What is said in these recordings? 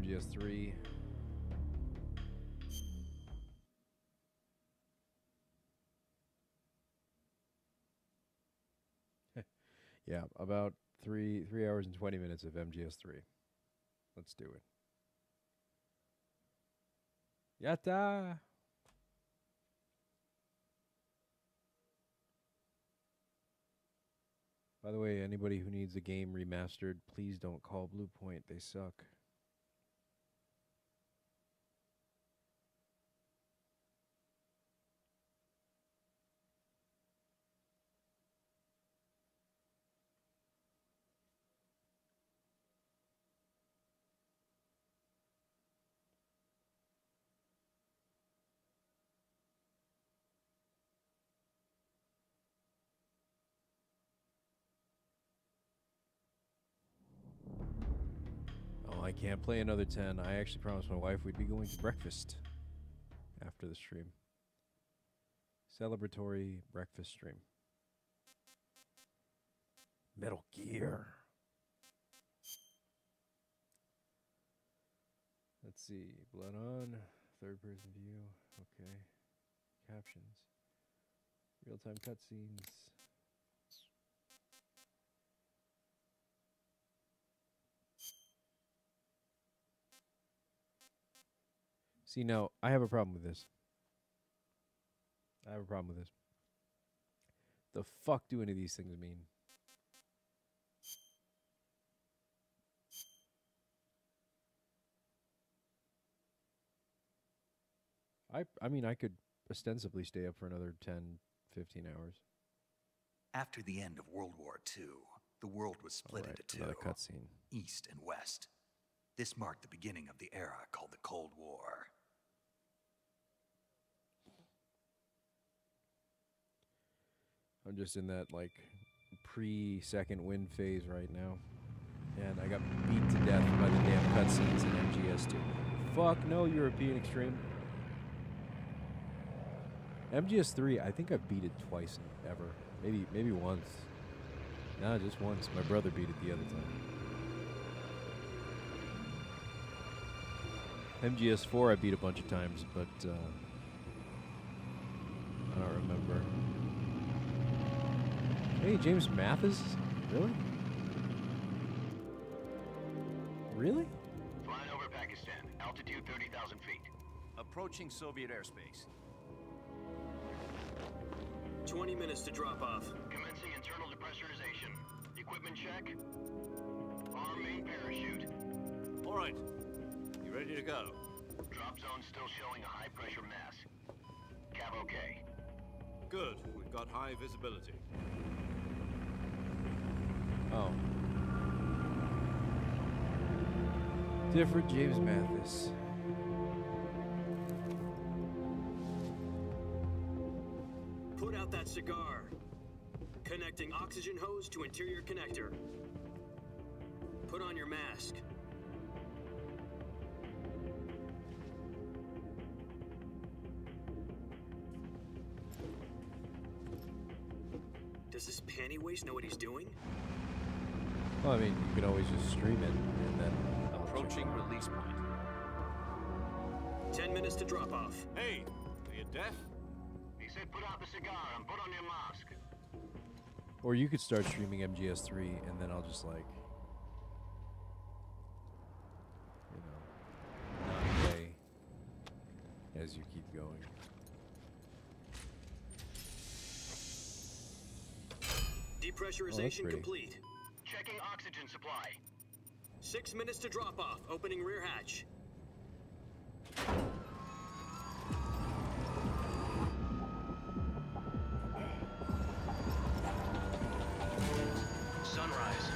MGS3. Yeah, about 3 hours and 20 minutes of MGS3. Let's do it. Yatta! By the way, anybody who needs a game remastered, please don't call Blue Point. They suck. I can't play another 10. I actually promised my wife we'd be going to breakfast after the stream. Celebratory breakfast stream. Metal Gear. Let's see. Blood on. Third person view. Okay. Captions. Real-time cutscenes. See, now, I have a problem with this. The fuck do any of these things mean? I mean, I could ostensibly stay up for another 10, 15 hours. After the end of World War II, the world was split into two, another cutscene. East and West. This marked the beginning of the era called the Cold War. I'm just in that, like, pre-second wind phase right now. And I got beat to death by the damn cutscenes in MGS2. Fuck no, European Extreme. MGS3, I think I've beat it twice ever. Maybe once. Nah, just once. My brother beat it the other time. MGS4 I beat a bunch of times, but I don't remember. Hey, James Mathis? Really? Really? Flying over Pakistan. Altitude 30,000 feet. Approaching Soviet airspace. 20 minutes to drop off. Commencing internal depressurization. Equipment check. Arm main parachute. All right. You ready to go? Drop zone still showing a high pressure mass. Cav okay. Good. We've got high visibility. Oh. Different James Mathis. Put out that cigar. Connecting oxygen hose to interior connector. Put on your mask. Does this panty waste know what he's doing? Well, I mean, you can always just stream it and then... Approaching release point. 10 minutes to drop off. Hey, are you deaf? He said put out the cigar and put on your mask. Or you could start streaming MGS3 and then I'll just like... You know, not play as you keep going. Depressurization complete. Checking oxygen supply. 6 minutes to drop off. Opening rear hatch. Sunrise.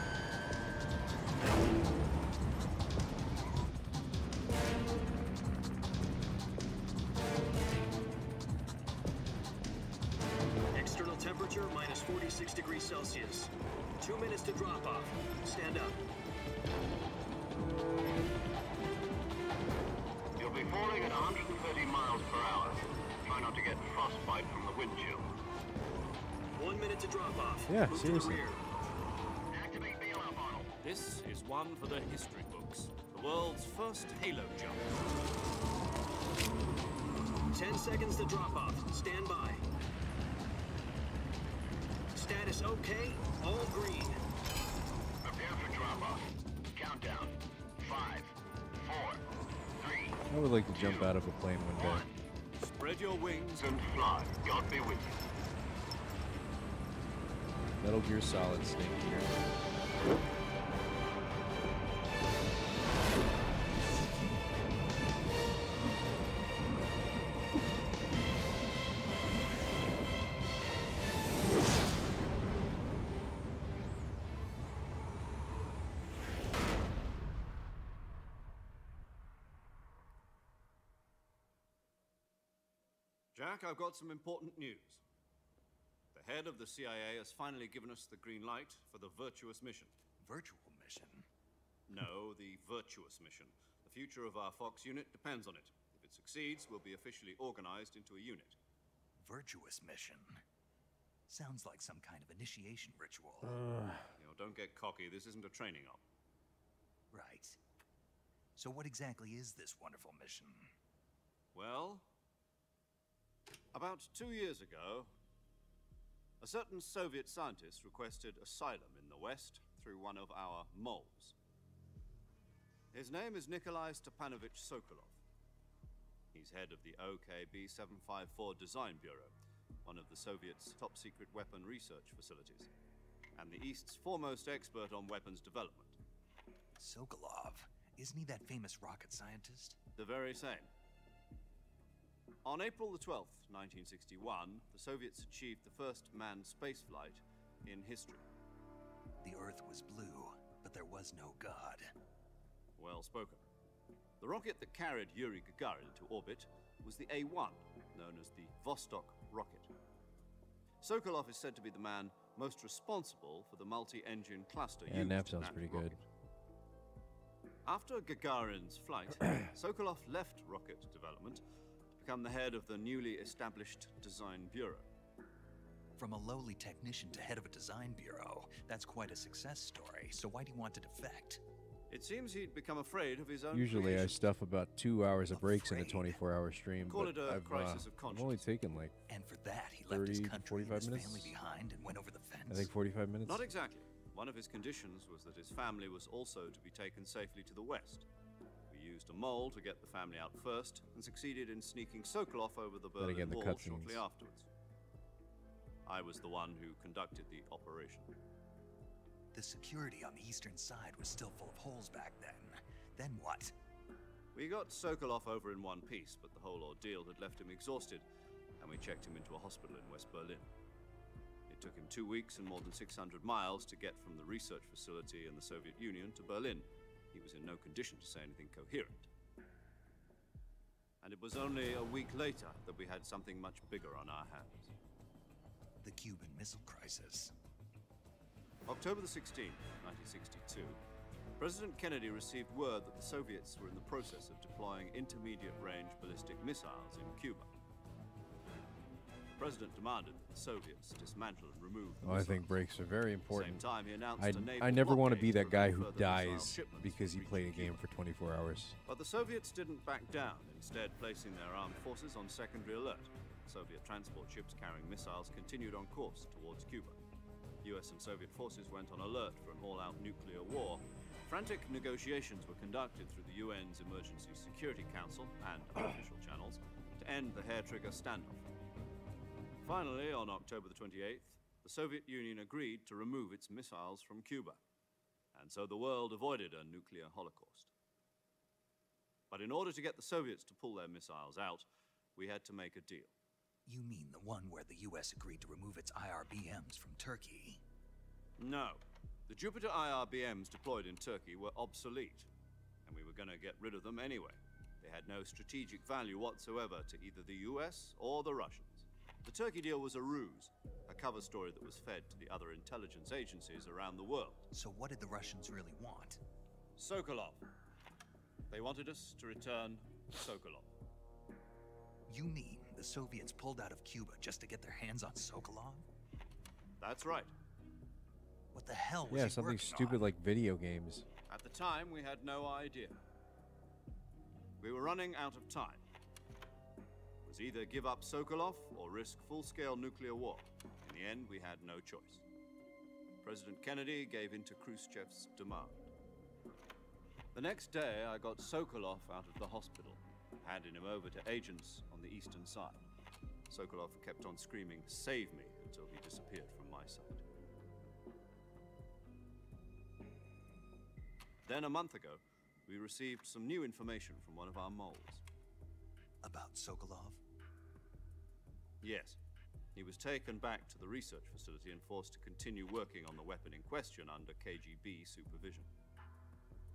External temperature minus 46 degrees Celsius. 2 minutes to drop off. Stand up. You'll be falling at 130 miles per hour. Try not to get frostbite from the wind chill. 1 minute to drop off. Yeah, Move seriously. to the rear. Activate bailout model. This is is one for the history books. The world's first Halo jump. 10 seconds to drop off. Stand by. Status okay. All green. Prepare for drop-off. Countdown. 5, 4, 3. I would like to jump out of a plane one day. Spread your wings And fly. God be with you. Metal Gear Solid Snake here. Jack, I've got some important news. The head of the CIA has finally given us the green light for the virtuous mission. Virtual mission? No, the virtuous mission. The future of our Fox unit depends on it. If it succeeds, we'll be officially organized into a unit. Virtuous mission? Sounds like some kind of initiation ritual. Don't get cocky. This isn't a training op. Right. So what exactly is this wonderful mission? Well, about 2 years ago, a certain Soviet scientist requested asylum in the West through one of our moles. His name is Nikolai Stepanovich Sokolov. He's head of the OKB-754 Design Bureau, one of the Soviets' top-secret weapon research facilities, and the East's foremost expert on weapons development. Sokolov? Isn't he that famous rocket scientist? The very same. On April the 12th, 1961, the Soviets achieved the first manned spaceflight in history. The Earth was blue, but there was no God. Well spoken. The rocket that carried Yuri Gagarin to orbit was the A-1, known as the Vostok rocket. Sokolov is said to be the man most responsible for the multi-engine cluster used And that in sounds pretty good. rocket. After Gagarin's flight, Sokolov left rocket development to become the head of the newly established Design Bureau. From a lowly technician to head of a design bureau, that's quite a success story. So why do you want to defect? It seems he'd become afraid of his own Usually I creations. stuff about 2 hours of breaks in a Afraid. 24-hour stream, Call but it a I've crisis of I've only conscience. taken like, And for that, he left his 30, country and 45 his minutes? family behind and went over the fence. I think 45 minutes. Not exactly. One of his conditions was that his family was also to be taken safely to the west. We used a mole to get the family out first, and succeeded in sneaking Sokolov over the Berlin again, the Wall cutscenes. shortly afterwards. I was the one who conducted the operation. The security on the eastern side was still full of holes back then. Then what? We got Sokolov over in one piece, but the whole ordeal had left him exhausted, and we checked him into a hospital in West Berlin. It took him 2 weeks and more than 600 miles to get from the research facility in the Soviet Union to Berlin. He was in no condition to say anything coherent. And it was only a week later that we had something much bigger on our hands. The Cuban Missile Crisis. October the 16th, 1962, President Kennedy received word that the Soviets were in the process of deploying intermediate-range ballistic missiles in Cuba. The President demanded that the Soviets dismantle and remove the I missiles. think breaks are very At the important. same time, he announced a naval I never want to blockade be that guy who prevent further missile dies shipments because he from played a reaching game Cuba. for 24 hours. But the Soviets didn't back down, instead placing their armed forces on secondary alert. Soviet transport ships carrying missiles continued on course towards Cuba. US and Soviet forces went on alert for an all-out nuclear war. Frantic negotiations were conducted through the UN's Emergency Security Council and unofficial channels to end the hair-trigger standoff. Finally, on October the 28th, the Soviet Union agreed to remove its missiles from Cuba, and so the world avoided a nuclear holocaust. But in order to get the Soviets to pull their missiles out, we had to make a deal. You mean the one where the US agreed to remove its IRBMs from Turkey? No. The Jupiter IRBMs deployed in Turkey were obsolete, and we were going to get rid of them anyway. They had no strategic value whatsoever to either the US or the Russians. The Turkey deal was a ruse, a cover story that was fed to the other intelligence agencies around the world. So what did the Russians really want? Sokolov. They wanted us to return Sokolov. You mean the Soviets pulled out of Cuba just to get their hands on Sokolov? That's right. What the hell was Yeah, he something working stupid on? like video games. At the time, we had no idea. We were running out of time. It was either give up Sokolov or risk full-scale nuclear war. In the end, we had no choice. President Kennedy gave in to Khrushchev's demand. The next day, I got Sokolov out of the hospital, handing him over to agents on the eastern side. Sokolov kept on screaming, "Save me," until he disappeared from my sight. Then, a month ago, we received some new information from one of our moles. About Sokolov? Yes. He was taken back to the research facility and forced to continue working on the weapon in question under KGB supervision.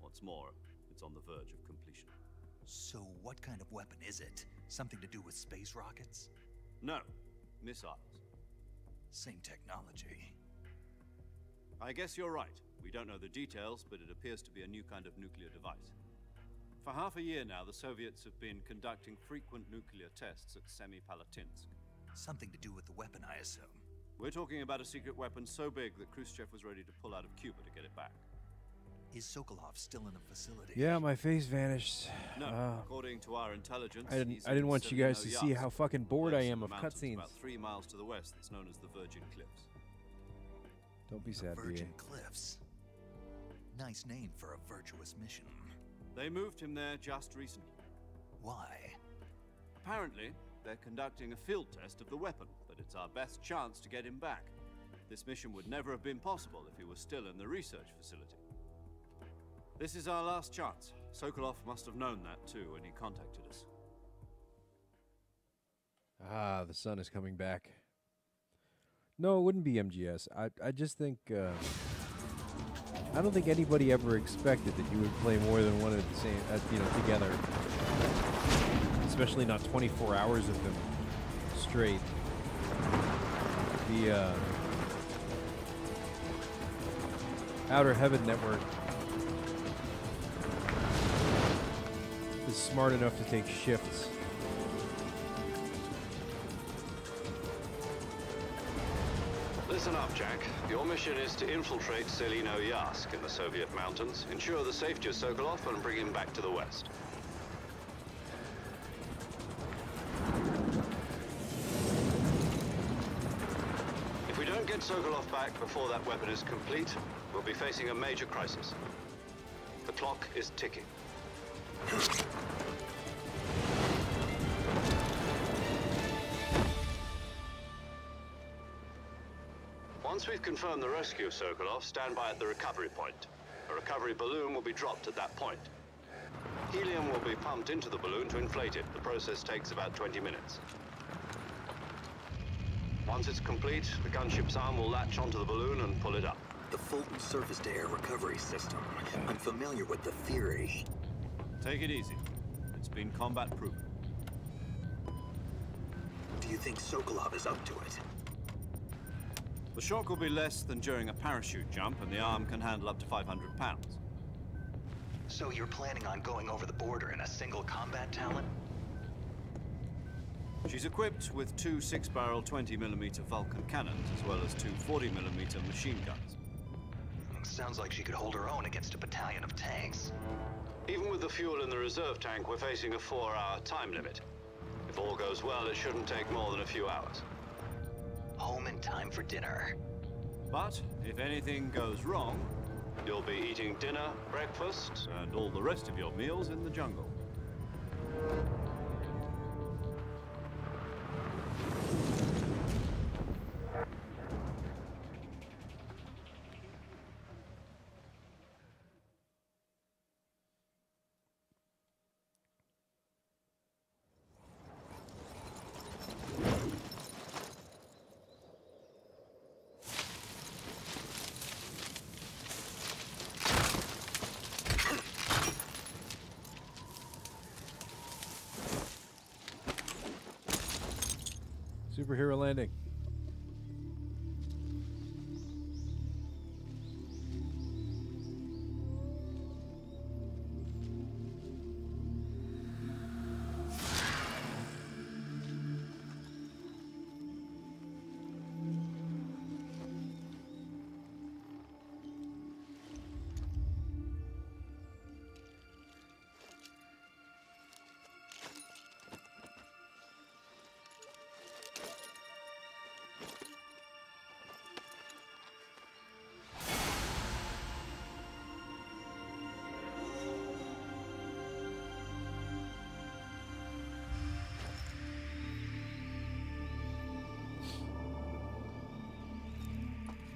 What's more, it's on the verge of completion. So what kind of weapon is it? Something to do with space rockets? No, missiles. Same technology. I guess you're right. We don't know the details, but it appears to be a new kind of nuclear device. For half a year now, the Soviets have been conducting frequent nuclear tests at Semipalatinsk. Something to do with the weapon, I assume. We're talking about a secret weapon so big that Khrushchev was ready to pull out of Cuba to get it back. Is Sokolov still in the facility? Yeah, my face vanished. No, according to our intelligence, I didn't want you guys to see how fucking bored I am of cutscenes. About 3 miles to the west, that's known as the Virgin Cliffs. Don't be sad, Virgin BA. Cliffs. Nice name for a virtuous mission. They moved him there just recently. Why? Apparently, they're conducting a field test of the weapon, but it's our best chance to get him back. This mission would never have been possible if he was still in the research facility. This is our last chance. Sokolov must have known that too when he contacted us. Ah, the sun is coming back. No, it wouldn't be MGS. I just think I don't think anybody ever expected that you would play more than one at the same, together. Especially not 24 hours of them straight. The Outer Heaven Network is smart enough to take shifts. Listen up, Jack. Your mission is to infiltrate Selino-Yask in the Soviet mountains, ensure the safety of Sokolov, and bring him back to the west. If we don't get Sokolov back before that weapon is complete, we'll be facing a major crisis. The clock is ticking. Once we've confirmed the rescue of Sokolov, stand by at the recovery point. A recovery balloon will be dropped at that point. Helium will be pumped into the balloon to inflate it. The process takes about 20 minutes. Once it's complete, the gunship's arm will latch onto the balloon and pull it up. The Fulton surface-to-air recovery system. I'm familiar with the theory. Take it easy. It's been combat-proven. Do you think Sokolov is up to it? The shock will be less than during a parachute jump, and the arm can handle up to 500 pounds. So you're planning on going over the border in a single combat talon? She's equipped with 2 6-barrel 20mm Vulcan cannons, as well as 2 40mm machine guns. Sounds like she could hold her own against a battalion of tanks. Even with the fuel in the reserve tank, we're facing a 4-hour time limit. If all goes well, it shouldn't take more than a few hours. Home in time for dinner. But if anything goes wrong, You'll be eating dinner, breakfast, and all the rest of your meals in the jungle. Superhero landing.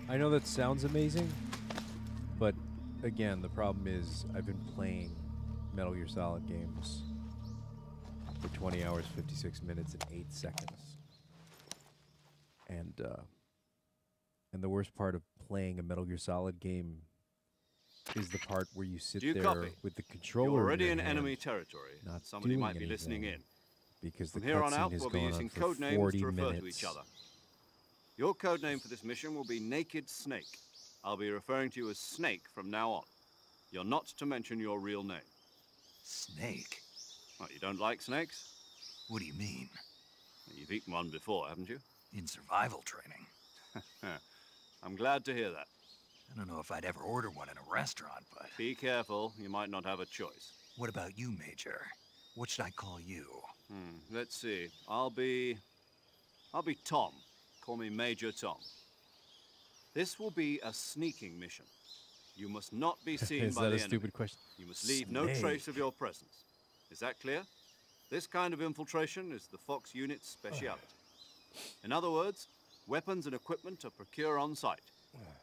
I know that sounds amazing, but again, the problem is I've been playing Metal Gear Solid games for 20 hours, 56 minutes, and 8 seconds. And the worst part of playing a Metal Gear Solid game is the part where you sit Do you there copy? with the controller You're already your in hand, enemy territory. not Somebody doing might be listening in. anything, because the From here on out, cutscene has we'll be gone using on for code names 40 to refer minutes. to each other. Your code name for this mission will be Naked Snake. I'll be referring to you as Snake from now on. You're not to mention your real name. Snake? What, you don't like snakes? What do you mean? You've eaten one before, haven't you? In survival training? I'm glad to hear that. I don't know if I'd ever order one in a restaurant, but... Be careful, you might not have a choice. What about you, Major? What should I call you? Let's see. I'll be Tom. Call me Major Tom. This will be a sneaking mission. You must not be seen Is by that the a enemy. stupid question? You must leave no trace of your presence. Is that clear? This kind of infiltration is the Fox unit's speciality. In other words, weapons and equipment are procured on site.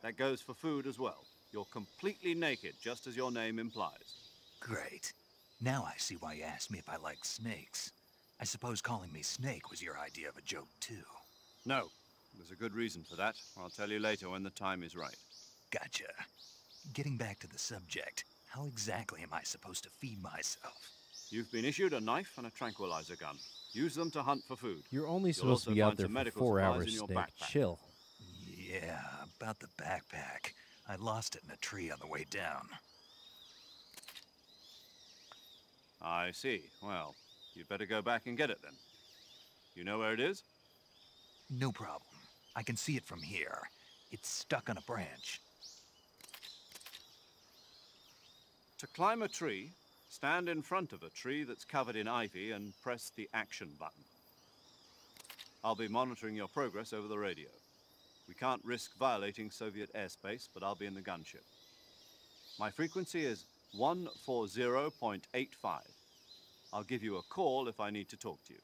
That goes for food as well. You're completely naked, just as your name implies. Great. Now I see why you asked me if I like snakes. I suppose calling me Snake was your idea of a joke, too. No, there's a good reason for that. I'll tell you later when the time is right. Gotcha. Getting back to the subject, how exactly am I supposed to feed myself? You've been issued a knife and a tranquilizer gun. Use them to hunt for food. You're only You'll supposed to also be out find there some for medical 4 supplies hours, in your Snake. backpack. Chill. Yeah, about the backpack. I lost it in a tree on the way down. I see. Well, you'd better go back and get it then. You know where it is? No problem. I can see it from here. It's stuck on a branch. To climb a tree, stand in front of a tree that's covered in ivy and press the action button. I'll be monitoring your progress over the radio. We can't risk violating Soviet airspace, but I'll be in the gunship. My frequency is 140.85. I'll give you a call if I need to talk to you.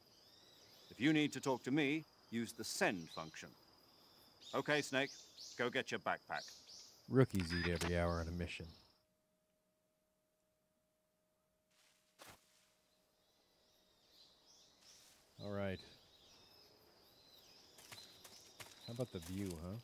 If you need to talk to me, use the send function. Okay, Snake, go get your backpack. Rookies eat every hour on a mission. All right. How about the view, huh?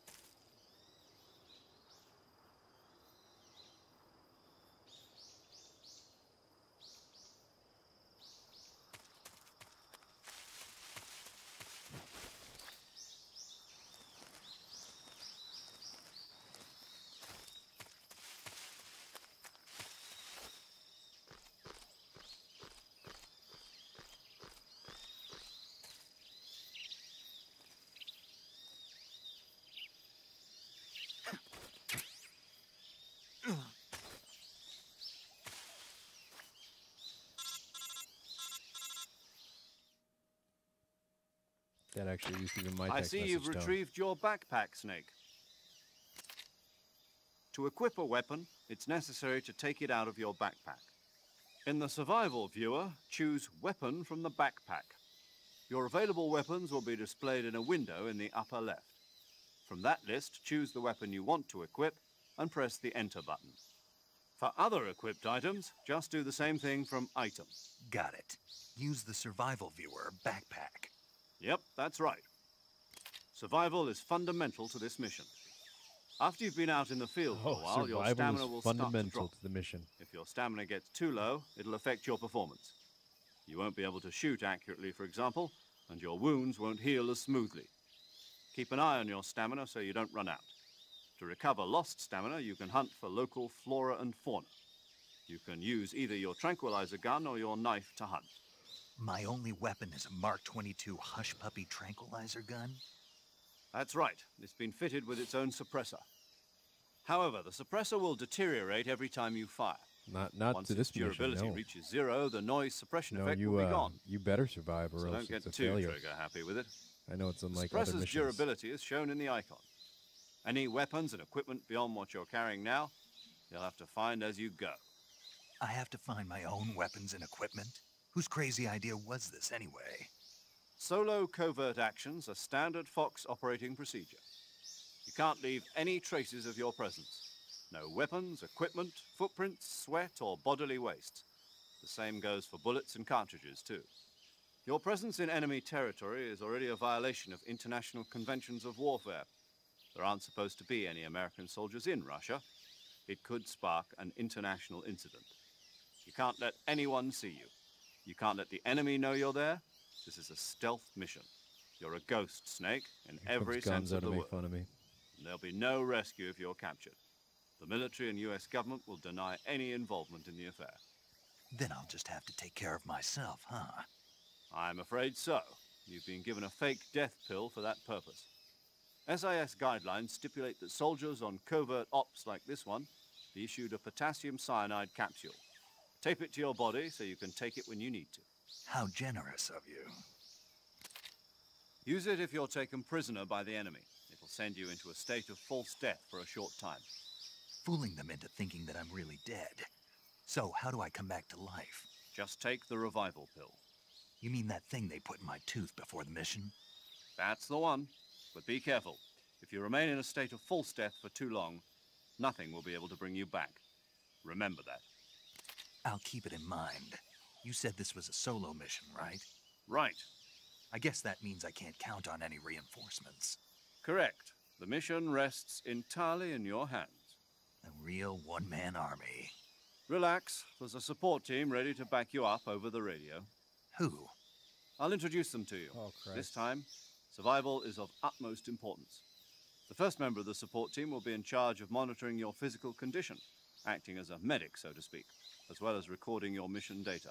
That actually used even my I text see message you've tone. retrieved your backpack, Snake. To equip a weapon, it's necessary to take it out of your backpack. In the survival viewer, choose Weapon from the backpack. Your available weapons will be displayed in a window in the upper left. From that list, choose the weapon you want to equip and press the Enter button. For other equipped items, just do the same thing from Item. Got it. Use the survival viewer backpack. Yep, that's right. Survival is fundamental to this mission. After you've been out in the field for a while, your stamina will start to fundamental drop. to the mission. If your stamina gets too low, it'll affect your performance. You won't be able to shoot accurately, for example, and your wounds won't heal as smoothly. Keep an eye on your stamina so you don't run out. To recover lost stamina, you can hunt for local flora and fauna. You can use either your tranquilizer gun or your knife to hunt. My only weapon is a Mark 22 Hush Puppy tranquilizer gun? That's right. It's been fitted with its own suppressor. However, the suppressor will deteriorate every time you fire. Not Once to this its mission, durability no. reaches 0, the noise suppression No, effect you will be gone. you better survive or So else don't get it's a too failure. trigger happy with it. I know it's The unlike other suppressor's missions. durability is shown in the icon. Any weapons and equipment beyond what you're carrying now, you'll have to find as you go. I have to find my own weapons and equipment? Whose crazy idea was this anyway? Solo covert actions are standard Fox operating procedure. You can't leave any traces of your presence. No weapons, equipment, footprints, sweat, or bodily waste. The same goes for bullets and cartridges, too. Your presence in enemy territory is already a violation of international conventions of warfare. There aren't supposed to be any American soldiers in Russia. It could spark an international incident. You can't let anyone see you. You can't let the enemy know you're there. This is a stealth mission. You're a ghost, Snake, in every sense of the word. Fun of me. There'll be no rescue if you're captured. The military and US government will deny any involvement in the affair. Then I'll just have to take care of myself, huh? I'm afraid so. You've been given a fake death pill for that purpose. SIS guidelines stipulate that soldiers on covert ops like this one be issued a potassium cyanide capsule. Tape it to your body so you can take it when you need to. How generous of you. Use it if you're taken prisoner by the enemy. It'll send you into a state of false death for a short time. Fooling them into thinking that I'm really dead. So, how do I come back to life? Just take the revival pill. You mean that thing they put in my tooth before the mission? That's the one. But be careful. If you remain in a state of false death for too long, nothing will be able to bring you back. Remember that. I'll keep it in mind. You said this was a solo mission, right? Right. I guess that means I can't count on any reinforcements. Correct. The mission rests entirely in your hands. A real one-man army. Relax. There's a support team ready to back you up over the radio. Who? I'll introduce them to you. Oh, Christ. This time, survival is of utmost importance. The first member of the support team will be in charge of monitoring your physical condition, acting as a medic, so to speak, as well as recording your mission data.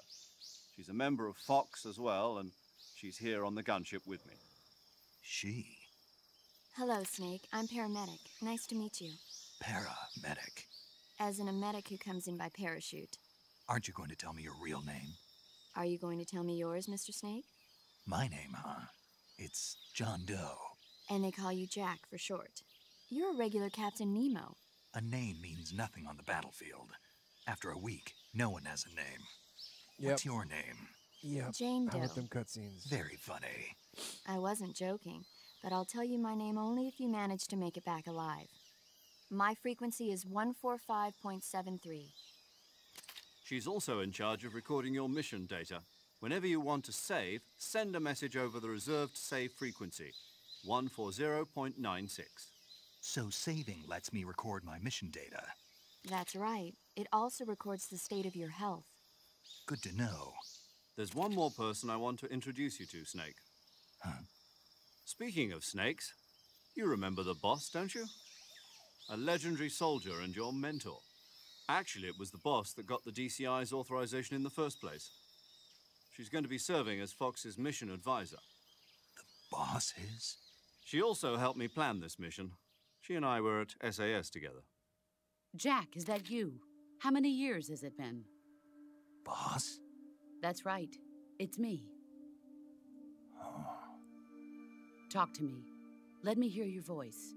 She's a member of Fox as well, and she's here on the gunship with me. She? Hello, Snake. I'm paramedic. Nice to meet you. Paramedic. As in a medic who comes in by parachute. Aren't you going to tell me your real name? Are you going to tell me yours, Mr. Snake? My name, huh? It's John Doe. And they call you Jack for short. You're a regular Captain Nemo. A name means nothing on the battlefield. After a week, no one has a name. What's your name? Yeah. Jane How Doe. about them cutscenes? Very funny. I wasn't joking, but I'll tell you my name only if you manage to make it back alive. My frequency is 145.73. She's also in charge of recording your mission data. Whenever you want to save, send a message over the reserved save frequency, 140.96. So saving lets me record my mission data. That's right. It also records the state of your health. Good to know. There's one more person I want to introduce you to, Snake. Huh? Speaking of snakes, you remember the boss, don't you? A legendary soldier and your mentor. Actually, it was the boss that got the DCI's authorization in the first place. She's going to be serving as Fox's mission advisor. The boss is? She also helped me plan this mission. She and I were at SAS together. Jack, is that you? How many years has it been? Boss? That's right. It's me. Oh. Talk to me. Let me hear your voice.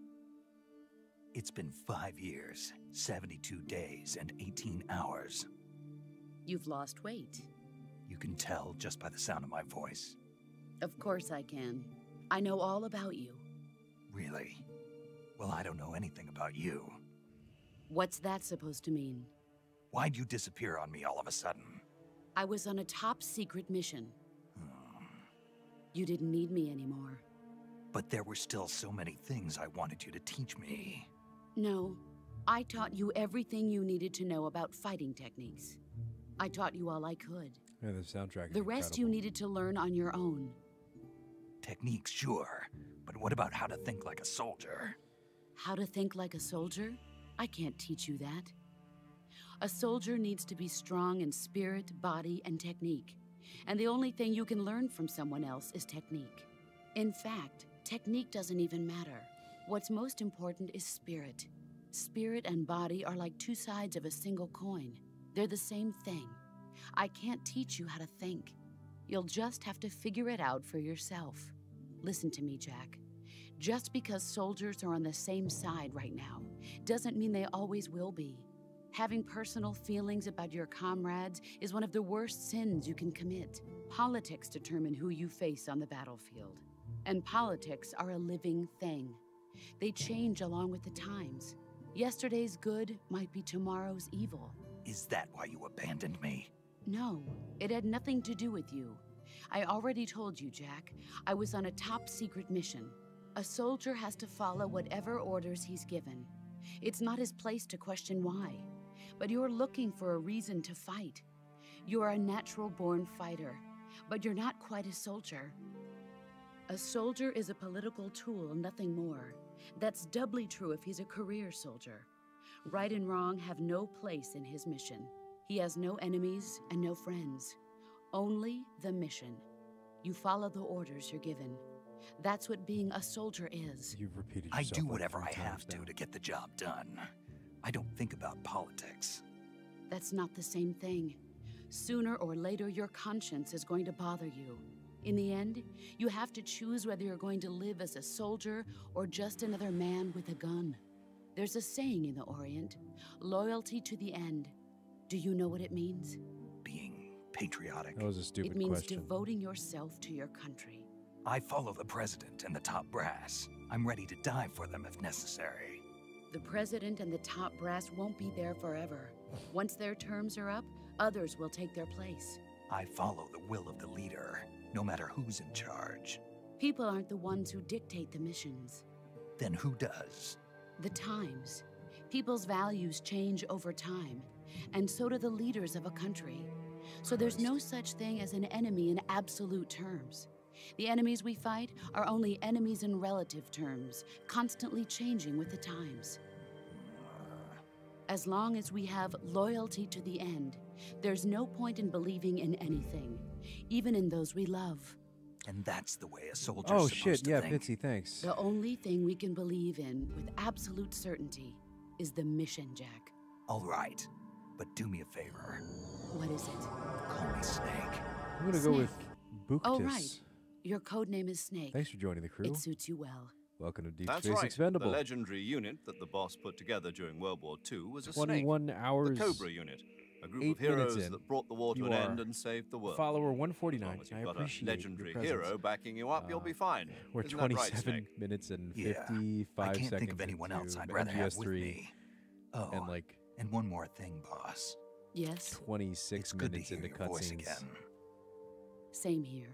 It's been 5 years, 72 days, and 18 hours. You've lost weight. You can tell just by the sound of my voice. Of course I can. I know all about you. Really? Well, I don't know anything about you. What's that supposed to mean? Why'd you disappear on me all of a sudden? I was on a top-secret mission. You didn't need me anymore. But there were still so many things I wanted you to teach me. No, I taught you everything you needed to know about fighting techniques. I taught you all I could. Yeah, the soundtrack is The rest you incredible. needed to learn on your own. Techniques, sure. But what about how to think like a soldier? How to think like a soldier? I can't teach you that. A soldier needs to be strong in spirit, body, and technique. And the only thing you can learn from someone else is technique. In fact, technique doesn't even matter. What's most important is spirit. Spirit and body are like two sides of a single coin. They're the same thing. I can't teach you how to think. You'll just have to figure it out for yourself. Listen to me, Jack. Just because soldiers are on the same side right now doesn't mean they always will be. Having personal feelings about your comrades is one of the worst sins you can commit. Politics determine who you face on the battlefield. And politics are a living thing. They change along with the times. Yesterday's good might be tomorrow's evil. Is that why you abandoned me? No, it had nothing to do with you. I already told you, Jack. I was on a top-secret mission. A soldier has to follow whatever orders he's given. It's not his place to question why. But you're looking for a reason to fight. You're a natural-born fighter, but you're not quite a soldier. A soldier is a political tool, nothing more. That's doubly true if he's a career soldier. Right and wrong have no place in his mission. He has no enemies and no friends. Only the mission. You follow the orders you're given. That's what being a soldier is. You've repeated I yourself do like whatever 3 I have times now. to get the job done. I don't think about politics. That's not the same thing. Sooner or later, your conscience is going to bother you. In the end, you have to choose whether you're going to live as a soldier or just another man with a gun. There's a saying in the Orient, loyalty to the end. Do you know what it means? Being patriotic. That was a stupid It means question. devoting yourself to your country. I follow the president and the top brass. I'm ready to die for them if necessary. The president and the top brass won't be there forever. Once their terms are up, others will take their place. I follow the will of the leader, no matter who's in charge. People aren't the ones who dictate the missions. Then who does? The times. People's values change over time, and so do the leaders of a country. So there's no such thing as an enemy in absolute terms. The enemies we fight are only enemies in relative terms, constantly changing with the times. As long as we have loyalty to the end, there's no point in believing in anything, even in those we love. And that's the way a soldier's Oh supposed shit, to yeah, think. Fitzy, thanks. The only thing we can believe in with absolute certainty is the mission, Jack. All right, but do me a favor. What is it? Call me Snake. I'm gonna go with Snake. Booktis. Oh, right. Your code name is Snake. Thanks for joining the crew. It suits you well. Welcome to Deep That's Space right. Expendable. The legendary unit that the boss put together during World War II was a 21 snake. hours. The Cobra unit, a group 8 of heroes minutes in. that brought the war to You an are end and saved the world. Follower As 149. long as you've I got appreciate a legendary your hero presence. backing you up, you'll be fine. We're Isn't that right, 27 Snake? minutes and Yeah, 55 I can't seconds think of anyone else into I'd rather have with MGS3, me. Oh, and like and one more thing, boss. Yes, 26 It's good to minutes hear into your voice cutscenes. again. same here.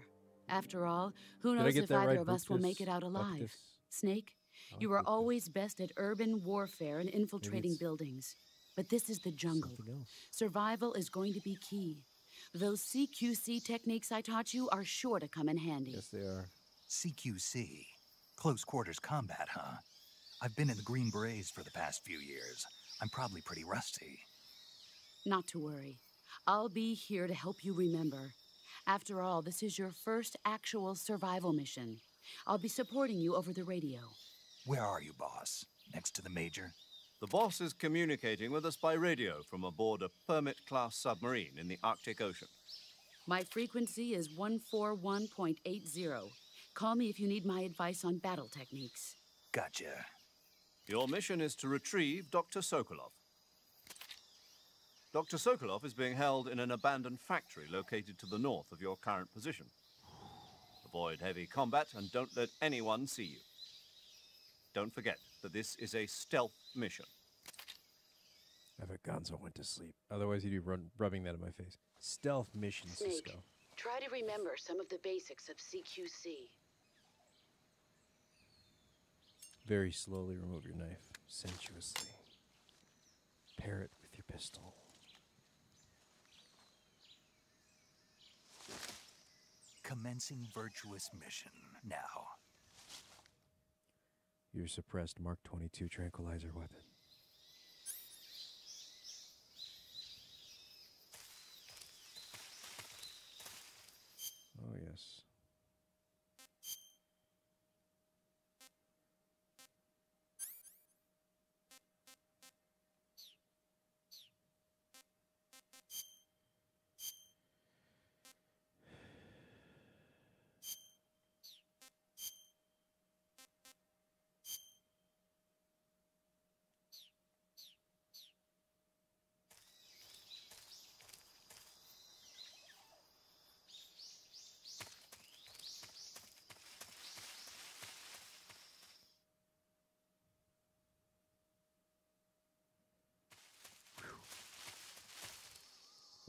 After all, who Did I knows get if that either right? of us will Booktis? make it out alive? Booktis? Snake, you were always best at urban warfare and infiltrating it's buildings. But this is the jungle. Something else. Survival is going to be key. Those CQC techniques I taught you are sure to come in handy. Yes, they are. CQC. Close quarters combat, huh? I've been in the Green Berets for the past few years. I'm probably pretty rusty. Not to worry. I'll be here to help you remember. After all, this is your first actual survival mission. I'll be supporting you over the radio. Where are you, boss? Next to the Major? The boss is communicating with us by radio from aboard a Permit-class submarine in the Arctic Ocean. My frequency is 141.80. Call me if you need my advice on battle techniques. Gotcha. Your mission is to retrieve Dr. Sokolov. Dr. Sokolov is being held in an abandoned factory located to the north of your current position. Avoid heavy combat and don't let anyone see you. Don't forget that this is a stealth mission. I bet Gonzo went to sleep. Otherwise, he'd be rubbing that in my face. Stealth mission, Cisco. Try to remember some of the basics of CQC. Very slowly remove your knife, sensuously. Pair it with your pistol. Commencing virtuous mission now. Your suppressed Mark 22 tranquilizer weapon. Oh, yes.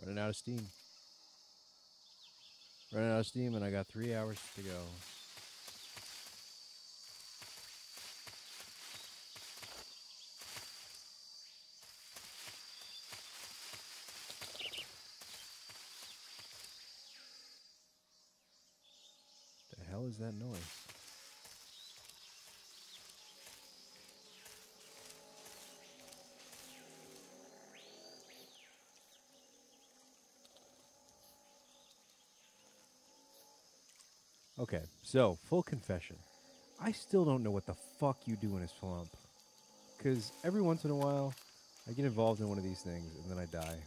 Running out of steam. Running out of steam, and I got 3 hours to go. The hell is that noise? Okay, so, full confession. I still don't know what the fuck you do in a slump. Because every once in a while, I get involved in one of these things, and then I die.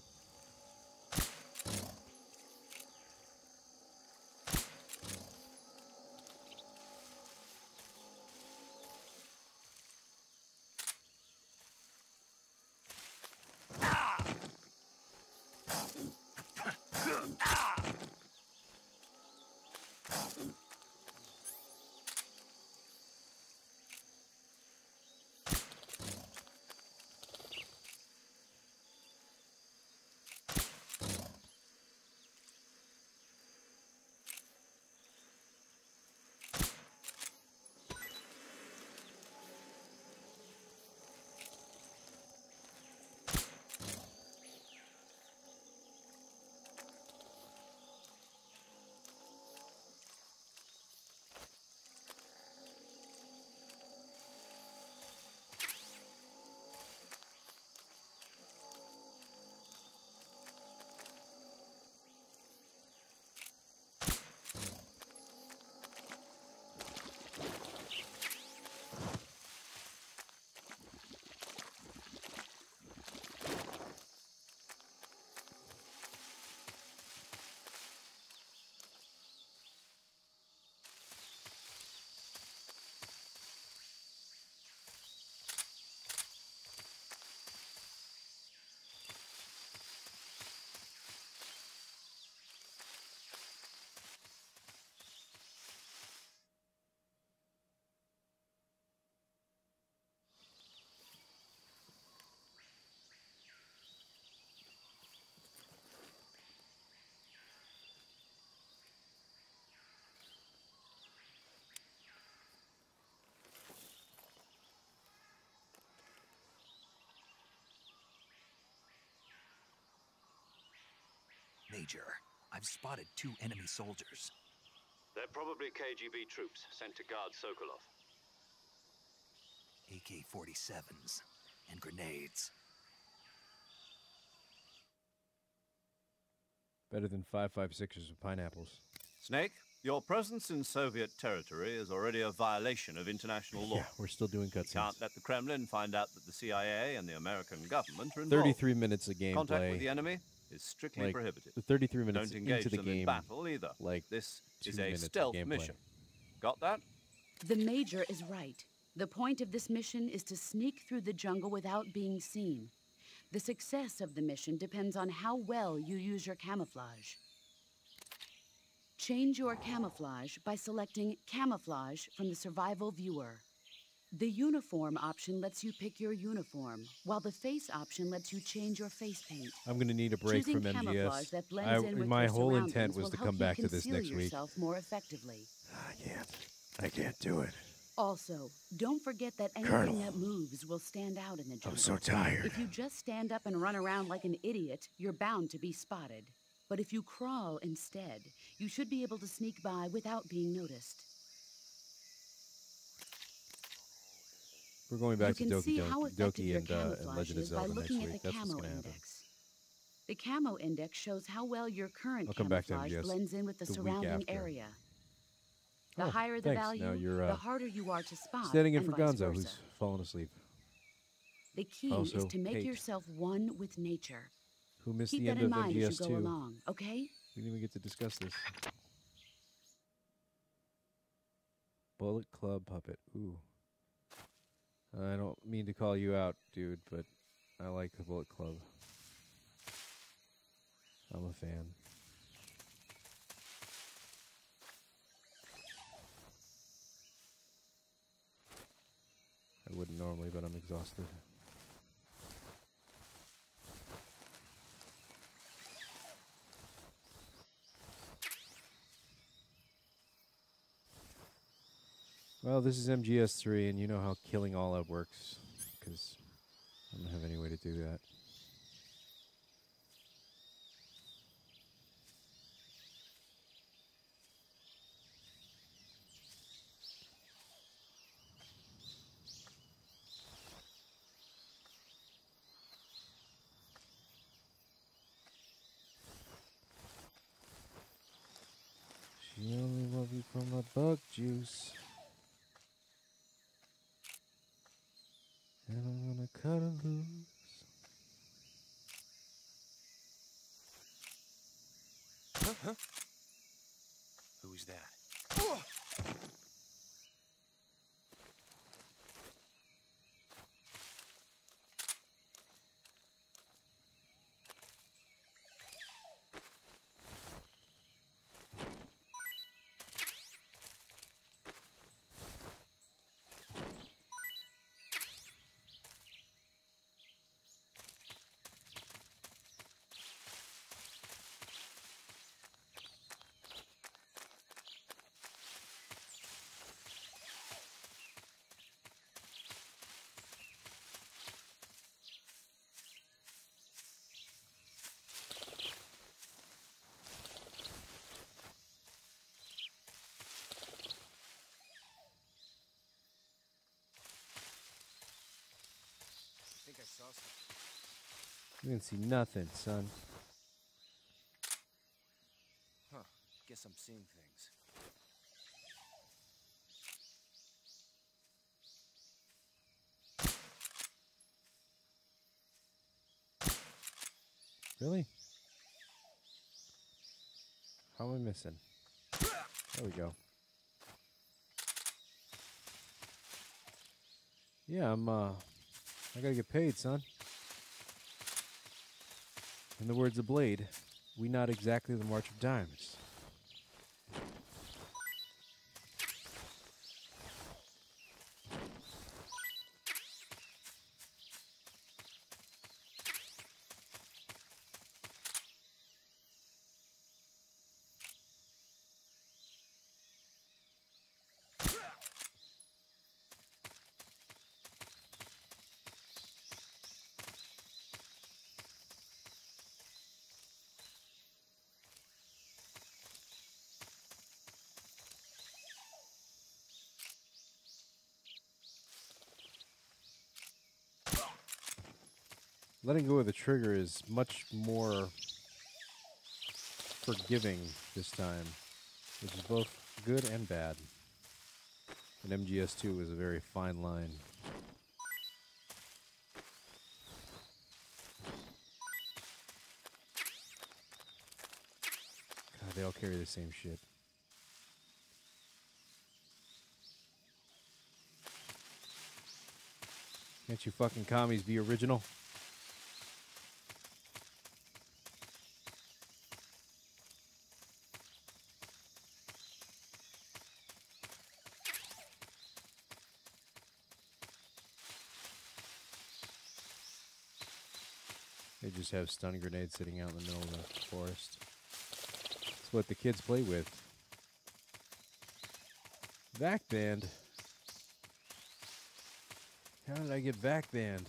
Major, I've spotted 2 enemy soldiers. They're probably KGB troops sent to guard Sokolov. AK-47s and grenades. Better than 5.56ers with pineapples. Snake, your presence in Soviet territory is already a violation of international law. Yeah, we're still doing You cutscenes. can't let the Kremlin find out that the CIA and the American government are involved. 33 minutes of gameplay. Contact with the enemy is strictly like, prohibited. 33 minutes Don't engage into the them game. in battle either. Like, this 2 is a minutes of stealth gameplay. mission. Got that? The Major is right. The point of this mission is to sneak through the jungle without being seen. The success of the mission depends on how well you use your camouflage. Change your camouflage by selecting Camouflage from the Survival Viewer. The Uniform option lets you pick your uniform, while the Face option lets you change your face paint. I'm going to need a break Choosing from camouflage MGS. that blends in with My your whole surroundings intent was will to help come you back to this conceal next week. yourself more effectively. I can't do it. Also, don't forget that anything Colonel, that moves will stand out in the jungle. I'm so tired. If you just stand up and run around like an idiot, you're bound to be spotted. But if you crawl instead, you should be able to sneak by without being noticed. We're going back to You can see how effective Doki your and camouflage Legend of is by Zelda next looking week. at the That's what's camo going to happen. index. The camo index shows how well your current I'll come back to camouflage MGS blends in with the the week surrounding after. area. The Oh, higher the thanks. value, Now you're, the harder you are to spot, standing in and for vice Gonzo, versa. who's fallen asleep. The key Also, is to make Kate, yourself one with nature. who missed Keep the that end in of mind as you go MGS2. along, okay? We didn't even get to discuss this. Bullet Club Puppet. Ooh. I don't mean to call you out, dude, but I like the Bullet Club. I'm a fan. I wouldn't normally, but I'm exhausted. Well, this is MGS3, and you know how killing all out works, because I don't have any way to do that. She only loves you from my bug juice. And I'm gonna cut her loose. Huh? Who's that? I think I saw something. You didn't see nothing, son. Huh. Guess I'm seeing things. Really? How am I missing? There we go. Yeah, I gotta get paid, son. In the words of Blade, we not exactly the March of Dimes. Letting go of the trigger is much more forgiving this time, which is both good and bad. And MGS2 is a very fine line. God, they all carry the same shit. Can't you fucking commies be original? They just have stun grenades sitting out in the middle of the forest. That's what the kids play with. Vac banned? How did I get vac banned?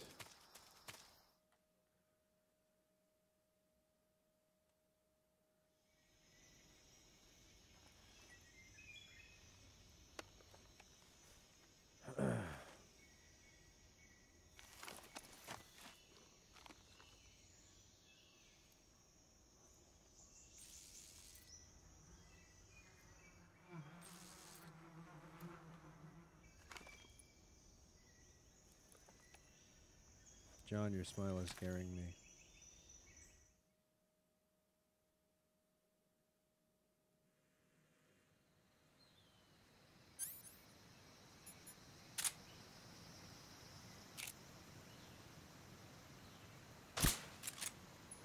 John, your smile is scaring me.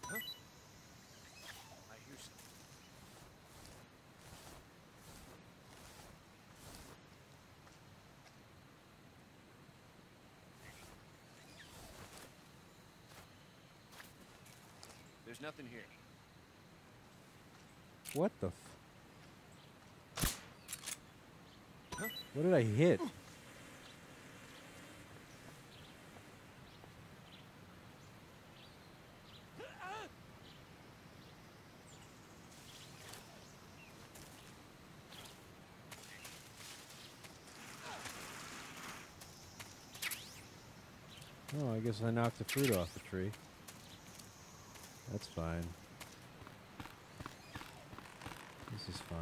Huh? I hear something. There's nothing here. What the f... Huh? What did I hit? Oh, I guess I knocked the fruit off the tree. That's fine. This is fine.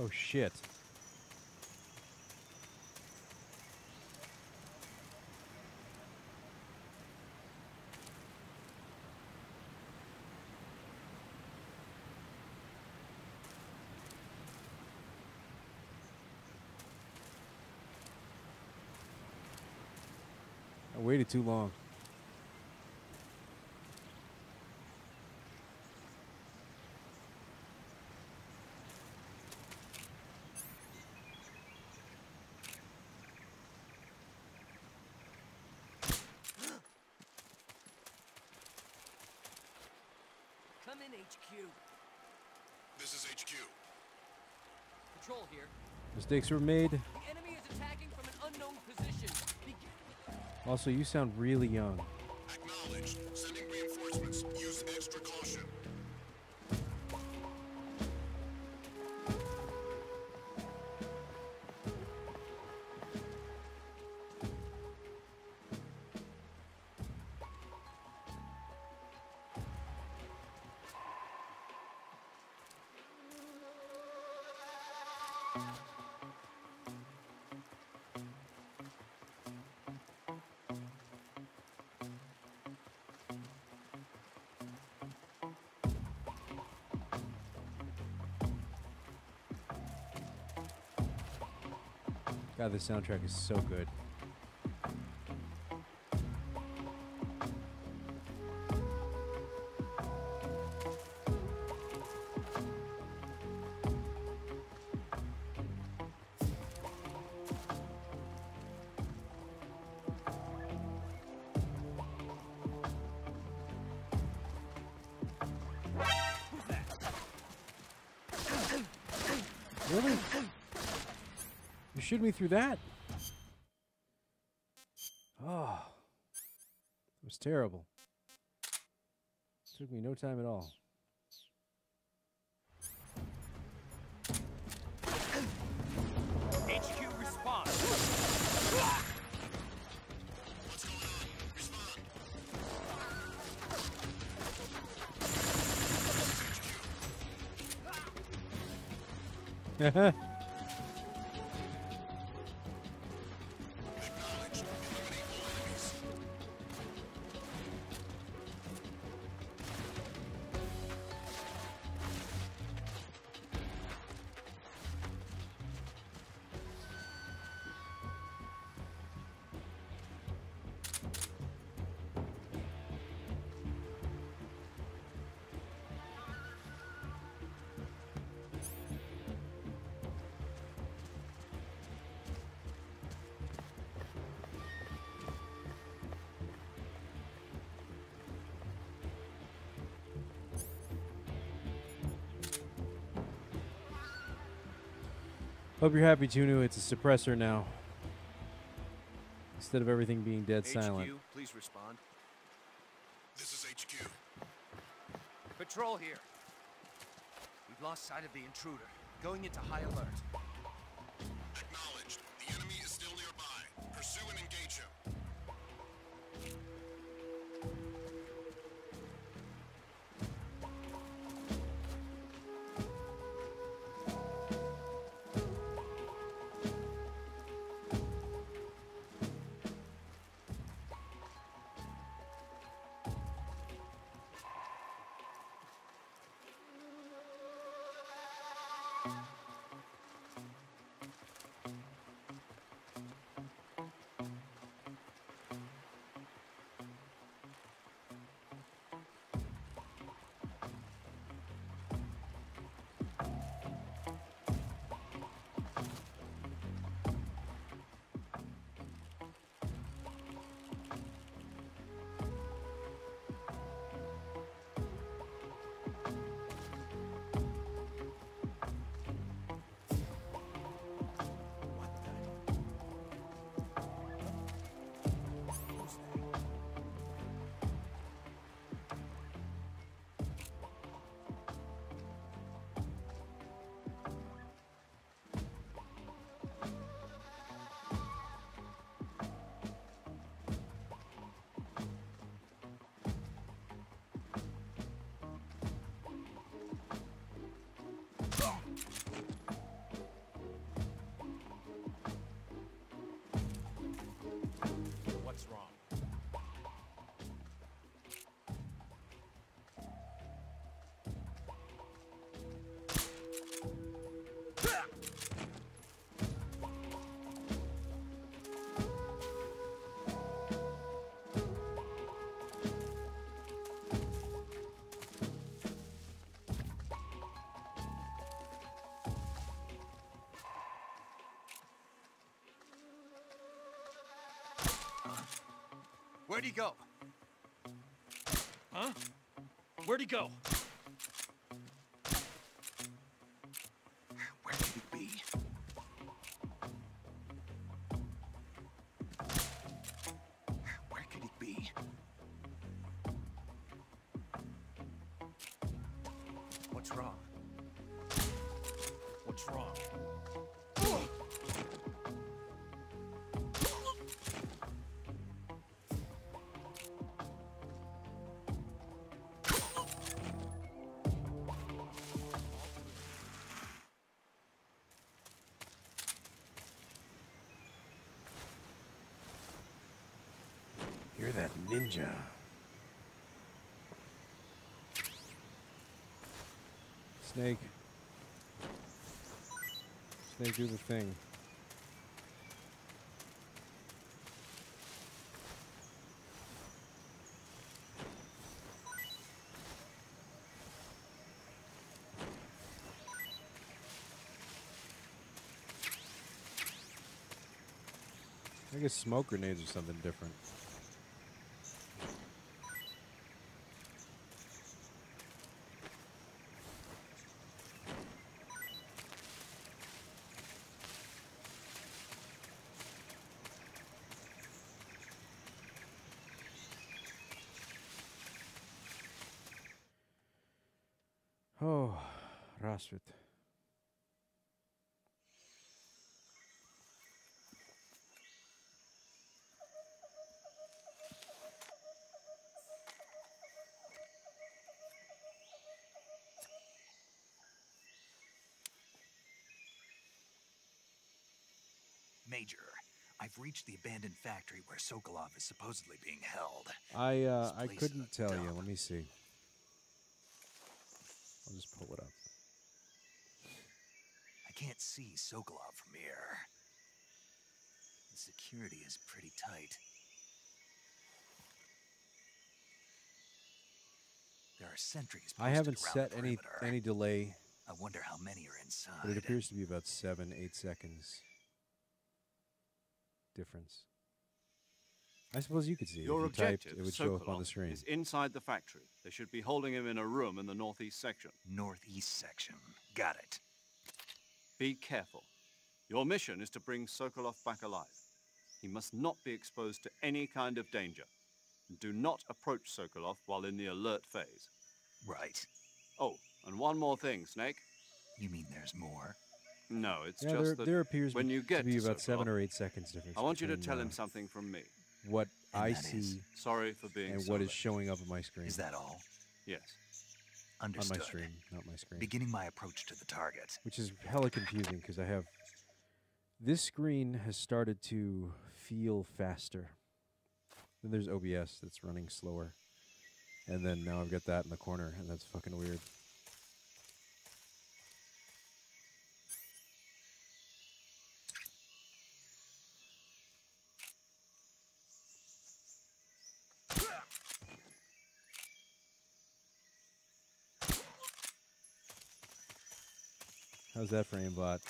Oh shit. I waited too long. Come in, HQ. This is HQ. Patrol here. Mistakes were made. The enemy is attacking from an unknown position. Also, you sound really young. Acknowledged. Sending reinforcements. Use extra caution. God, this soundtrack is so good. Really? You shoot me through that? Oh, it was terrible. Took me no time at all. HQ response. What's going on? Respond. Haha. Acknowledged. Eliminate all enemies. Hope you're happy, Tunu. It's a suppressor now. Instead of everything being dead silent. HQ, please respond. This is HQ. Patrol here. We've lost sight of the intruder. Going into high alert. Acknowledged. The enemy is still nearby. Pursue and engage him. What's wrong? Where'd he go? Huh? Where'd he go? Where could he be? Where could he be? What's wrong? What's wrong? You're that ninja. Snake. Snake, do the thing. I guess smoke grenades or something different. Oh, Rasvit. Major, I've reached the abandoned factory where Sokolov is supposedly being held. I place couldn't is a tell you. dump. Let me see. I'll just pull it up. I can't see Sokolov from here. The security is pretty tight. There are sentries posted I haven't around set the any perimeter. delay, I wonder how many are inside. but it appears to be about 7-8 seconds difference. I suppose you could see it. Your If you typed, objective, it would show up on the Sokolov, screen. is inside the factory. They should be holding him in a room in the northeast section. Northeast section. Got it. Be careful. Your mission is to bring Sokolov back alive. He must not be exposed to any kind of danger. Do not approach Sokolov while in the alert phase. Right. Oh, and one more thing, Snake. You mean there's more? No, it's Yeah, just that there appears when you to get be to about Sokolov, 7 or 8 seconds difference. I want you to between, tell him something from me. what And I that is- see Sorry for being and so what is late. showing up on my screen. Is that all? Yes. Understood. On my stream, not my screen. Beginning my approach to the target. Which is hella confusing because I have this screen has started to feel faster. Then there's OBS that's running slower. And then now I've got that in the corner, and that's fucking weird. How's that for aimbot?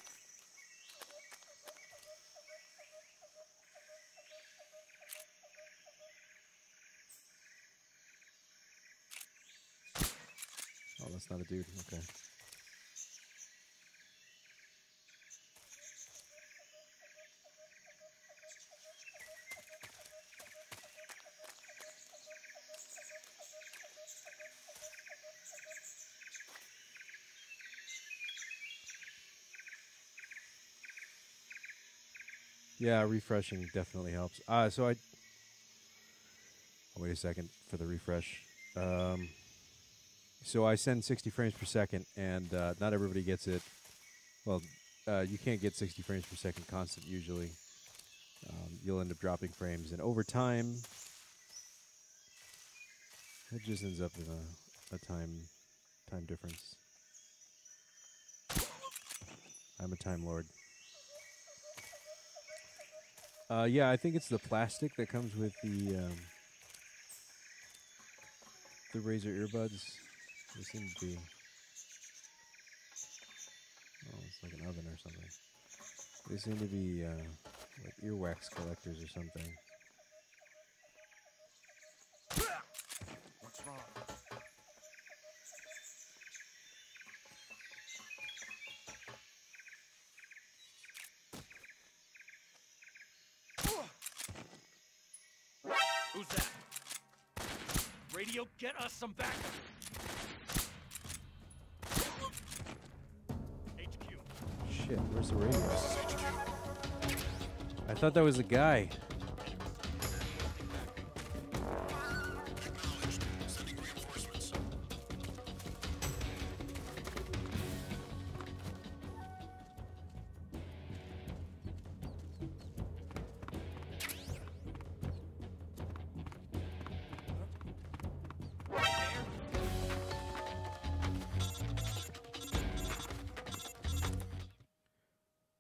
Oh, that's not a dude. Okay. Yeah, refreshing definitely helps. So I... wait a second for the refresh. So I send 60 frames per second, and not everybody gets it. Well, you can't get 60 frames per second constant usually. You'll end up dropping frames, and over time, it just ends up in a time difference. I'm a Time Lord. Yeah, I think it's the plastic that comes with the Razer earbuds. They seem to be... oh, it's like an oven or something. They seem to be like earwax collectors or something. What's wrong? Who's that? Radio, get us some backup. HQ. Shit, where's the radio? I thought that was the guy. Acknowledged. Sending reinforcements.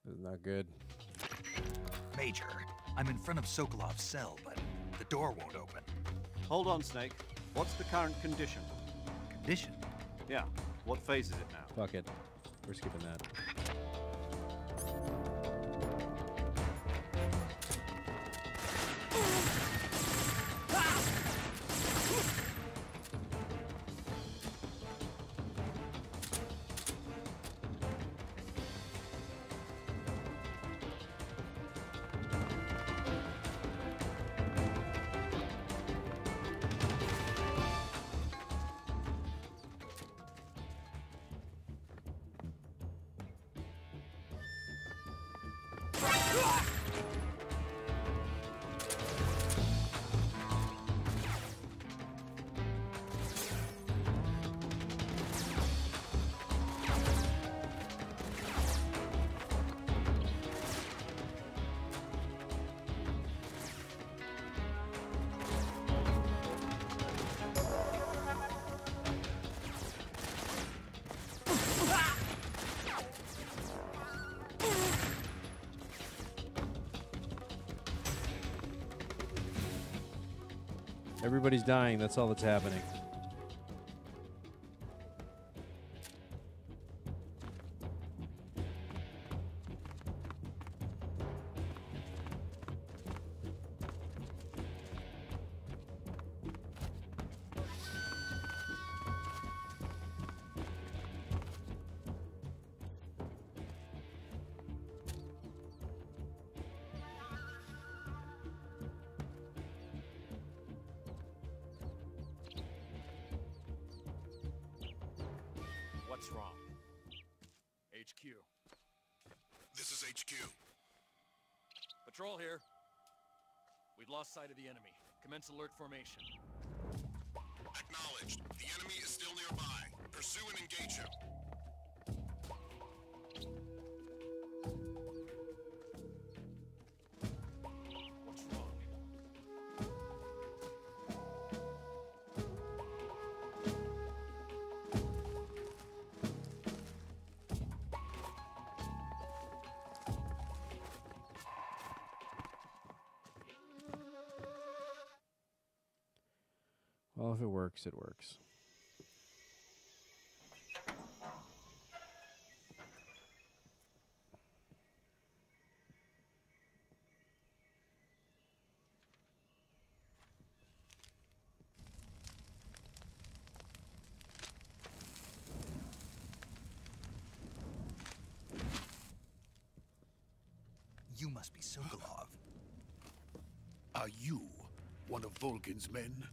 This is not good. Major, I'm in front of Sokolov's cell, but the door won't open. Hold on, Snake. What's the current condition? Condition? Yeah. What phase is it now? Fuck it. We're skipping that. Everybody's dying. That's all that's happening. What's wrong? HQ. This is HQ. Patrol here. We've lost sight of the enemy. Commence alert formation. Acknowledged. The enemy is still nearby. Pursue and engage him. What's wrong? Well, if it works, it works. You must be Sokolov. Are you one of Volgin's men?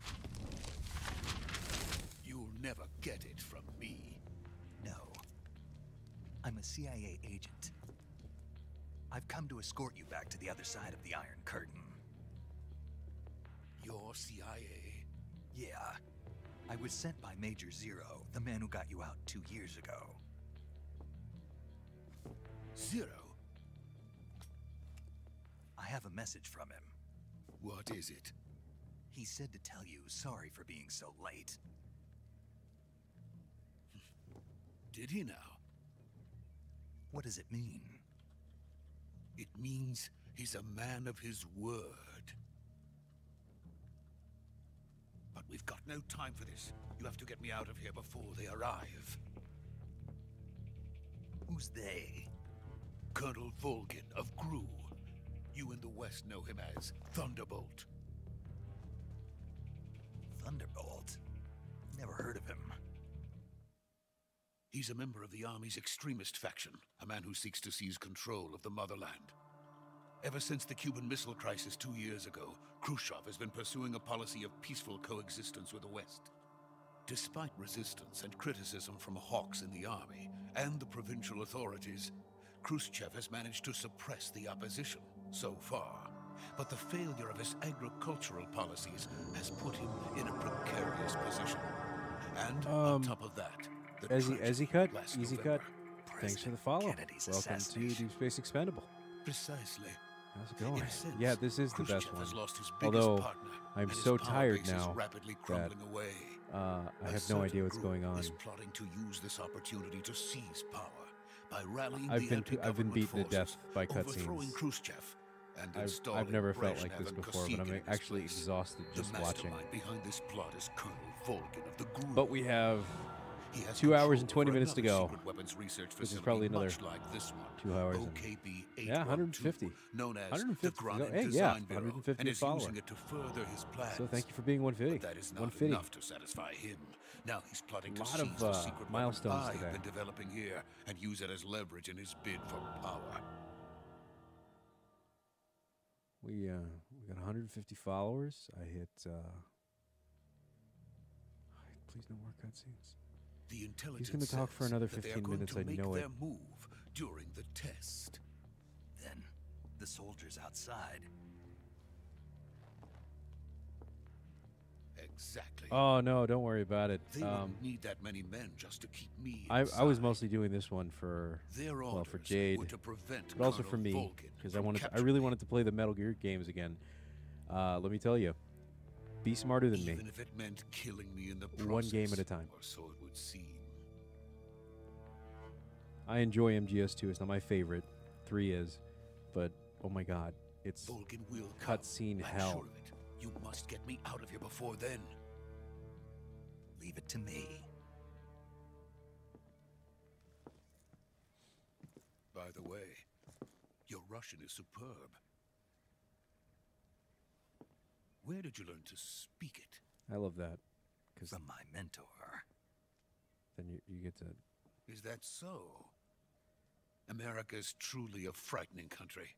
You'll never get it from me. No. I'm a CIA agent. I've come to escort you back to the other side of the Iron Curtain. You're CIA? Yeah. I was sent by Major Zero, the man who got you out 2 years ago. Zero? I have a message from him. What is it? He said to tell you sorry for being so late. Did he now? What does it mean? It means he's a man of his word. But we've got no time for this. You have to get me out of here before they arrive. Who's they? Colonel Volgin of GRU. You in the West know him as Thunderbolt. Thunderbolt? Never heard of him. He's a member of the Army's extremist faction, a man who seeks to seize control of the motherland. Ever since the Cuban Missile Crisis 2 years ago, Khrushchev has been pursuing a policy of peaceful coexistence with the West. Despite resistance and criticism from hawks in the Army and the provincial authorities, Khrushchev has managed to suppress the opposition so far. But the failure of his agricultural policies has put him in a precarious position. And on top of that, the Easy cut, last easy November. cut. Thanks for the follow. Kennedy's Welcome to Deep Space Expendable. Precisely. How's it going? In a sense, Yeah, this is the best Khrushchev one. has lost his biggest Although partner, I'm and his so power tired base is now rapidly that crumbling away. I A have no idea certain what's group going on. is plotting to use this opportunity to seize power by rallying I've the been anti-government beaten to death forces, by overthrowing cutscenes. Khrushchev, and I've installing never felt like Brezhnev this and before, but Kosygin I'm in his actually place. exhausted just the watching. mastermind behind this plot is Colonel Volgin of the GRU. But we have He has 2 hours and control 20 over minutes to another go, secret weapons research which is facility probably another much like this one, 2 hours. And, OKB yeah, 150. known as 150. the Groningen Hey, yeah, Design Bureau, 150 and is follower. using it to further his plans. So thank you for being 150. But that is not 150. enough to satisfy him. Now he's plotting to Lot seize of, the secret milestones weapon today. I've been developing here and use it as leverage in his bid for power. We got 150 followers. I hit. Please no more cutscenes. The intelligence He's going to talk for says another that they are 15 going minutes. to I make know it. their move during the test. Then, the soldiers outside. Exactly. Oh no, don't worry about it. They wouldn't need that many men just to keep me I inside. was mostly doing this one for Their for orders Jade, were to prevent but also Colonel for me Volgin because from I really wanted to play the Metal Gear games again. Let me tell you, be smarter than me. Even if it meant killing me in the process, One game at a time. or so it would seem. I enjoy MGS2. It's not my favorite. 3 is, but oh my god, it's Volgin will come. cutscene I'm hell. sure of it. You must get me out of here before then. Leave it to me. By the way, your Russian is superb. Where did you learn to speak it? I love that because From my mentor. then you get to. Is that so? America is truly a frightening country.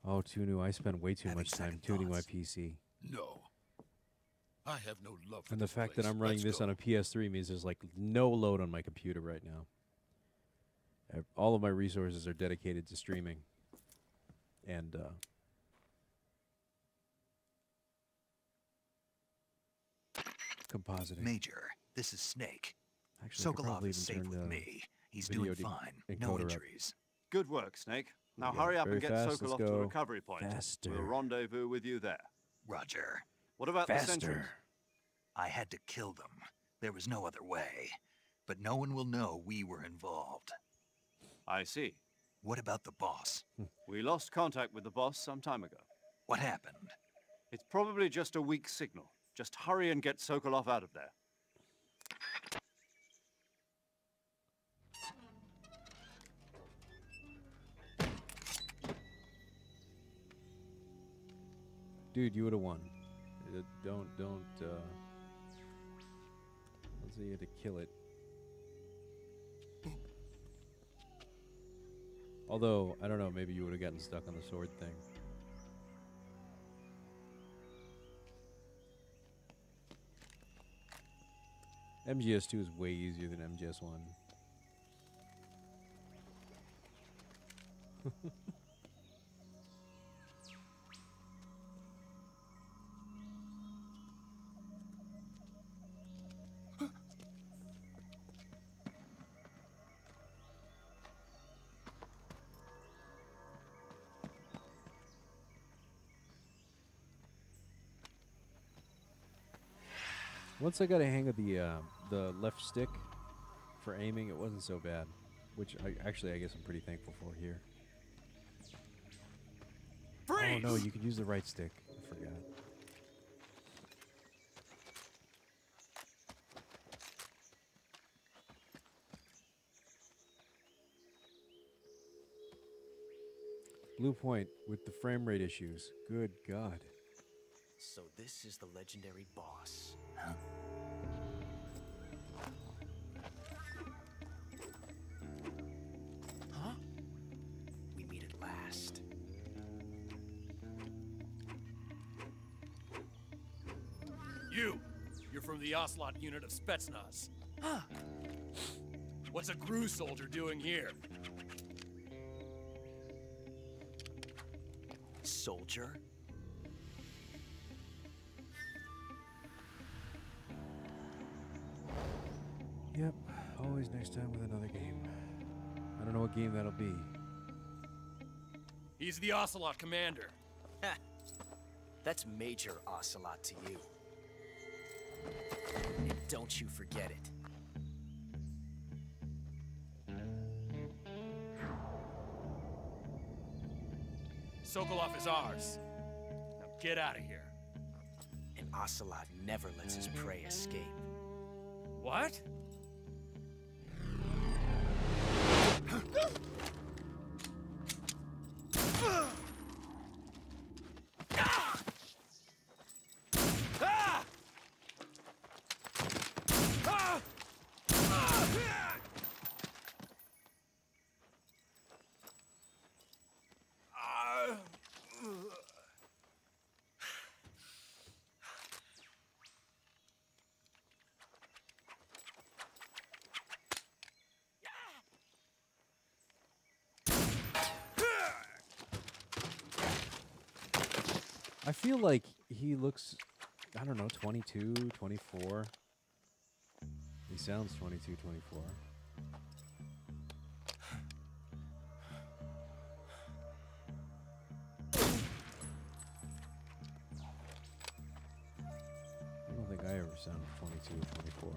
Oh, Tunu, I spend way too Having much time second tuning my thoughts. PC. No. I have no love for And the this fact place. that I'm running Let's this go. on a PS3 means there's like no load on my computer right now. All of my resources are dedicated to streaming. And compositing. Major, this is Snake. Actually, I could Sokolov probably is even safe turn with the me. He's video doing fine. No encoder up. injuries. Good work, Snake. Now we go. hurry up Very and get fast. Let's Sokolov to the go recovery point. faster. We'll rendezvous with you there. Roger. What about the Faster. sentries? I had to kill them. There was no other way. But no one will know we were involved. I see. What about the boss? We lost contact with the boss some time ago. What happened? It's probably just a weak signal. Just hurry and get Sokolov out of there. Dude, you would have won. Don't. Let's say you had to kill it. Although, I don't know, maybe you would have gotten stuck on the sword thing. MGS2 is way easier than MGS1. Once I got a hang of the left stick for aiming, it wasn't so bad. Which I guess I'm pretty thankful for here. Freeze! Oh no, you could use the right stick. I forgot. Blue point with the frame rate issues. Good God. So this is the legendary boss. Huh? Huh? We meet at last. You're from the Ocelot unit of Spetsnaz. Huh? What's a GRU soldier doing here? Soldier? Yep, always next time with another game. I don't know what game that'll be. He's the Ocelot commander. Ha! That's Major Ocelot to you. And don't you forget it. Sokolov is ours. Now get out of here. And Ocelot never lets his prey escape. What? I feel like he looks, I don't know, 22, 24. He sounds 22, 24. I don't think I ever sounded 22 or 24.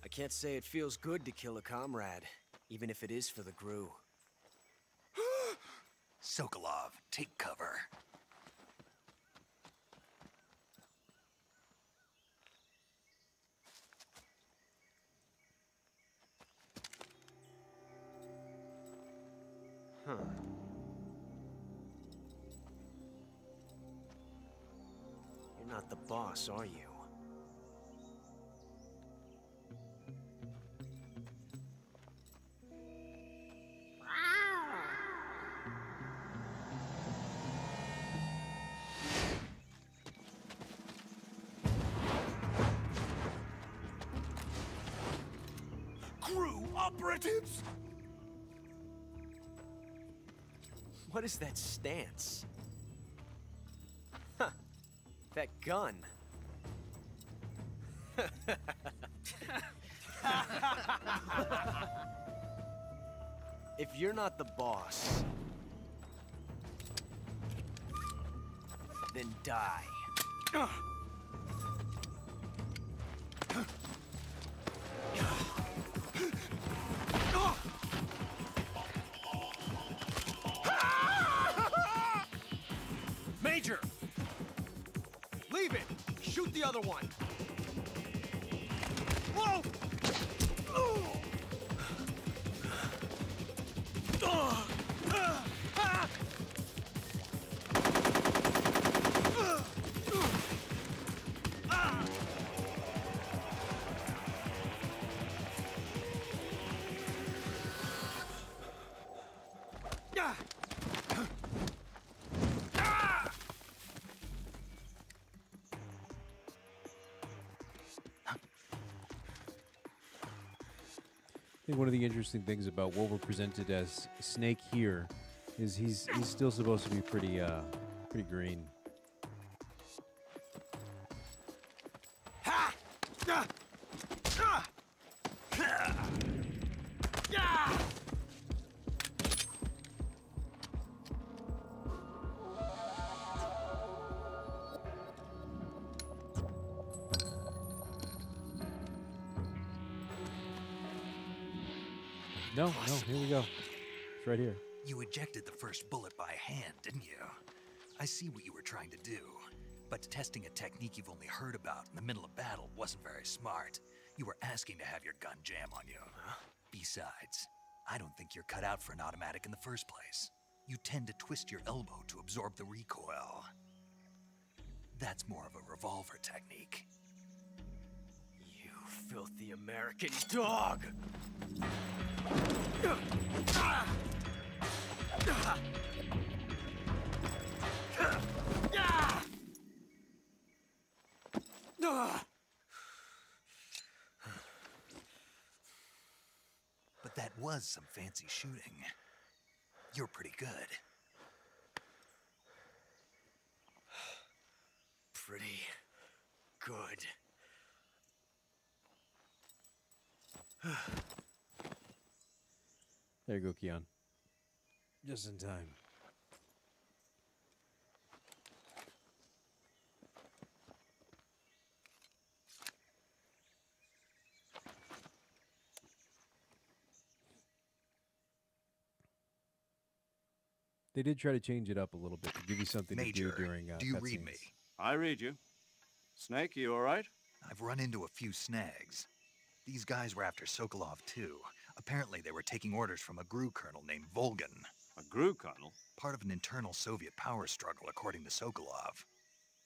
I can't say it feels good to kill a comrade, even if it is for the GRU. Sokolov, take cover. Huh. You're not the boss, are you? operatives! What is that stance? Huh. That gun. If you're not the boss, then die. Major! Leave it! Shoot the other one! Whoa! I think one of the interesting things about what we're presented as Snake here is he's still supposed to be pretty green. No, here we go. It's right here. You ejected the first bullet by hand, didn't you? I see what you were trying to do, but testing a technique you've only heard about in the middle of battle wasn't very smart. You were asking to have your gun jam on you. Besides, I don't think you're cut out for an automatic in the first place. You tend to twist your elbow to absorb the recoil. That's more of a revolver technique. You filthy American dog! But that was some fancy shooting. You're pretty good. Pretty good. There you go, Keon. Just in time. They did try to change it up a little bit to give you something Major, to do during do you read me? I read you. Snake, you all right? I've run into a few snags. These guys were after Sokolov too. Apparently they were taking orders from a GRU colonel named Volgan. A GRU colonel? Part of an internal Soviet power struggle, according to Sokolov.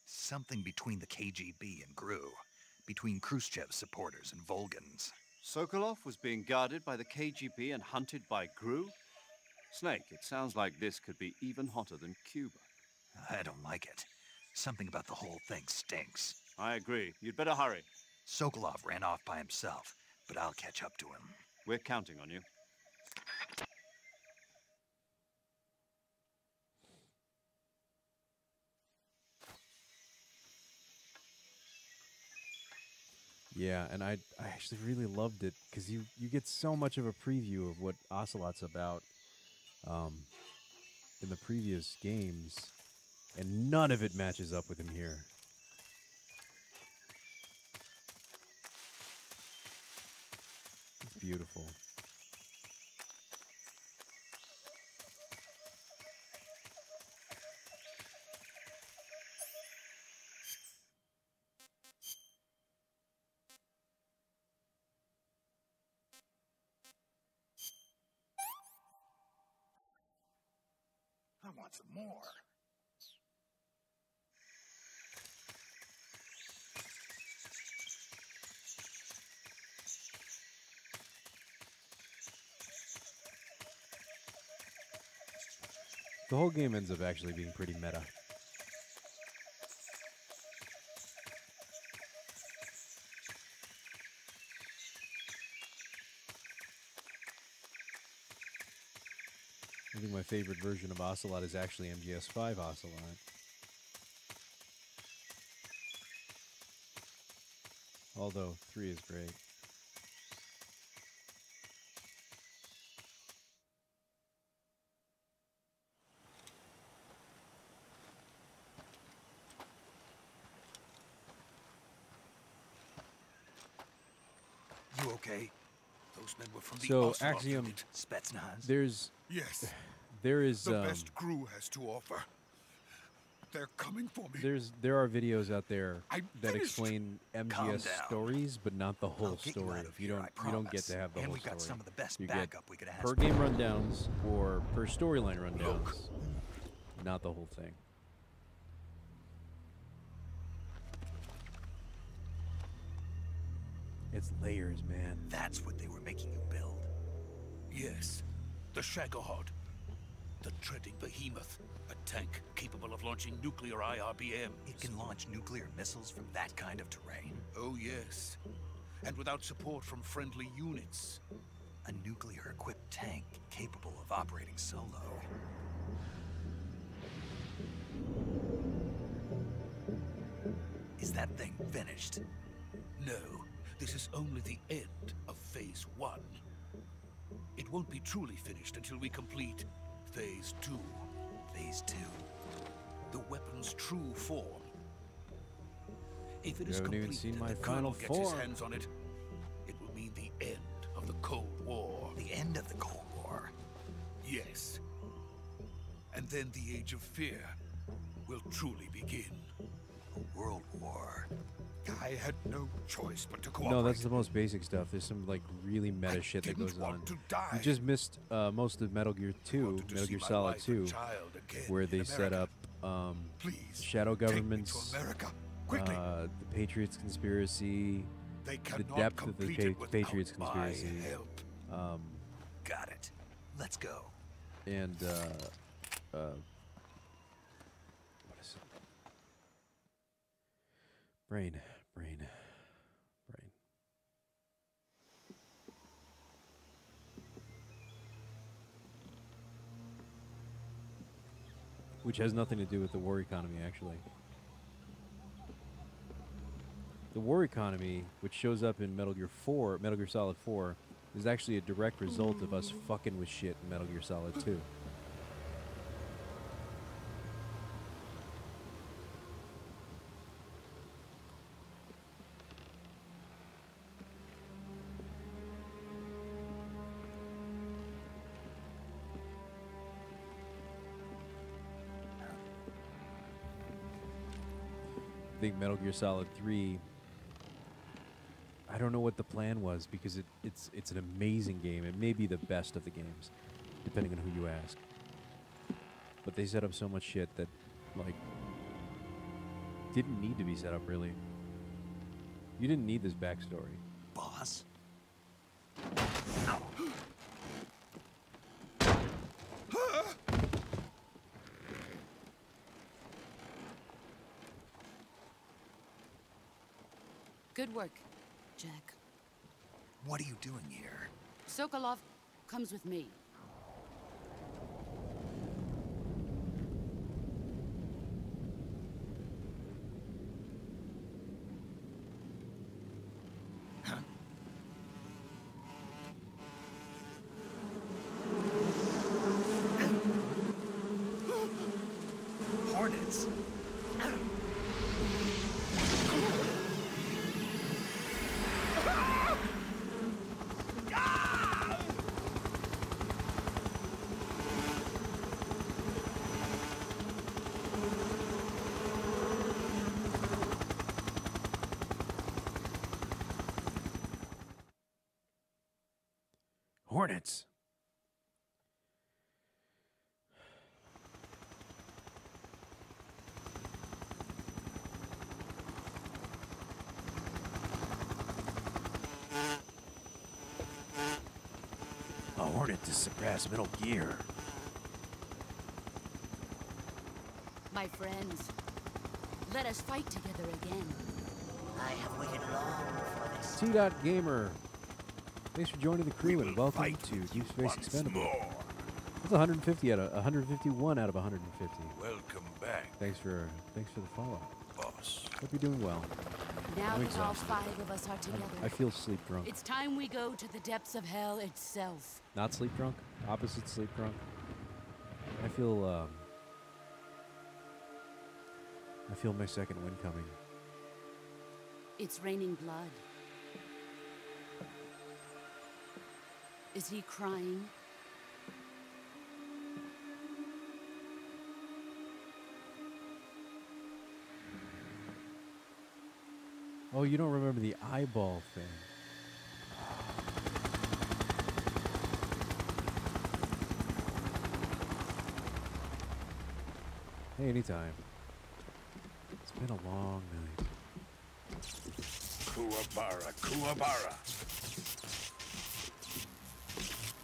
Something between the KGB and GRU. Between Khrushchev's supporters and Volgan's. Sokolov was being guarded by the KGB and hunted by GRU? Snake, it sounds like this could be even hotter than Cuba. I don't like it. Something about the whole thing stinks. I agree. You'd better hurry. Sokolov ran off by himself, but I'll catch up to him. We're counting on you. Yeah, and I actually really loved it because you get so much of a preview of what Ocelot's about in the previous games, and none of it matches up with him here. It's beautiful. I want some more. The whole game ends up actually being pretty meta. think my favorite version of Ocelot is actually MGS3 Ocelot. Although 3 is great. You okay? Those men were from the So Ocelot Axiom, unit. Spetsnaz? there's Yes. there is The best crew has to offer. They're coming for me. there are videos out there I'm that finished. explain Calm MGS down. stories, but not the whole I'll get you story. out of You here, don't I you don't get promise. to have the And whole we've story. got some of the best you backup get we could ask per for. game rundowns or per storyline rundowns, not the whole thing. It's layers, man. That's what they were making you build. Yes. The Shagohod. The treading behemoth. A tank capable of launching nuclear IRBMs. It can launch nuclear missiles from that kind of terrain. Oh, yes. And without support from friendly units. A nuclear-equipped tank capable of operating solo. Is that thing finished? No. This is only the end of Phase 1. It won't be truly finished until we complete Phase 2. Phase 2? The weapon's true form. If it You is haven't even complete seen and my the final Colonel gets his form. hands on it, it will mean the end of the Cold War. The end of the Cold War? Yes. And then the Age of Fear will truly begin. A world war. I had no choice but to cooperate. No, that's the most basic stuff. There's some like really meta shit that goes on. You just missed most of Metal Gear 2, Metal Gear Solid 2, where they set up shadow governments, the Patriots conspiracy, the depth of the Patriots conspiracy. Got it. Let's go. And what is it? Brain. Which has nothing to do with the war economy, actually. The war economy, which shows up in Metal Gear Solid 4, is actually a direct result of us fucking with shit in Metal Gear Solid 2. I think Metal Gear Solid 3, I don't know what the plan was, because it's an amazing game. It may be the best of the games, depending on who you ask. But they set up so much shit that, like, didn't need to be set up, really. You didn't need this backstory. Boss? Good work, Jack. What are you doing here? Sokolov comes with me. Hornets? Hornets! A Hornet to surpass Metal Gear. My friends, let us fight together again. I have waited long for this. T. Gamer. Thanks for joining the crew and welcome to Deep Space Expendable. What's 150 out of 151 out of 150. Welcome back, Thanks for the follow. boss. Hope you're doing well. Now I'm that all exhausted. 5 of us are together, I feel sleep drunk. it's time we go to the depths of hell itself. Not sleep drunk. Opposite sleep drunk. I feel my second wind coming. It's raining blood. Is he crying? Oh, you don't remember the eyeball thing. Hey, anytime. It's been a long night. Kuwabara, Kuwabara.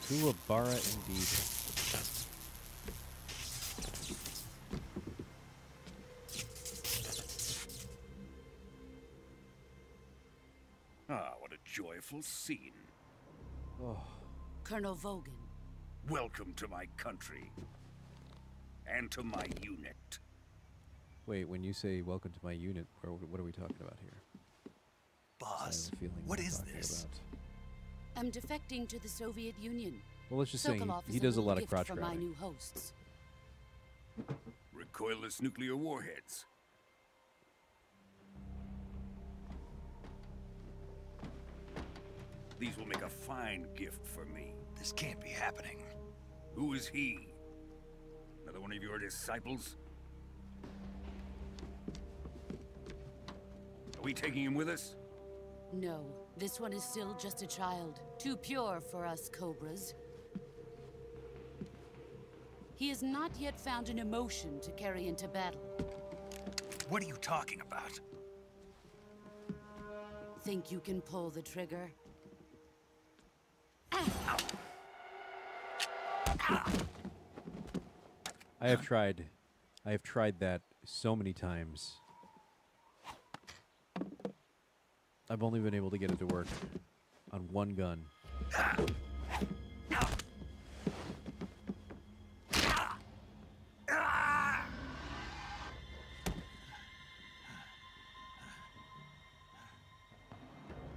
Kuwabara indeed. Ah, what a joyful scene. Oh. Colonel Vogan. Welcome to my country. And to my unit. Wait, when you say welcome to my unit, what are we talking about here? Boss, what is this? I'm defecting to the Soviet Union. Well, let's just say Sokolov he is does a little lot of gift crotch for my grabbing. new hosts. Recoilless nuclear warheads. These will make a fine gift for me. This can't be happening. Who is he? Another one of your disciples? Are we taking him with us? No, this one is still just a child. Too pure for us Cobras. He has not yet found an emotion to carry into battle. What are you talking about? Think you can pull the trigger? I have tried that so many times. I've only been able to get it to work on one gun.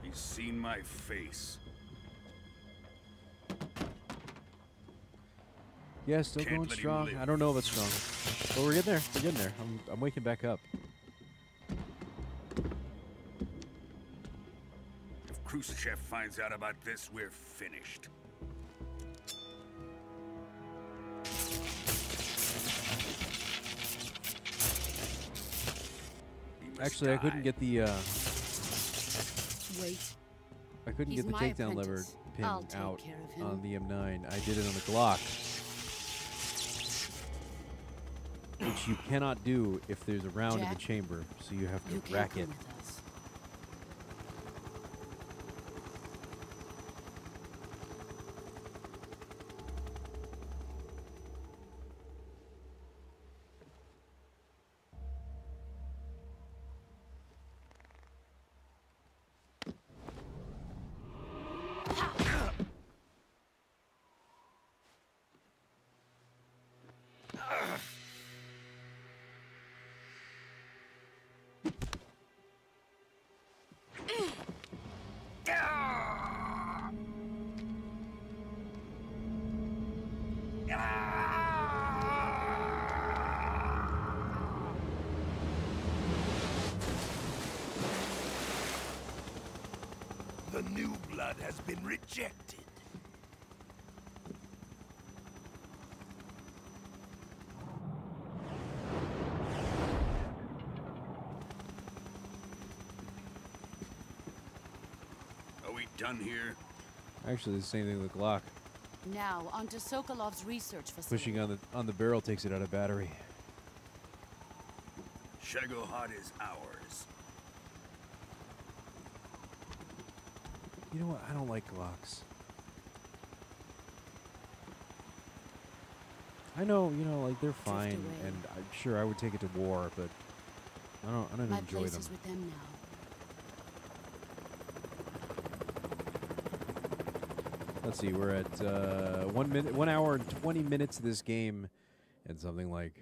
He's seen my face. Yeah, still Can't going let him strong. live. I don't know if it's strong, but we're getting there. We're getting there. I'm waking back up. If Khrushchev finds out about this, we're finished. Actually, I couldn't get the Wait. I couldn't He's get the my takedown lever apprentice. pin I'll take out care of him. on the M9. I did it on the Glock, which you cannot do if there's a round in Jack, the chamber, so you have to You can't rack come it. with us. The new blood has been rejected. Are we done here? Actually, the same thing with the Glock. Now, onto Sokolov's research facility. Pushing on the barrel takes it out of battery. Shagohod is ours. You know what? I don't like Glocks. I know, like they're fine, away. and I'm sure I would take it to war, but I don't My enjoy place them. is with them now. Let's see, we're at 1 hour and 20 minutes of this game, and something like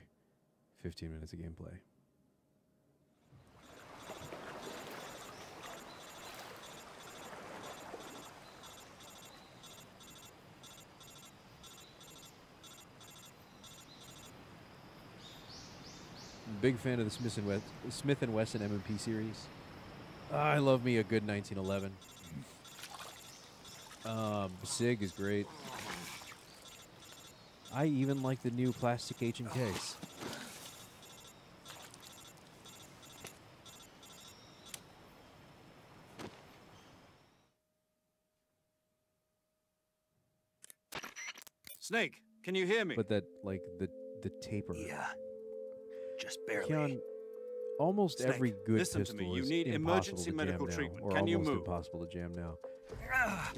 15 minutes of gameplay. Big fan of the Smith and Wesson M&P series. I love me a good 1911. SIG is great. I even like the new plastic H&Ks. Snake, can you hear me? But that, like, the taper. Yeah. Just barely. Keon, almost Snake, every good listen to pistol me. You is need impossible emergency to medical jam treatment. now, or Can you almost move? impossible to jam now.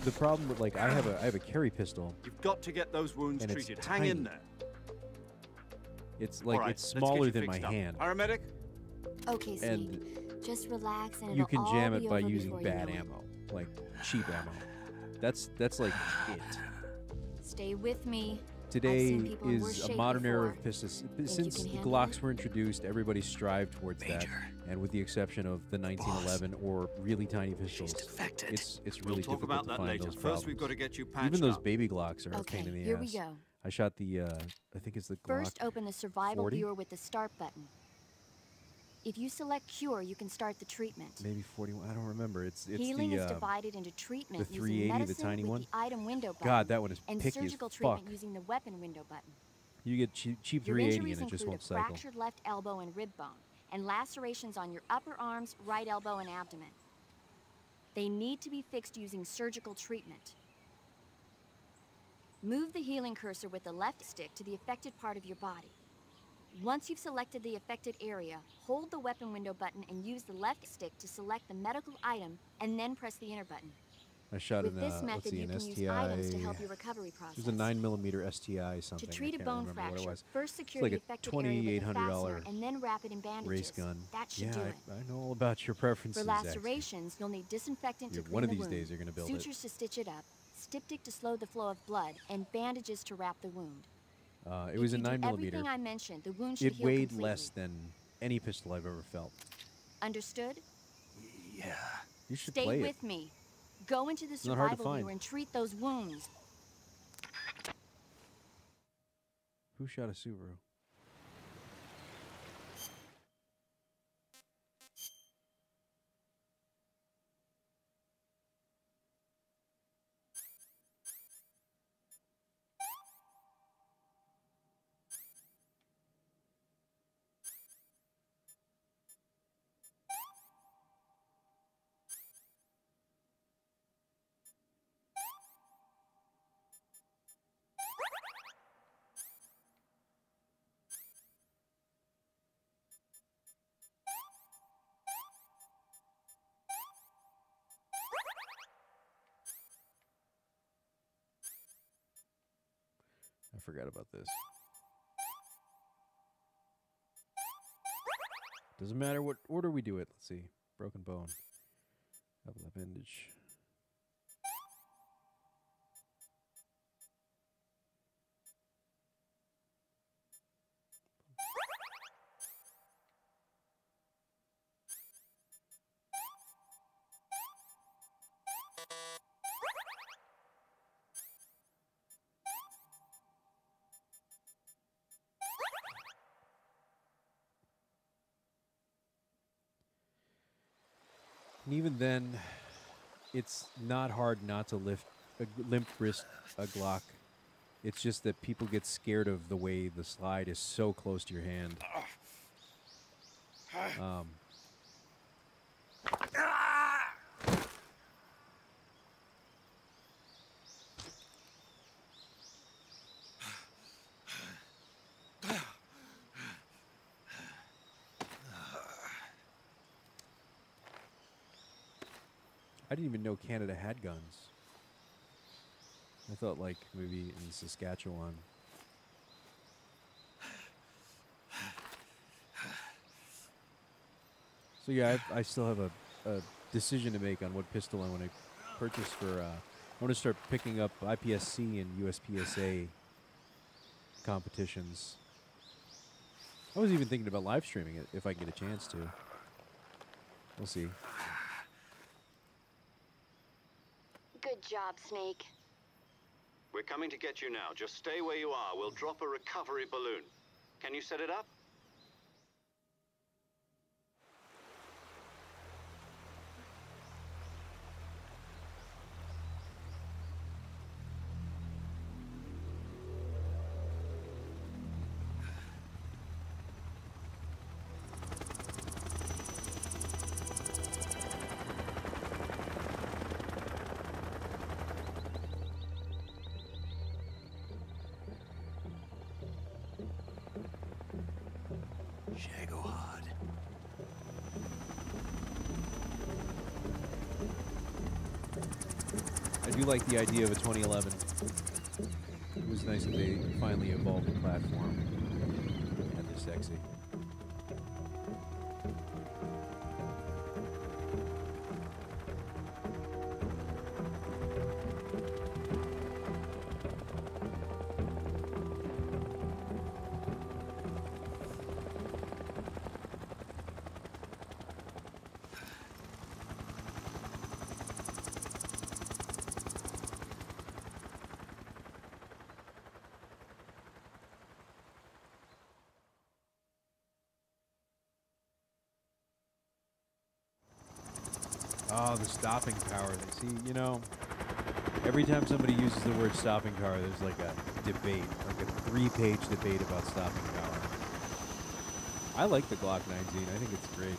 The problem with, like, I have a carry pistol. You've got to get those wounds and it's treated. Hang in tiny. there. It's like All right, it's let's get smaller you than my fixed up. hand. Paramedic? Okay, And Snake. Just relax and you it'll can all jam be it by over using before you bad know it. ammo, like cheap ammo. That's like it. Stay with me. Today I've seen people in worse is a shape modern era before. of pistols. Think you Since can the handle Glocks it? were introduced, everybody strived towards that. And with the exception of the 1911 or really tiny pistols, it's We'll really talk difficult about to that find later. those First, problems. we've got to get you patched Even those up. baby Glocks are a Okay, pain in the here ass. we go. I shot the, I think it's the Glock. First, open the survival 40? viewer with the start button. If you select cure, you can start the treatment. Maybe 41. I don't remember. It's Healing the is divided into treatment the using 380, medicine the tiny with one. the item window button. God, that one is and picky as surgical treatment fuck. using the weapon window button. You get cheap Your 380 injuries and it just include won't a cycle. fractured left elbow and rib bone, and lacerations on your upper arms, right elbow, and abdomen. They need to be fixed using surgical treatment. Move the healing cursor with the left stick to the affected part of your body. Once you've selected the affected area, hold the weapon window button and use the left stick to select the medical item, and then press the enter button. I shot With an, this let's method, see, you an can STI. use items to help your recovery process. It was a 9mm STI something. To treat I a can't bone remember what it fracture, was. first It's secure like the a affected area with a fastener $2,800 and then wrap it in bandages. race gun. That should Yeah, do it. I know all about your preferences. For lacerations, you'll need disinfectant to You're- clean one of the these wound, days you're gonna build it. sutures to stitch it up, styptic to slow the flow of blood, and bandages to wrap the wound. It was a If you do 9mm. everything I mentioned, the wound should It heal weighed completely. less than any pistol I've ever felt. Understood? Yeah. You should Stay play it. with me. Go into the It's not hard to survival viewer find. and treat those wounds. Who shot a Subaru? I forgot about this. Doesn't matter what order we do it. Let's see. Broken bone. Double appendage. And even then, it's not hard not to limp wrist a Glock. It's just that people get scared of the way the slide is so close to your hand. I didn't even know Canada had guns. I thought, like, maybe in Saskatchewan. So yeah, I still have a decision to make on what pistol I want to purchase for want to start picking up IPSC and USPSA competitions. I was even thinking about live streaming it if I get a chance to. We'll see. Good job, Snake. We're coming to get you now. Just stay where you are. We'll drop a recovery balloon. Can you set it up? I do like the idea of a 2011. It was nice that they finally evolved the platform. And they're sexy. Oh, the stopping power. See, you know, every time somebody uses the word stopping power, there's like a debate, like a 3-page debate about stopping power. I like the Glock 19. I think it's great.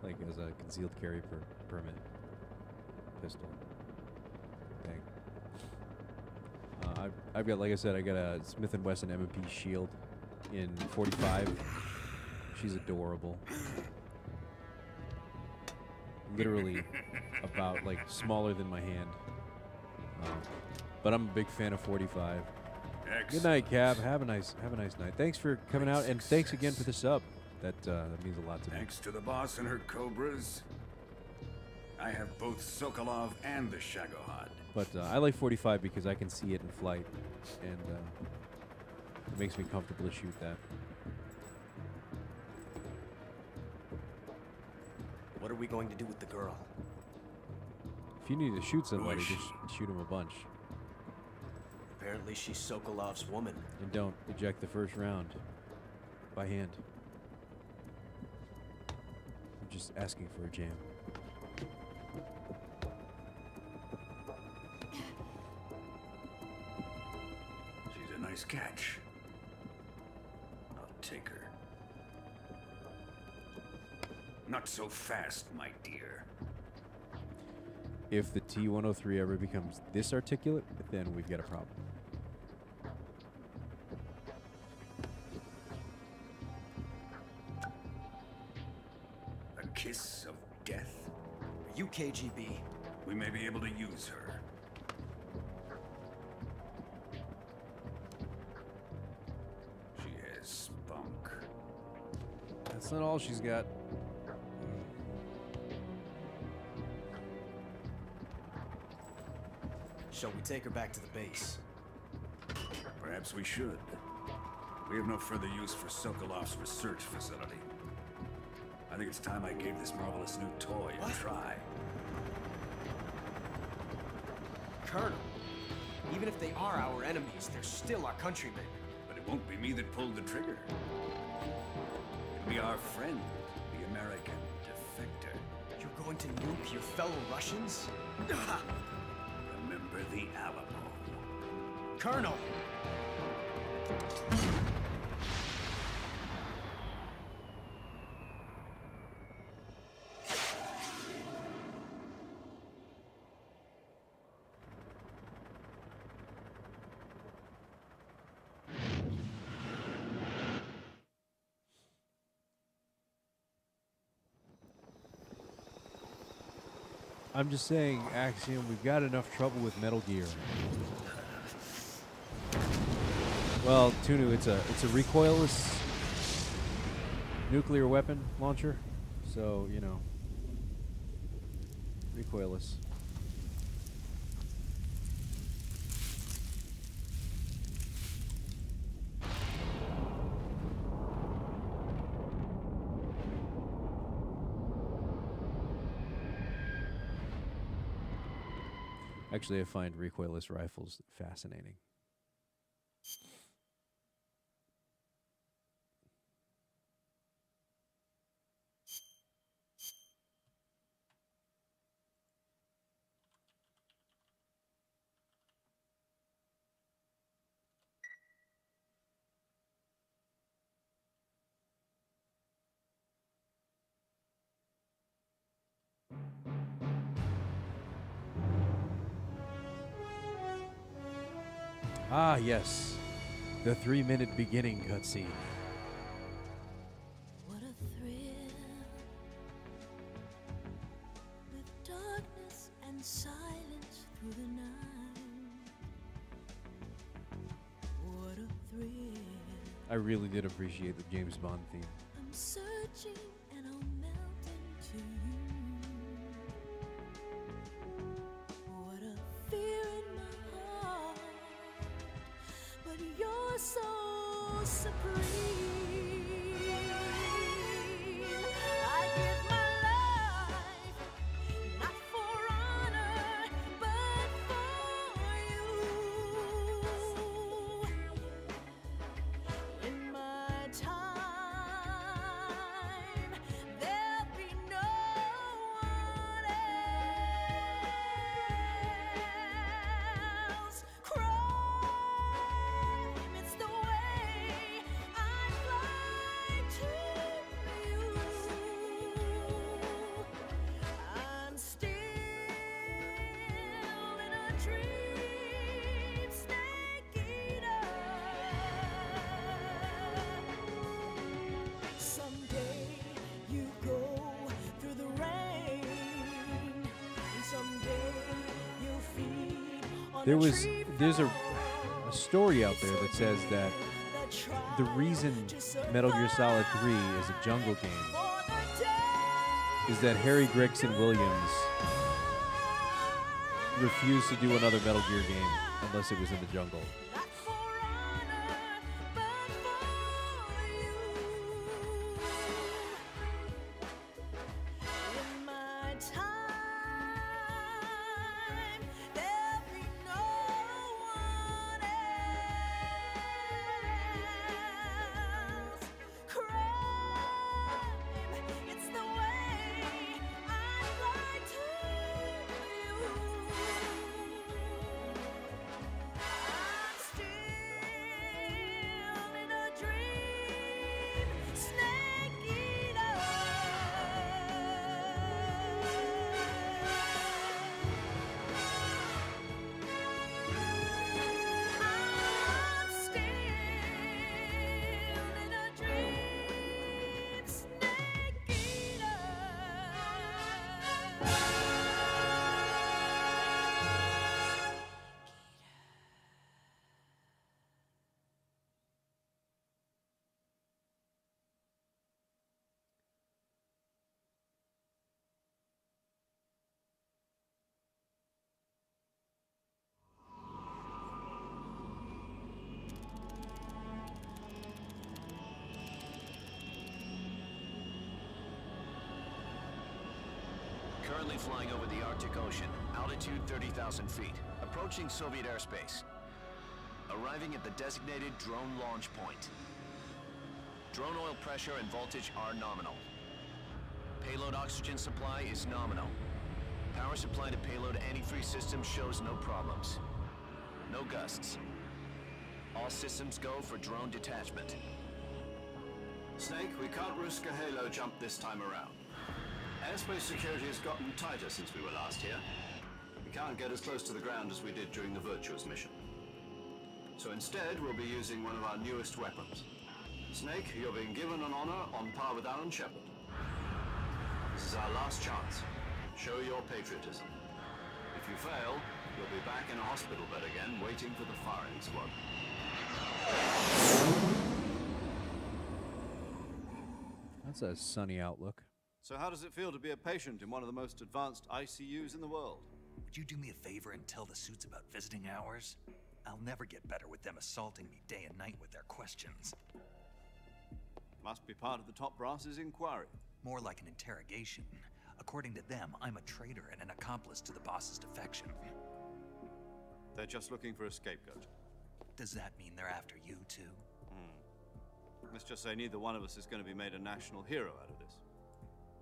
Like as a concealed carry permit pistol thing. I've got, like I said, I got a Smith & Wesson M&P Shield in 45. She's adorable. Literally about like smaller than my hand. But I'm a big fan of 45. Excellent. Good night, Cab. Have a nice night. Thanks for coming out, and thanks again for the sub. That means a lot to me. Thanks to the boss and her cobras. I have both Sokolov and the Shagohod. But I like 45 because I can see it in flight, and it makes me comfortable to shoot that. What are we going to do with the girl? If you need to shoot somebody, just shoot him a bunch. Apparently she's Sokolov's woman. And don't eject the first round by hand. I'm just asking for a jam. She's a nice catch. I'll take her. Not so fast, my dear. If the T-103 ever becomes this articulate, then we've got a problem. A kiss of death? Are you KGB? We may be able to use her. She has spunk. That's not all she's got. Shall we take her back to the base? Perhaps we should. We have no further use for Sokolov's research facility. I think it's time I gave this marvelous new toy a try. Colonel, even if they are our enemies, they're still our countrymen. But it won't be me that pulled the trigger. It'll be our friend, the American defector. You're going to nuke your fellow Russians? Remember the Alamo. Colonel! I'm just saying, Axiom, we've got enough trouble with Metal Gear. Well, Tunu, it's a recoilless nuclear weapon launcher, so you know, recoilless. Actually, I find recoilless rifles fascinating. Ah, yes. The 3-minute beginning cutscene. What a thrill, with darkness and silence through the night. What a thrill. I really did appreciate the James Bond theme. I'm searching and I'll melt into you. What a fear in my heart, but you're so supreme. I give my life, not for honor, but for you. In my time, there'll be no one else. Crime, it's the way I fly to you. I'm still in a dream, snake eater. Someday you go through the rain, and someday you'll feed on There's a story out there that says that the reason Metal Gear Solid 3 is a jungle game is that Harry Gregson Williams refused to do another Metal Gear game unless it was in the jungle. In my time, there'll be no one else. Crime, it's the way I fly to you. I'm still in a dream, snake eater. I'm still in a dream, snake eater. Currently flying over the Arctic Ocean, altitude 30,000 feet, approaching Soviet airspace. Arriving at the designated drone launch point. Drone oil pressure and voltage are nominal. Payload oxygen supply is nominal. Power supply to payload antifreeze system shows no problems. No gusts. All systems go for drone detachment. Snake, we can't risk a halo jump this time around. Airspace security has gotten tighter since we were last here. We can't get as close to the ground as we did during the Virtuous mission. So instead, we'll be using one of our newest weapons. Snake, you're being given an honor on par with Alan Shepard. This is our last chance. Show your patriotism. If you fail, you'll be back in a hospital bed again, waiting for the firing squad. That's a sunny outlook. So how does it feel to be a patient in one of the most advanced ICUs in the world? Would you do me a favor and tell the suits about visiting hours? I'll never get better with them assaulting me day and night with their questions. Must be part of the top brass's inquiry. More like an interrogation. According to them, I'm a traitor and an accomplice to the boss's defection. They're just looking for a scapegoat. Does that mean they're after you, too? Let's just say neither one of us is going to be made a national hero out of this.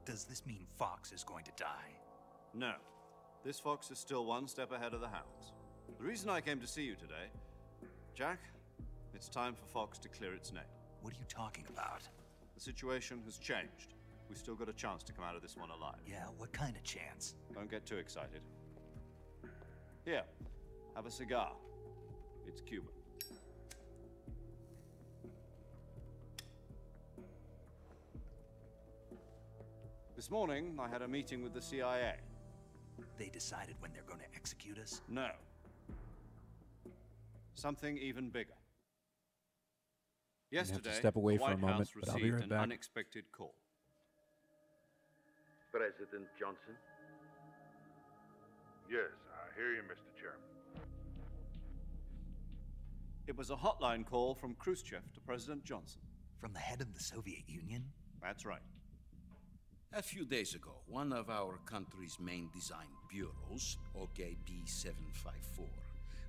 Does this mean Fox is going to die? No. This fox is still one step ahead of the hounds. The reason I came to see you today, Jack, it's time for Fox to clear its name. What are you talking about? The situation has changed. We still got a chance to come out of this one alive. Yeah, what kind of chance? Don't get too excited. Here, have a cigar. It's Cuban. This morning, I had a meeting with the CIA. They decided when they're going to execute us? No. Something even bigger. Yesterday, have to step away the for a White moment, House but I'll be received right an back. unexpected call. President Johnson? Yes, I hear you, Mr. Chairman. It was a hotline call from Khrushchev to President Johnson. From the head of the Soviet Union? That's right. A few days ago, one of our country's main design bureaus, OKB 754,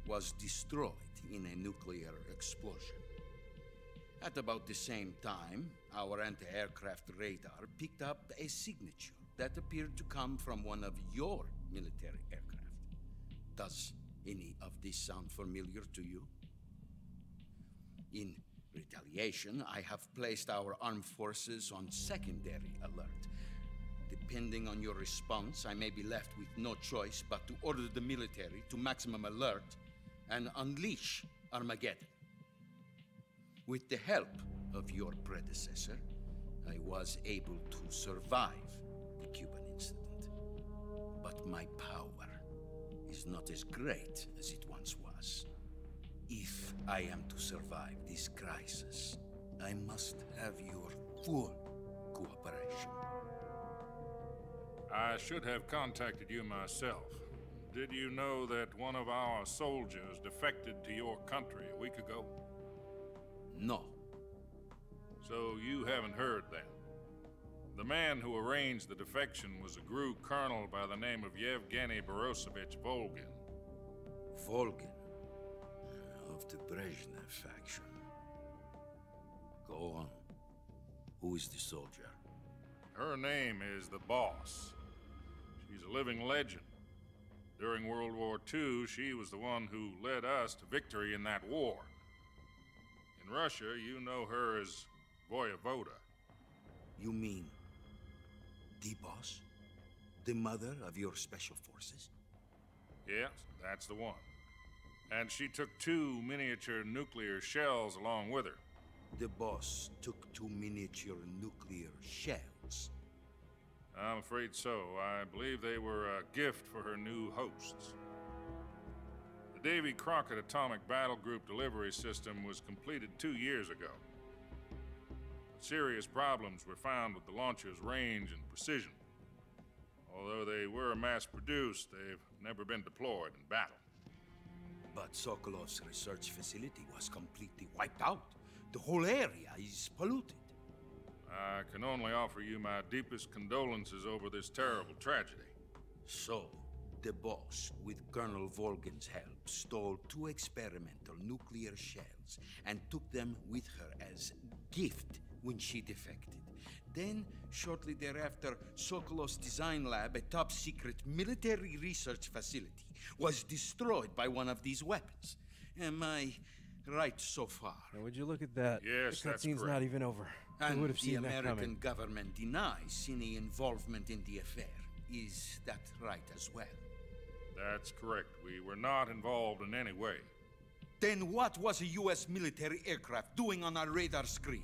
was destroyed in a nuclear explosion. At about the same time, our anti-aircraft radar picked up a signature that appeared to come from one of your military aircraft. Does any of this sound familiar to you? In retaliation, I have placed our armed forces on secondary alert. Depending on your response, I may be left with no choice but to order the military to maximum alert and unleash Armageddon. With the help of your predecessor, I was able to survive the Cuban incident. But my power is not as great as it once was. If I am to survive this crisis, I must have your full cooperation. I should have contacted you myself. Did you know that one of our soldiers defected to your country a week ago? No. So you haven't heard then. The man who arranged the defection was a GRU colonel by the name of Yevgeny Borosovich Volgin. Volgin? Of the Brezhnev faction. Go on. Who is the soldier? Her name is the Boss. She's a living legend. During World War II, she was the one who led us to victory in that war. In Russia, you know her as Voyevoda. You mean the Boss? The mother of your special forces? Yes, that's the one. And she took 2 miniature nuclear shells along with her. The Boss took 2 miniature nuclear shells? I'm afraid so. I believe they were a gift for her new hosts. The Davy Crockett Atomic Battle Group delivery system was completed 2 years ago. Serious problems were found with the launcher's range and precision. Although they were mass-produced, they've never been deployed in battle. But Sokolov's research facility was completely wiped out. The whole area is polluted. I can only offer you my deepest condolences over this terrible tragedy. So, the Boss, with Colonel Volgin's help, stole 2 experimental nuclear shells and took them with her as gift when she defected. Then, shortly thereafter, Sokolov's design lab, a top-secret military research facility, was destroyed by one of these weapons. Am I right so far? Now, would you look at that? Yes, the that's cutscene's correct. not even over. And Who would have the seen that American coming? government denies any involvement in the affair. Is that right as well? That's correct. We were not involved in any way. Then what was a U.S. military aircraft doing on our radar screen?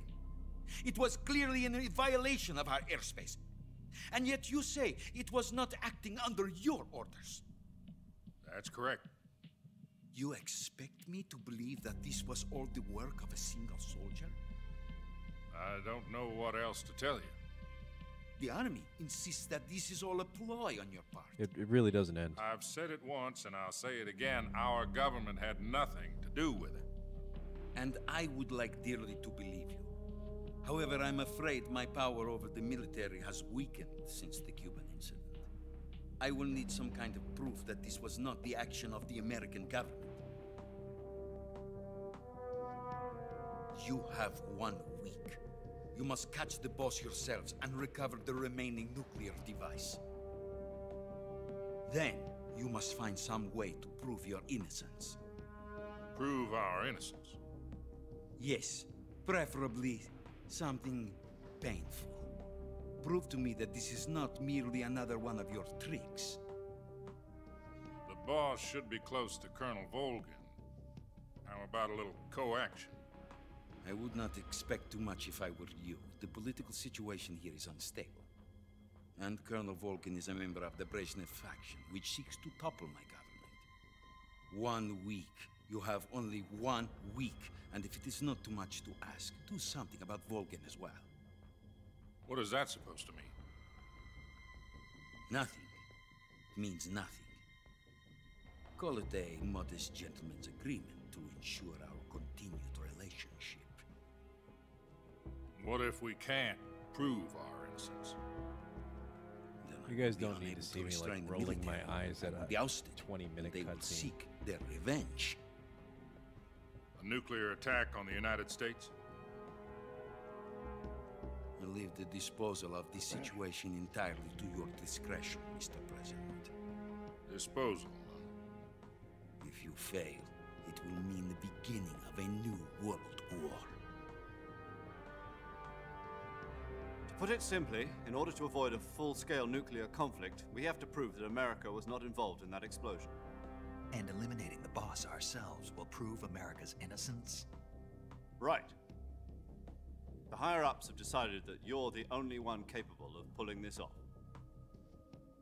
It was clearly in violation of our airspace. And yet you say it was not acting under your orders. That's correct. You expect me to believe that this was all the work of a single soldier? I don't know what else to tell you. The army insists that this is all a ploy on your part. It really doesn't end. I've said it once and I'll say it again. Our government had nothing to do with it. And I would like dearly to believe you. However, I'm afraid my power over the military has weakened since the Cuban incident. I will need some kind of proof that this was not the action of the American government. You have 1 week. You must catch the boss yourselves and recover the remaining nuclear device. Then, you must find some way to prove your innocence. Prove our innocence? Yes, preferably something painful. Prove to me that this is not merely another one of your tricks. The boss should be close to Colonel Volgin. How about a little coaction? I would not expect too much if I were you. The political situation here is unstable. And Colonel Volgin is a member of the Brezhnev faction, which seeks to topple my government. 1 week. You have only 1 week. And if it is not too much to ask, do something about Volgin as well. What is that supposed to mean? Nothing. It means nothing. Call it a modest gentleman's agreement to ensure our continued relationship. What if we can't prove our innocence? You guys don't need to see me like rolling my eyes at a 20-minute they will cutscene. seek their revenge. A nuclear attack on the United States? I leave the disposal of this situation entirely to your discretion, Mr. President. Disposal? If you fail, it will mean the beginning of a new world war. To put it simply, in order to avoid a full-scale nuclear conflict, we have to prove that America was not involved in that explosion. And eliminating the boss ourselves will prove America's innocence? Right. The higher-ups have decided that you're the only one capable of pulling this off.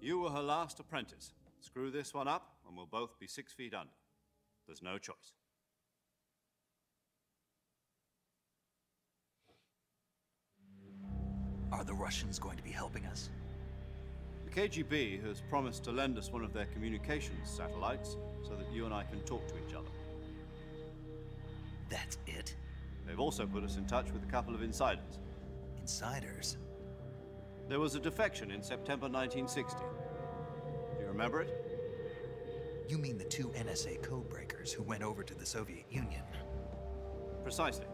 You were her last apprentice. Screw this one up, and we'll both be 6 feet under. There's no choice. Are the Russians going to be helping us? The KGB has promised to lend us one of their communications satellites so that you and I can talk to each other. That's it? They've also put us in touch with a couple of insiders. Insiders? There was a defection in September 1960. Do you remember it? You mean the 2 NSA codebreakers who went over to the Soviet Union? Precisely.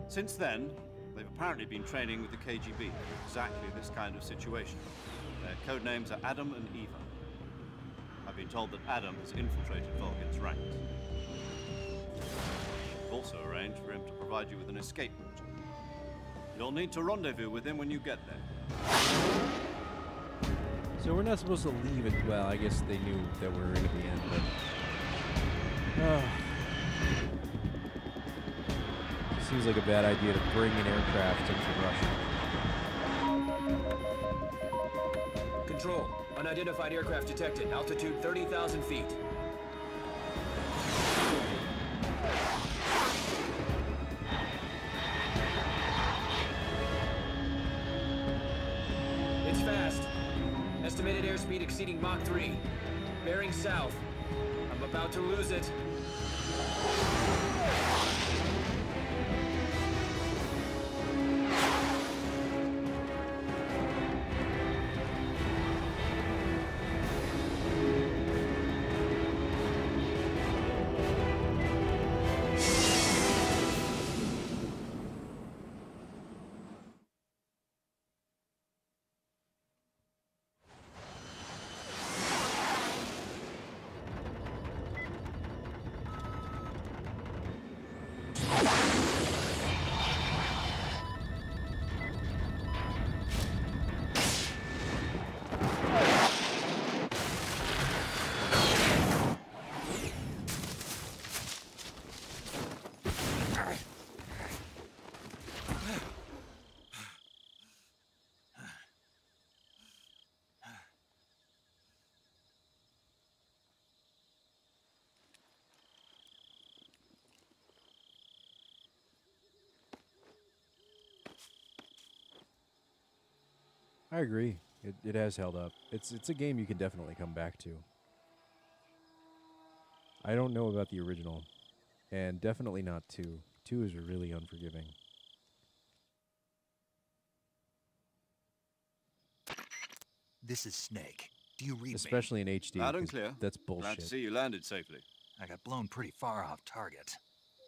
Since then, they've apparently been training with the KGB for exactly this kind of situation. Their code names are Adam and Eva. I've been told that Adam has infiltrated Volgin's ranks. We've also arranged for him to provide you with an escape route. You'll need to rendezvous with him when you get there. So we're not supposed to leave it. Well, I guess they knew that we were in at the end, but seems like a bad idea to bring an aircraft into Russia. Control. Unidentified aircraft detected. Altitude 30,000 feet. It's fast. Estimated airspeed exceeding Mach 3. Bearing south. I'm about to lose it. I agree. It has held up. It's a game you can definitely come back to. I don't know about the original, and definitely not 2. 2 is really unforgiving. This is Snake. Do you read Especially me? in HD. Loud and clear. That's bullshit. Glad to see you landed safely. I got blown pretty far off target.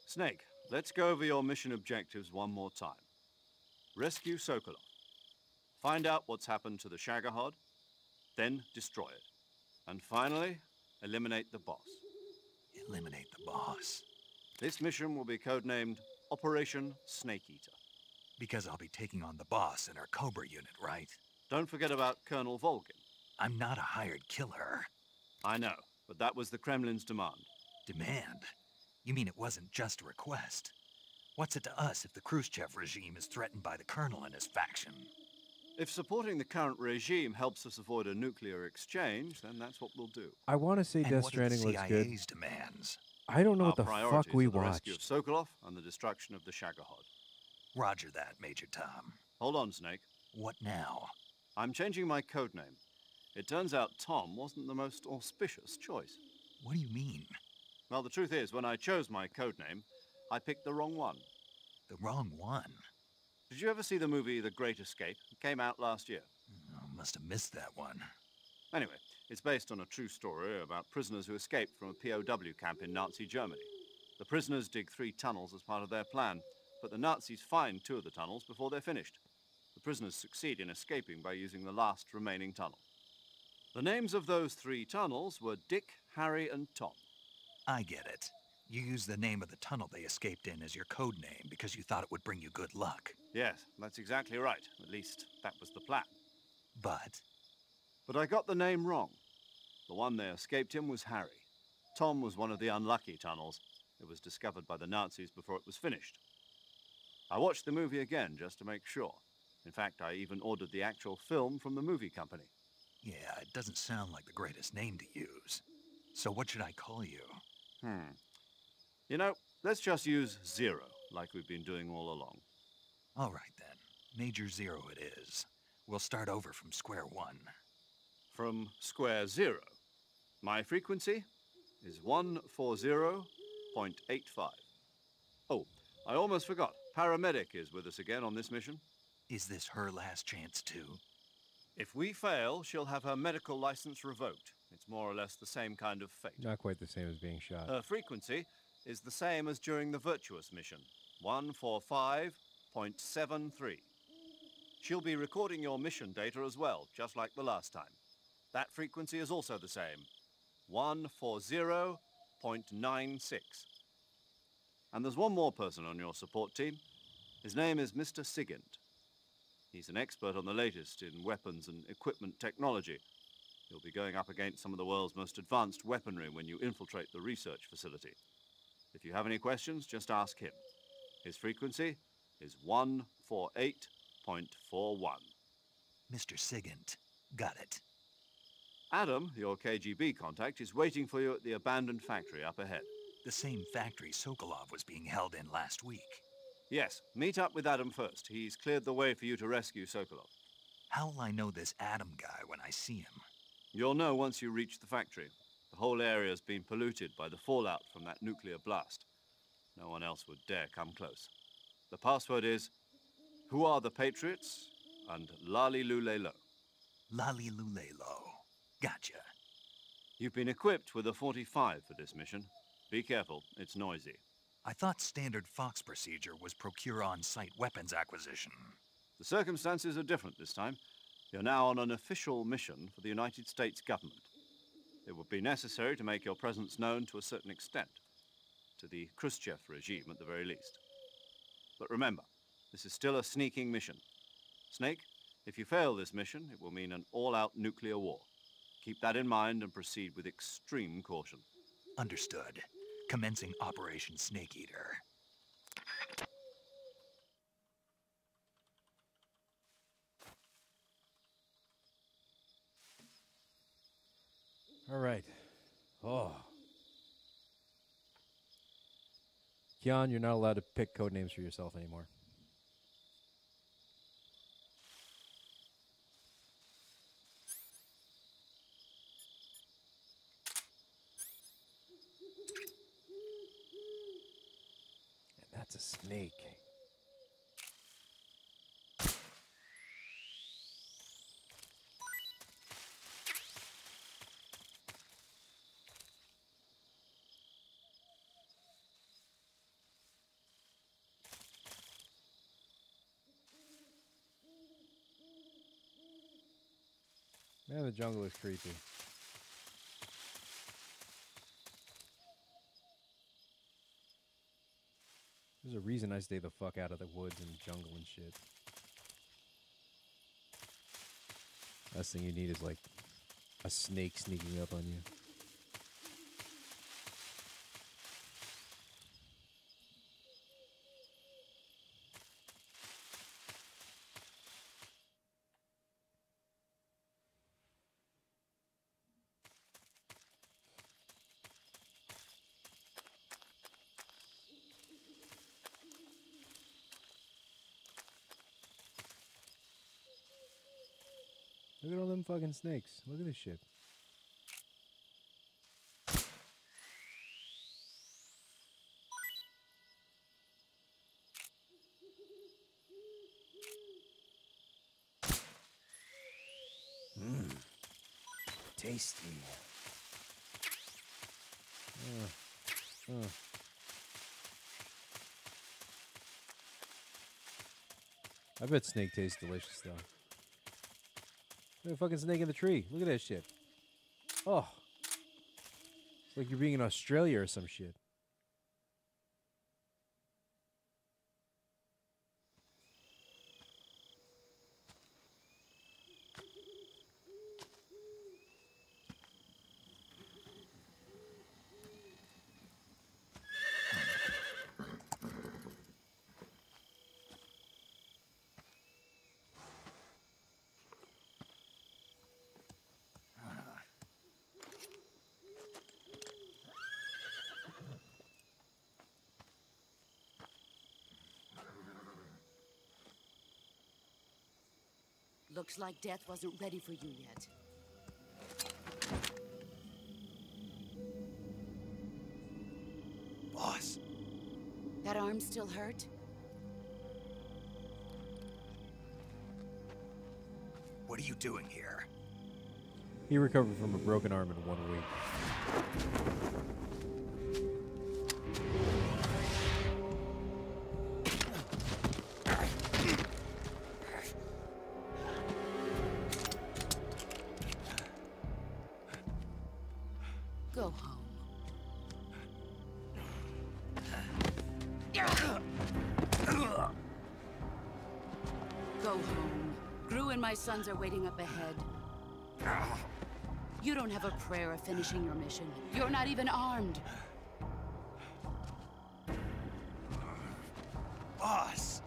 Snake, let's go over your mission objectives one more time. Rescue Sokolov. Find out what's happened to the Shagohod, then destroy it. And finally, eliminate the boss. Eliminate the boss? This mission will be codenamed Operation Snake Eater. Because I'll be taking on the boss in our Cobra unit, right? Don't forget about Colonel Volgin. I'm not a hired killer. I know, but that was the Kremlin's demand. Demand? You mean it wasn't just a request? What's it to us if the Khrushchev regime is threatened by the Colonel and his faction? If supporting the current regime helps us avoid a nuclear exchange, then that's what we'll do. I want to say Death Stranding looks good. CIA's demands? I don't know what the priorities fuck we are the watched. rescue of Sokolov and the destruction of the Shagohod. Roger that, Major Tom. Hold on, Snake. What now? I'm changing my codename. It turns out Tom wasn't the most auspicious choice. What do you mean? Well, the truth is, when I chose my codename, I picked the wrong one. The wrong one? Did you ever see the movie The Great Escape? It came out last year. Oh, must have missed that one. Anyway, it's based on a true story about prisoners who escaped from a POW camp in Nazi Germany. The prisoners dig 3 tunnels as part of their plan, but the Nazis find 2 of the tunnels before they're finished. The prisoners succeed in escaping by using the last remaining tunnel. The names of those 3 tunnels were Dick, Harry, and Tom. I get it. You used the name of the tunnel they escaped in as your code name because you thought it would bring you good luck. Yes, that's exactly right. At least, that was the plan. But I got the name wrong. The one they escaped in was Harry. Tom was one of the unlucky tunnels. It was discovered by the Nazis before it was finished. I watched the movie again just to make sure. In fact, I even ordered the actual film from the movie company. yeah, it doesn't sound like the greatest name to use. So what should I call you? You know, let's just use Zero, like we've been doing all along. All right, then. Major Zero it is. We'll start over from square one. From square 0. My frequency is 140.85. Oh, I almost forgot. Paramedic is with us again on this mission. Is this her last chance, too? If we fail, she'll have her medical license revoked. It's more or less the same kind of fate. Not quite the same as being shot. Her frequency is the same as during the Virtuous mission, 145.73. She'll be recording your mission data as well, just like the last time. That frequency is also the same, 140.96. And there's one more person on your support team. His name is Mr. Sigint. He's an expert on the latest in weapons and equipment technology. You'll be going up against some of the world's most advanced weaponry when you infiltrate the research facility. If you have any questions, just ask him. His frequency is 148.41. Mr. Sigint. Got it. Adam, your KGB contact, is waiting for you at the abandoned factory up ahead. The same factory Sokolov was being held in last week. Yes, meet up with Adam first. He's cleared the way for you to rescue Sokolov. How will I know this Adam guy when I see him? You'll know once you reach the factory. The whole area's been polluted by the fallout from that nuclear blast. No one else would dare come close. The password is, "Who are the Patriots?" and Lali Lulelo. Lali Lulelo. Gotcha. You've been equipped with a 45 for this mission. Be careful, it's noisy. I thought standard Fox procedure was procure on-site weapons acquisition. The circumstances are different this time. You're now on an official mission for the United States government. It would be necessary to make your presence known to a certain extent, to the Khrushchev regime at the very least. But remember, this is still a sneaking mission. Snake, if you fail this mission, it will mean an all-out nuclear war. Keep that in mind and proceed with extreme caution. Understood. Commencing Operation Snake Eater. All right. Oh. Kian, you're not allowed to pick code names for yourself anymore. And that's a snake. Yeah, the jungle is creepy. There's a reason I stay the fuck out of the woods and jungle and shit. Last thing you need is like a snake sneaking up on you. Look at all them fucking snakes. Look at this shit. Mmm. Tasty. I bet snake tastes delicious though. Look at a fucking snake in the tree. Look at that shit. Oh. It's like you're being in Australia or some shit. Looks like death wasn't ready for you yet. Boss. That arm still hurt? What are you doing here? He recovered from a broken arm in 1 week. Go home. Go home. Gru and my sons are waiting up ahead. You don't have a prayer of finishing your mission. You're not even armed. Boss.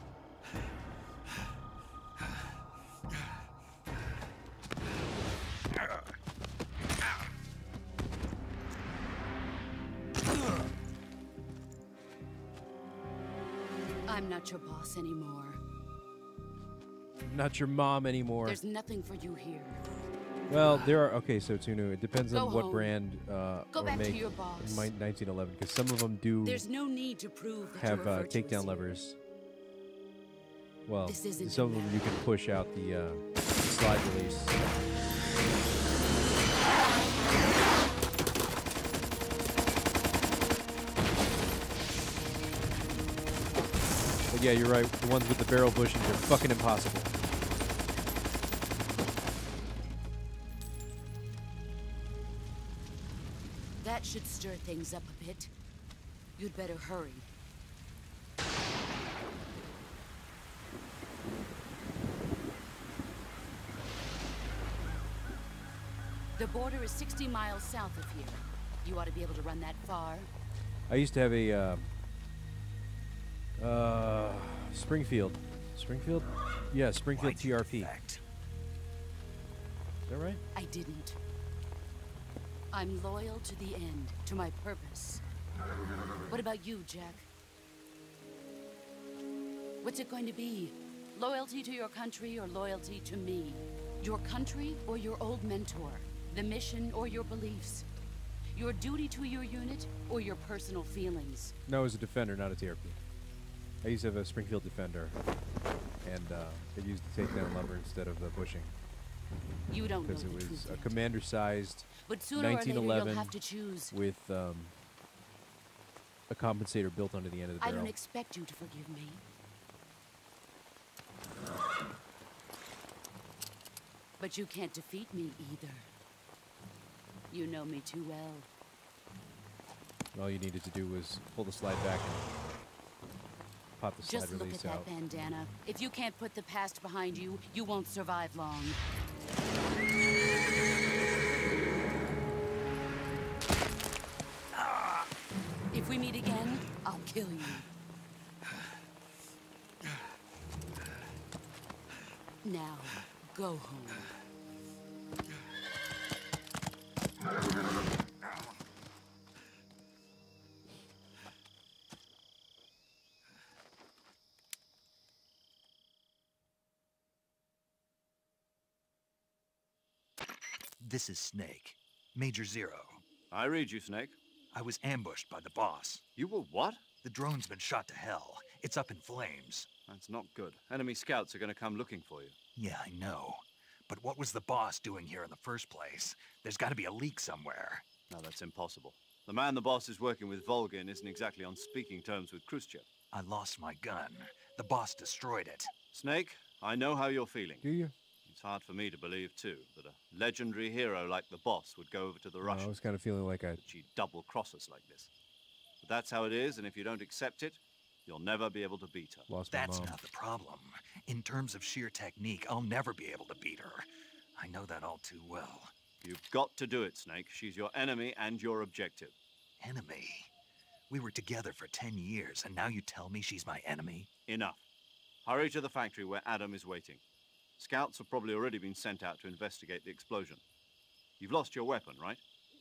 I'm not your boss anymore. Not your mom anymore. There's nothing for you here. Well, there are. Okay, so Tunu, it depends Go on what home. brand Go or back to make your boss. in 1911, because some of them do There's no need to prove that have you are virtuous takedown here. levers. Well, This isn't some of a them you can push out the slide release. But yeah, you're right. The ones with the barrel bushings are fucking impossible. That should stir things up a bit. You'd better hurry. The border is 60 miles south of here. You ought to be able to run that far. I used to have a Springfield. Springfield? Yeah, Springfield TRP. Is that right? I didn't. I'm loyal to the end, to my purpose. What about you, Jack? What's it going to be? Loyalty to your country or loyalty to me? Your country or your old mentor? The mission or your beliefs? Your duty to your unit or your personal feelings? No, I was a defender, not a TRP. I used to have a Springfield Defender, and it used the takedown lever instead of the bushing. You don't know because it the was truth a yet. commander-sized But sooner or later, you'll 1911 have to choose. with a compensator built onto the end of the I barrel. don't expect you to forgive me. But you can't defeat me either. You know me too well. All you needed to do was pull the slide back and pop the slide Just look release at out. that bandana. If you can't put the past behind you, you won't survive long. If we meet again, I'll kill you. Now, go home. This is Snake. Major Zero. I read you, Snake. I was ambushed by the boss. You were what? The drone's been shot to hell. It's up in flames. That's not good. Enemy scouts are going to come looking for you. Yeah, I know. But what was the boss doing here in the first place? There's got to be a leak somewhere. No, that's impossible. The man the boss is working with, Volgin, isn't exactly on speaking terms with Khrushchev. I lost my gun. The boss destroyed it. Snake, I know how you're feeling. Do you? It's hard for me to believe, too, that a legendary hero like the boss would go over to the Russians. I was kind of feeling like she'd double-cross us like this. But that's how it is, and if you don't accept it, you'll never be able to beat her. That's not the problem. In terms of sheer technique, I'll never be able to beat her. I know that all too well. You've got to do it, Snake. She's your enemy and your objective. Enemy? We were together for 10 years, and now you tell me she's my enemy? Enough. Hurry to the factory where Adam is waiting. Scouts have probably already been sent out to investigate the explosion. You've lost your weapon, right?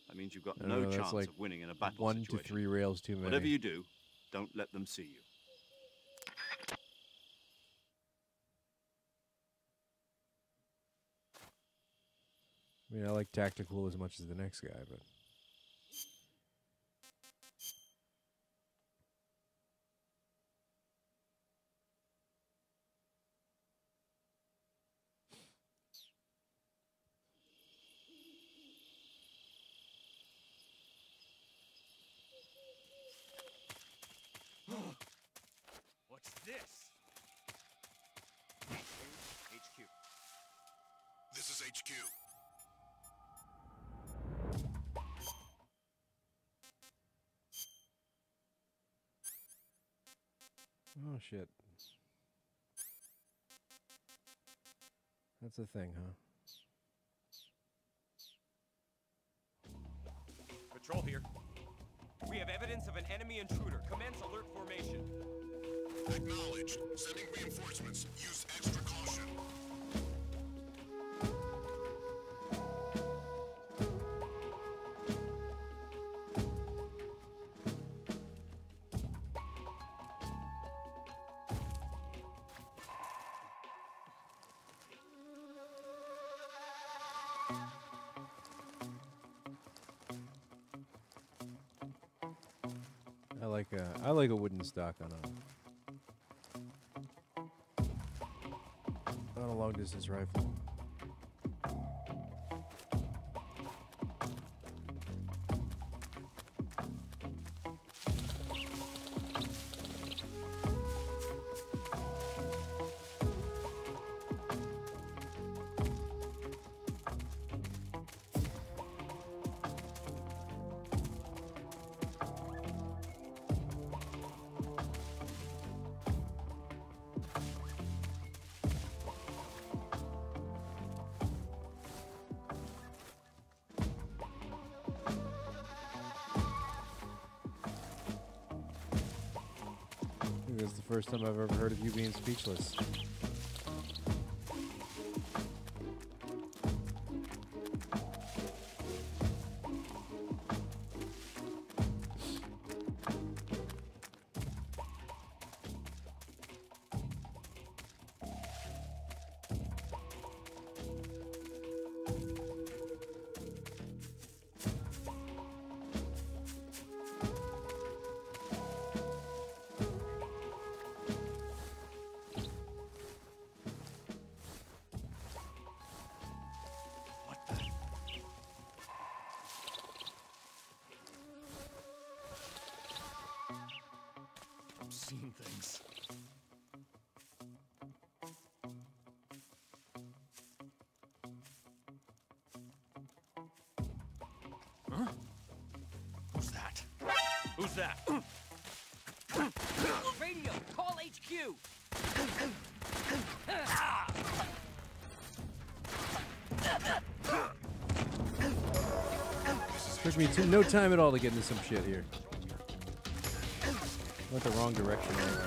That means you've got no chance of winning in a battle 1 situation. to 3 rails too many. Whatever you do, don't let them see you. I mean, I like tactical as much as the next guy, but... What's this? HQ. This is HQ. Oh, shit. That's a thing, huh? Patrol here. We have evidence of an enemy intruder. Commence alert formation. Acknowledged. Sending reinforcements. Use extra caution. I like a wooden stock on a long distance rifle. This is the first time I've ever heard of you being speechless. Seeing things. Huh? Who's that? Who's that? Radio, call HQ! Took me no time at all to get into some shit here. Went the wrong direction anyway.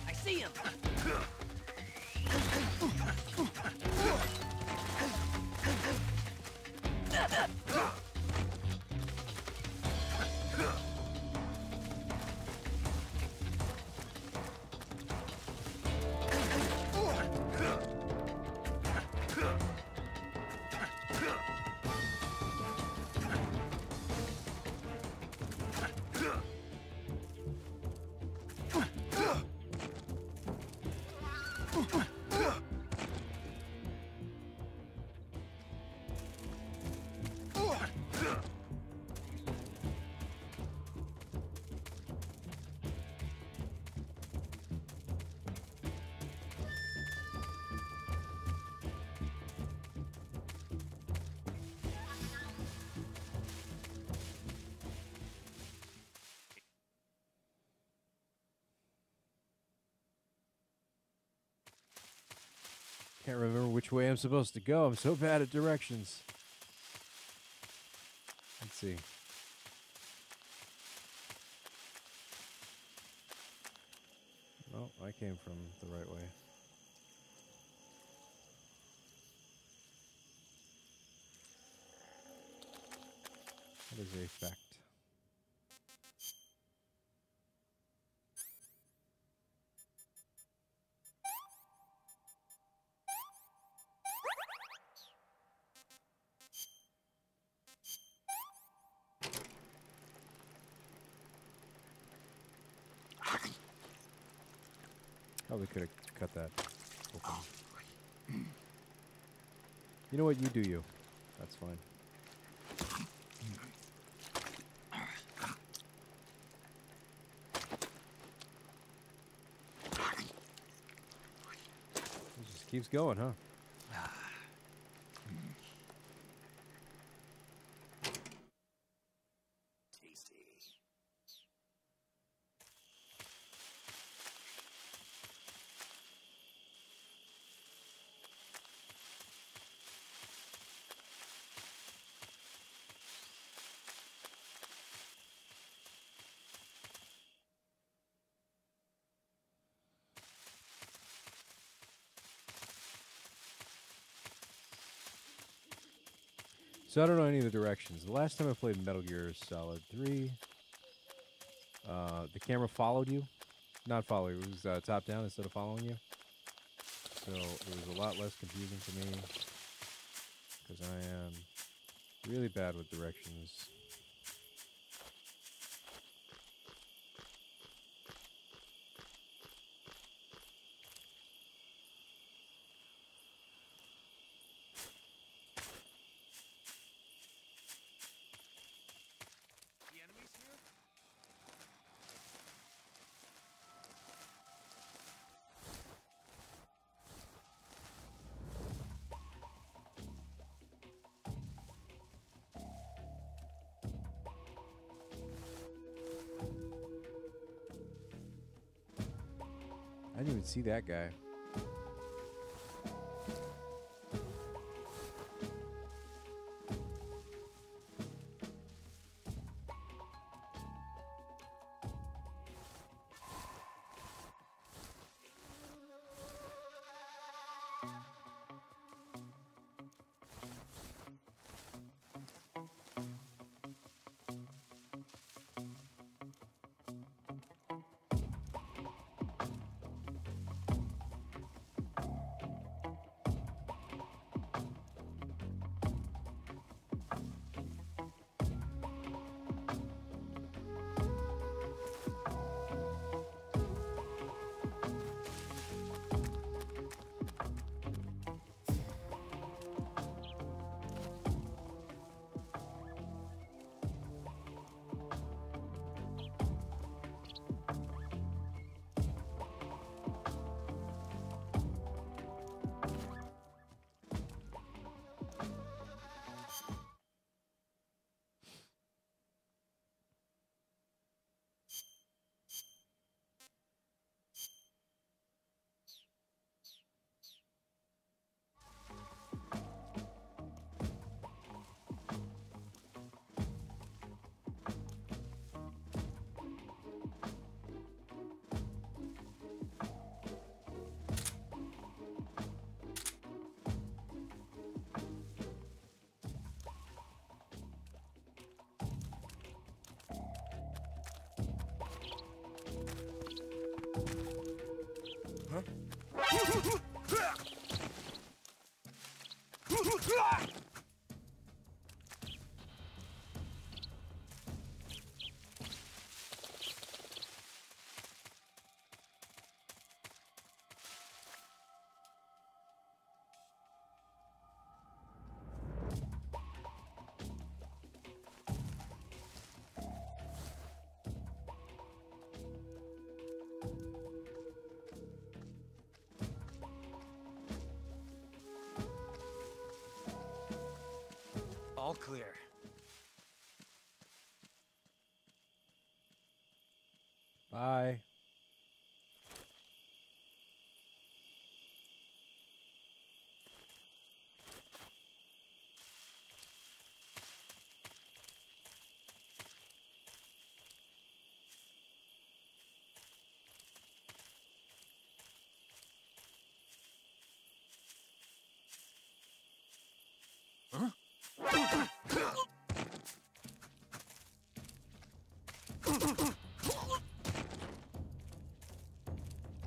I see him! Can't remember which way I'm supposed to go. I'm so bad at directions. Let's see. Well, I came from the right way. What is a fact? Probably could have cut that open. You know what? You do you. That's fine. It just keeps going, huh? So I don't know any of the directions. The last time I played Metal Gear Solid 3, the camera followed you. Not follow you, it was top down instead of following you. So it was a lot less confusing for me, because I am really bad with directions. I didn't even see that guy. All clear. Bye.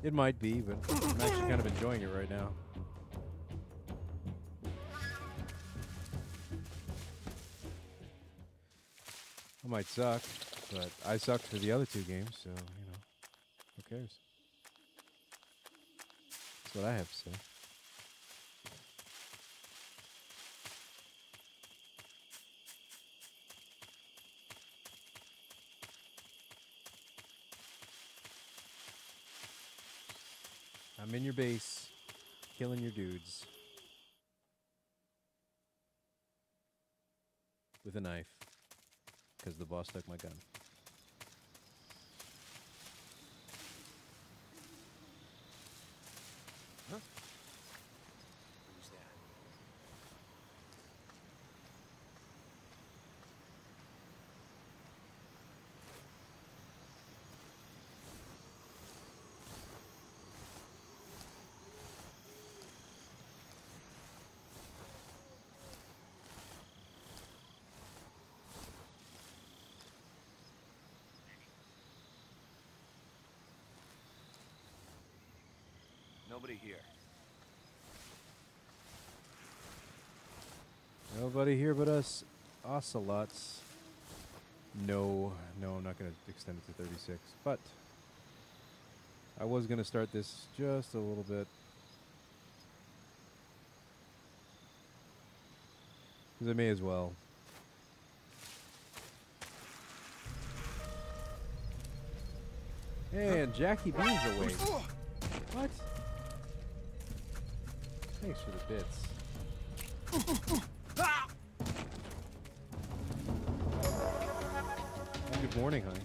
It might be, but I'm actually kind of enjoying it right now. I might suck, but I sucked for the other two games, so, you know, who cares? That's what I have to say. I'm in your base, killing your dudes. With a knife. Because the boss took my gun. Huh? Who's that? Nobody here. Nobody here but us ocelots. No, I'm not going to extend it to 36. But I was going to start this just a little bit. Because I may as well. Hey, and Jackie Bean's awake. What? Thanks for the bits. And good morning, honey.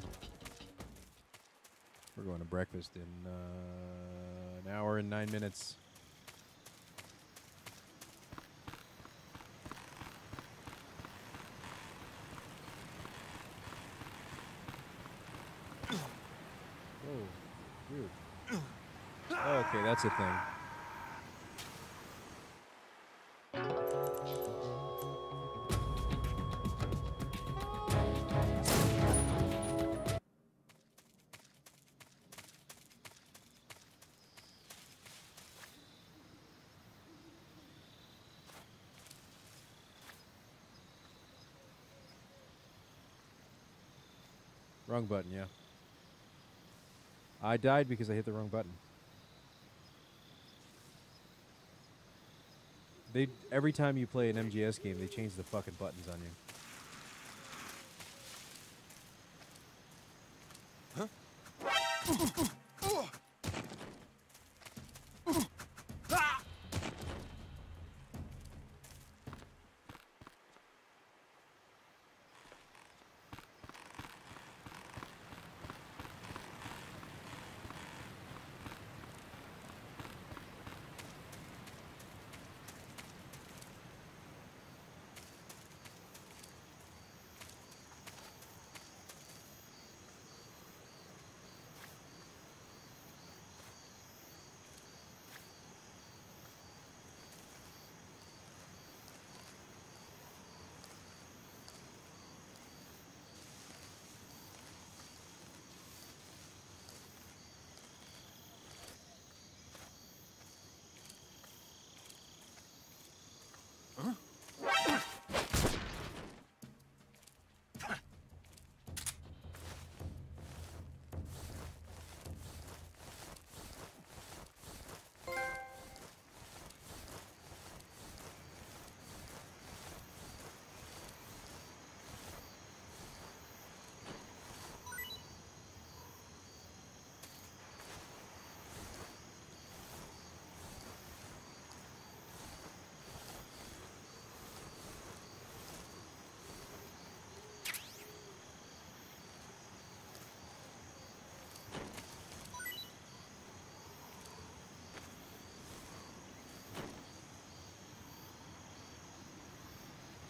We're going to breakfast in an hour and 9 minutes. Oh, dude. Okay, that's a thing. Wrong button, yeah. I died because I hit the wrong button. Every time you play an MGS game, they change the fucking buttons on you. Huh?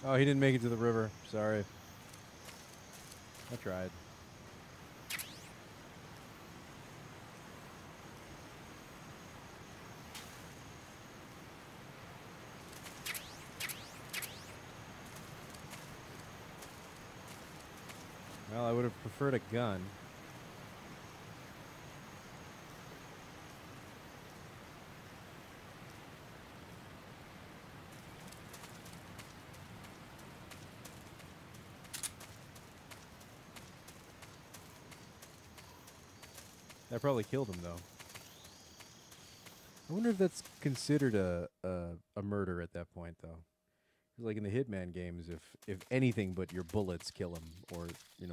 Oh, he didn't make it to the river. Sorry. I tried. Well, I would have preferred a gun. That probably killed him, though. I wonder if that's considered a murder at that point, though. 'Cause like in the Hitman games, if anything but your bullets kill him, or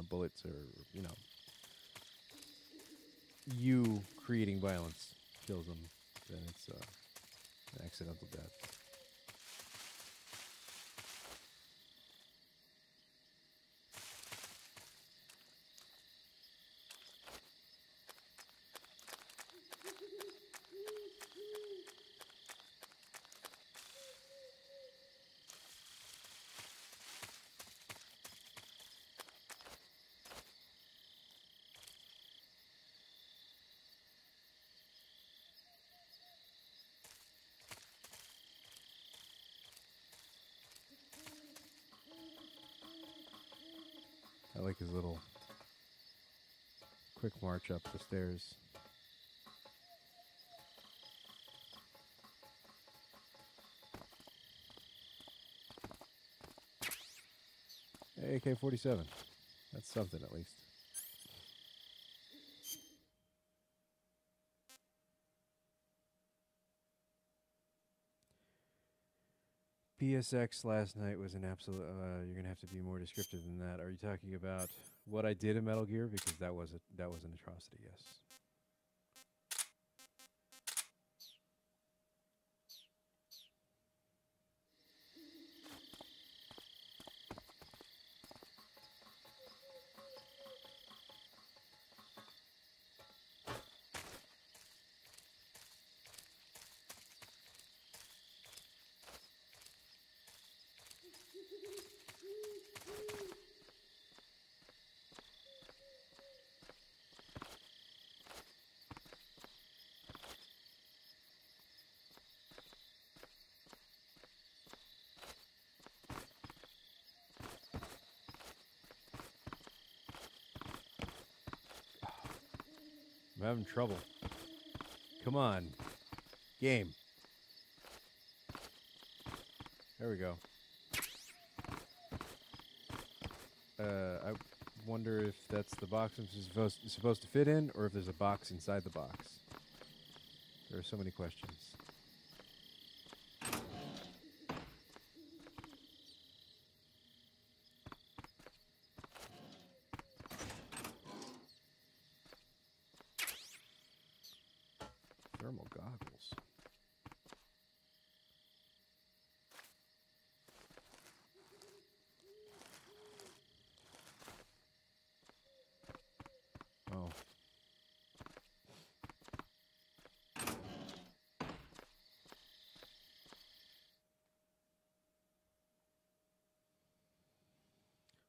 bullets, or you creating violence kills him, then it's an accidental death. I like his little quick march up the stairs. AK-47. That's something, at least. PSX last night was an absolute... you're going to have to be more descriptive than that. Are you talking about what I did in Metal Gear? Because that was an atrocity, yes. I'm having trouble. Come on. Game. There we go. I wonder if that's the box I'm supposed to fit in, or if there's a box inside the box. There are so many questions. Thermal goggles. Oh.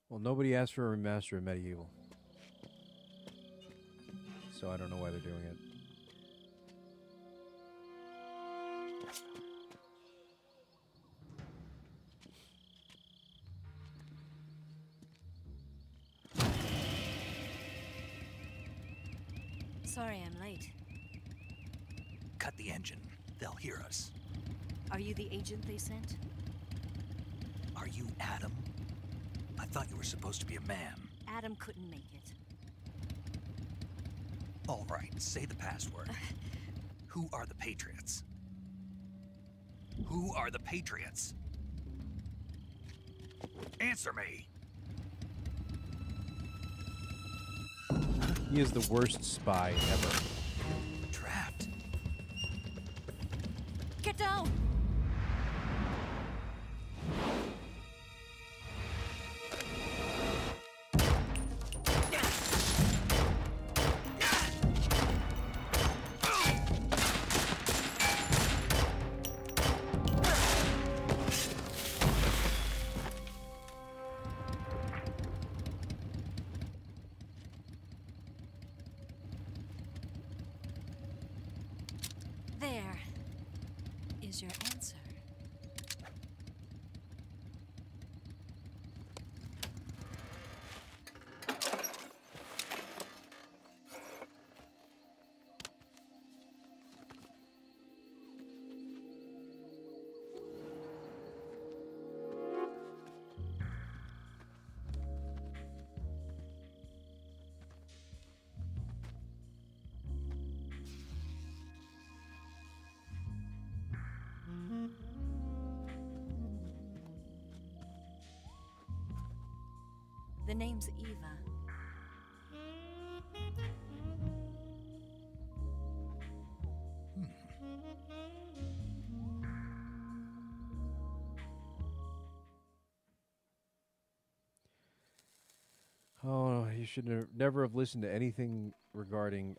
Well, nobody asked for a remaster of Medieval. So I don't know why they're doing it. Sorry I'm late. Cut the engine. They'll hear us. Are you the agent they sent? Are you Adam? I thought you were supposed to be a man. Adam couldn't make it. All right, say the password. Who are the Patriots? Who are the Patriots? Answer me! He is the worst spy ever. Trapped. Get down! is your answer? The name's Eva. Oh, you should never have listened to anything regarding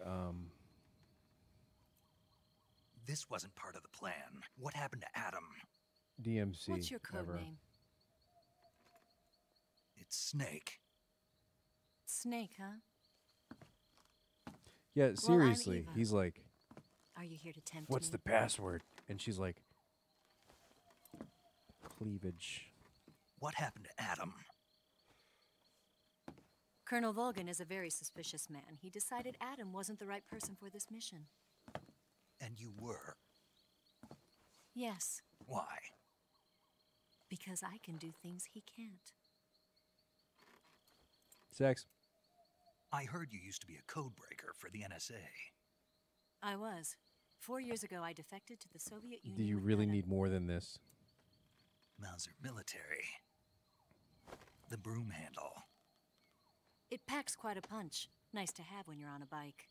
This wasn't part of the plan. What happened to Adam? DMC. What's your code ever. name? It's Snake. Snake, huh? Yeah, Well, I'm seriously. Eva. He's like, Are you here to tempt what's me? the password? And she's like, cleavage. What happened to Adam? Colonel Volgan is a very suspicious man. He decided Adam wasn't the right person for this mission. And you were. Yes, Why? because I can do things he can't. Sex. I heard you used to be a codebreaker for the NSA. I was. 4 years ago, I defected to the Soviet Union. Do you with really Adam. need more than this? Mauser military. The broom handle. It packs quite a punch. Nice to have when you're on a bike.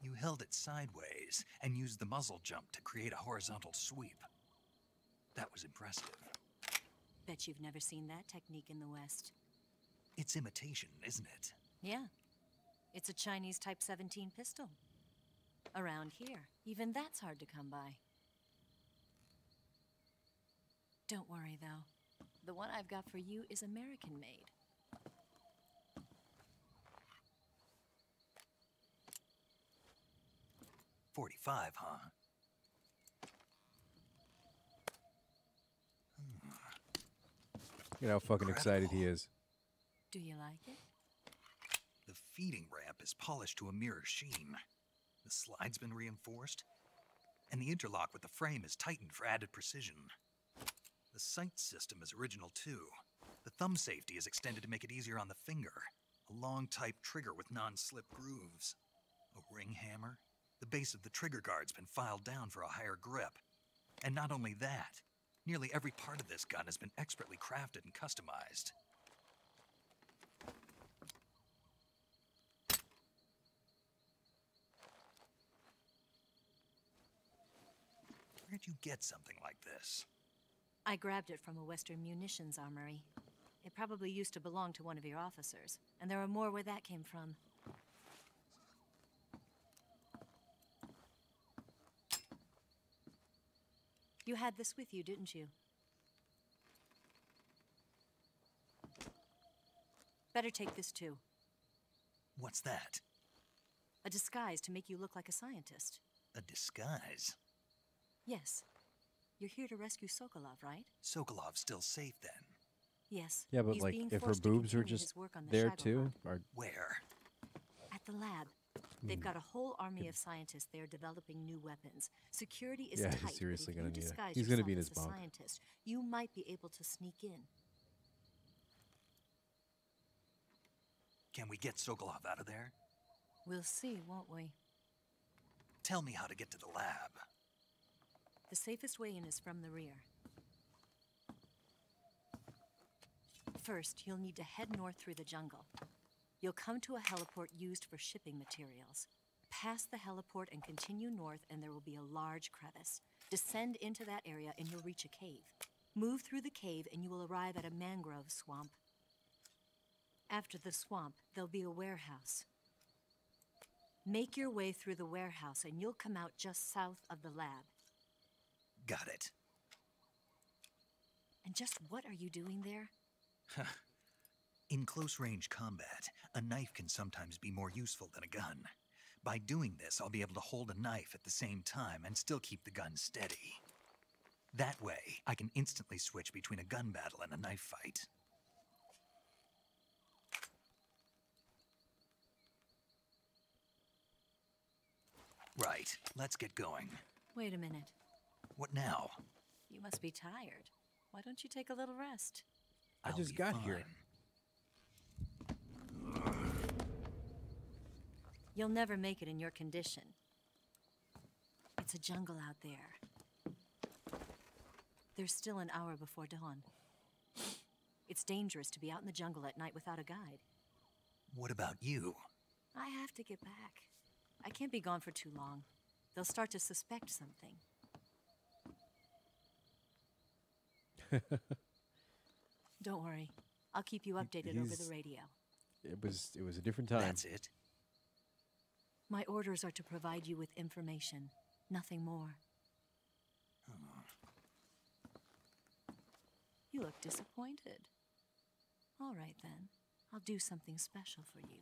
You held it sideways and used the muzzle jump to create a horizontal sweep. That was impressive. Bet you've never seen that technique in the West. It's imitation, isn't it? Yeah. It's a Chinese Type 17 pistol. Around here, even that's hard to come by. Don't worry, though. The one I've got for you is American-made. .45, huh? Look at how fucking excited he is. Do you like it? The feeding ramp is polished to a mirror sheen. The slide's been reinforced, and the interlock with the frame is tightened for added precision. The sight system is original too. The thumb safety is extended to make it easier on the finger. A long type trigger with non-slip grooves. A ring hammer. The base of the trigger guard's been filed down for a higher grip. And not only that, nearly every part of this gun has been expertly crafted and customized. Where'd you get something like this? I grabbed it from a Western munitions armory. It probably used to belong to one of your officers, and there are more where that came from. You had this with you, didn't you? Better take this too. What's that? A disguise to make you look like a scientist. A disguise? Yes. You're here to rescue Sokolov, right? Sokolov's still safe then? Yes. Yeah, but He's like, being if her forced to boobs were continue just his work on the there Shadow too, Hunt. or Where? At the lab. They've got a whole army of scientists there developing new weapons. Security is Yeah, tight. he's seriously but if gonna you need it. disguise He's gonna be in yourself his as a bunk. scientist, you might be able to sneak in. Can we get Sokolov out of there? We'll see, won't we? Tell me how to get to the lab. The safest way in is from the rear. First, you'll need to head north through the jungle. You'll come to a heliport used for shipping materials. Pass the heliport and continue north, and there will be a large crevice. Descend into that area, and you'll reach a cave. Move through the cave, and you will arrive at a mangrove swamp. After the swamp, there'll be a warehouse. Make your way through the warehouse, and you'll come out just south of the lab. Got it. And just what are you doing there? In close-range combat, a knife can sometimes be more useful than a gun. By doing this, I'll be able to hold a knife at the same time and still keep the gun steady. That way, I can instantly switch between a gun battle and a knife fight. Right, let's get going. Wait a minute. What now? You must be tired. Why don't you take a little rest? I just got here. You'll never make it in your condition. It's a jungle out there. There's still an hour before dawn. It's dangerous to be out in the jungle at night without a guide. What about you? I have to get back. I can't be gone for too long. They'll start to suspect something. Don't worry. I'll keep you updated over the radio. It was a different time. That's it. My orders are to provide you with information, nothing more. You look disappointed. All right then. I'll do something special for you.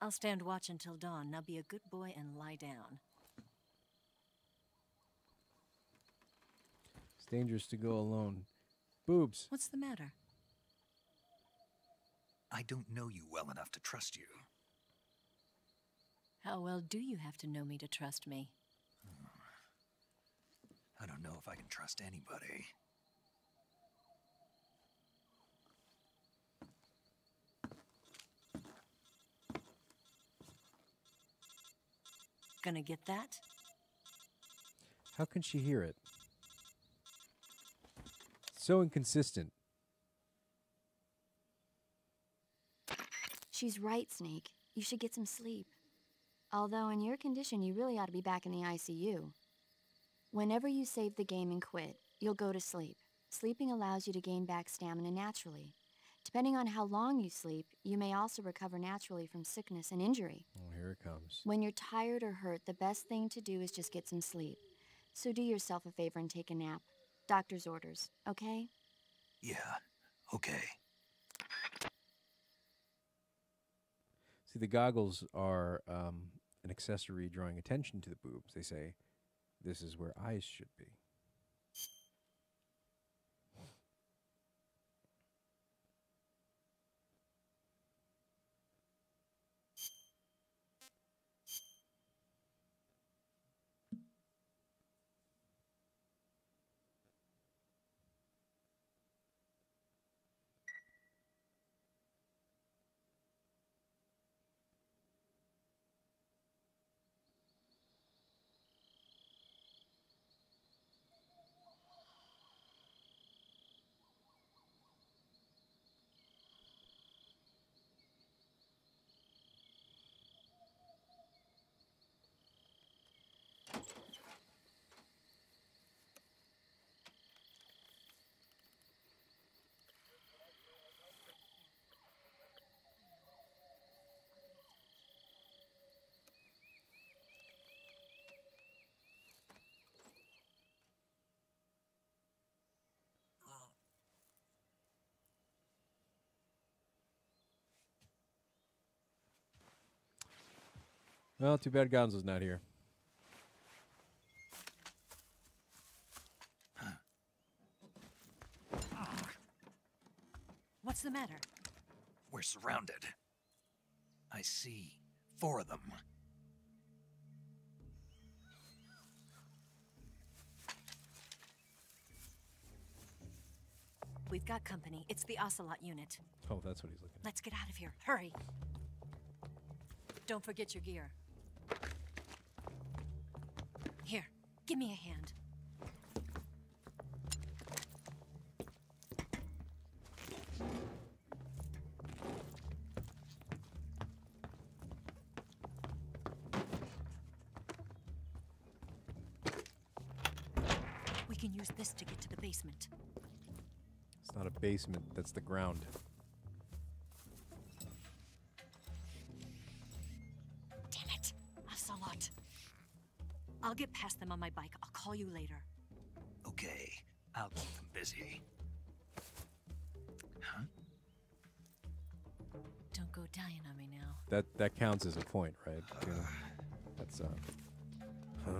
I'll stand watch until dawn. Now be a good boy and lie down. It's dangerous to go alone. Boobs. What's the matter? I don't know you well enough to trust you. How well do you have to know me to trust me? I don't know if I can trust anybody. Gonna get that? How can she hear it? So inconsistent. She's right, Snake. You should get some sleep. Although in your condition, you really ought to be back in the ICU. Whenever you save the game and quit, you'll go to sleep. Sleeping allows you to gain back stamina naturally. Depending on how long you sleep, you may also recover naturally from sickness and injury. Oh, here it comes. When you're tired or hurt, the best thing to do is just get some sleep. So do yourself a favor and take a nap. Doctor's orders, okay? Yeah, okay. See, the goggles are an accessory drawing attention to the boobs. They say, this is where eyes should be. Well, too bad Gonzo's not here. What's the matter? We're surrounded. I see 4 of them. We've got company. It's the Ocelot unit. Oh, that's what he's looking at. Let's get out of here. Hurry. Don't forget your gear. Here, give me a hand. We can use this to get to the basement. It's not a basement, that's the ground. Damn it, Ocelot. I'll get past them on my bike. I'll call you later. Okay, I'll keep them busy. Huh? Don't go dying on me now. That counts as a point, right? You know? That's huh?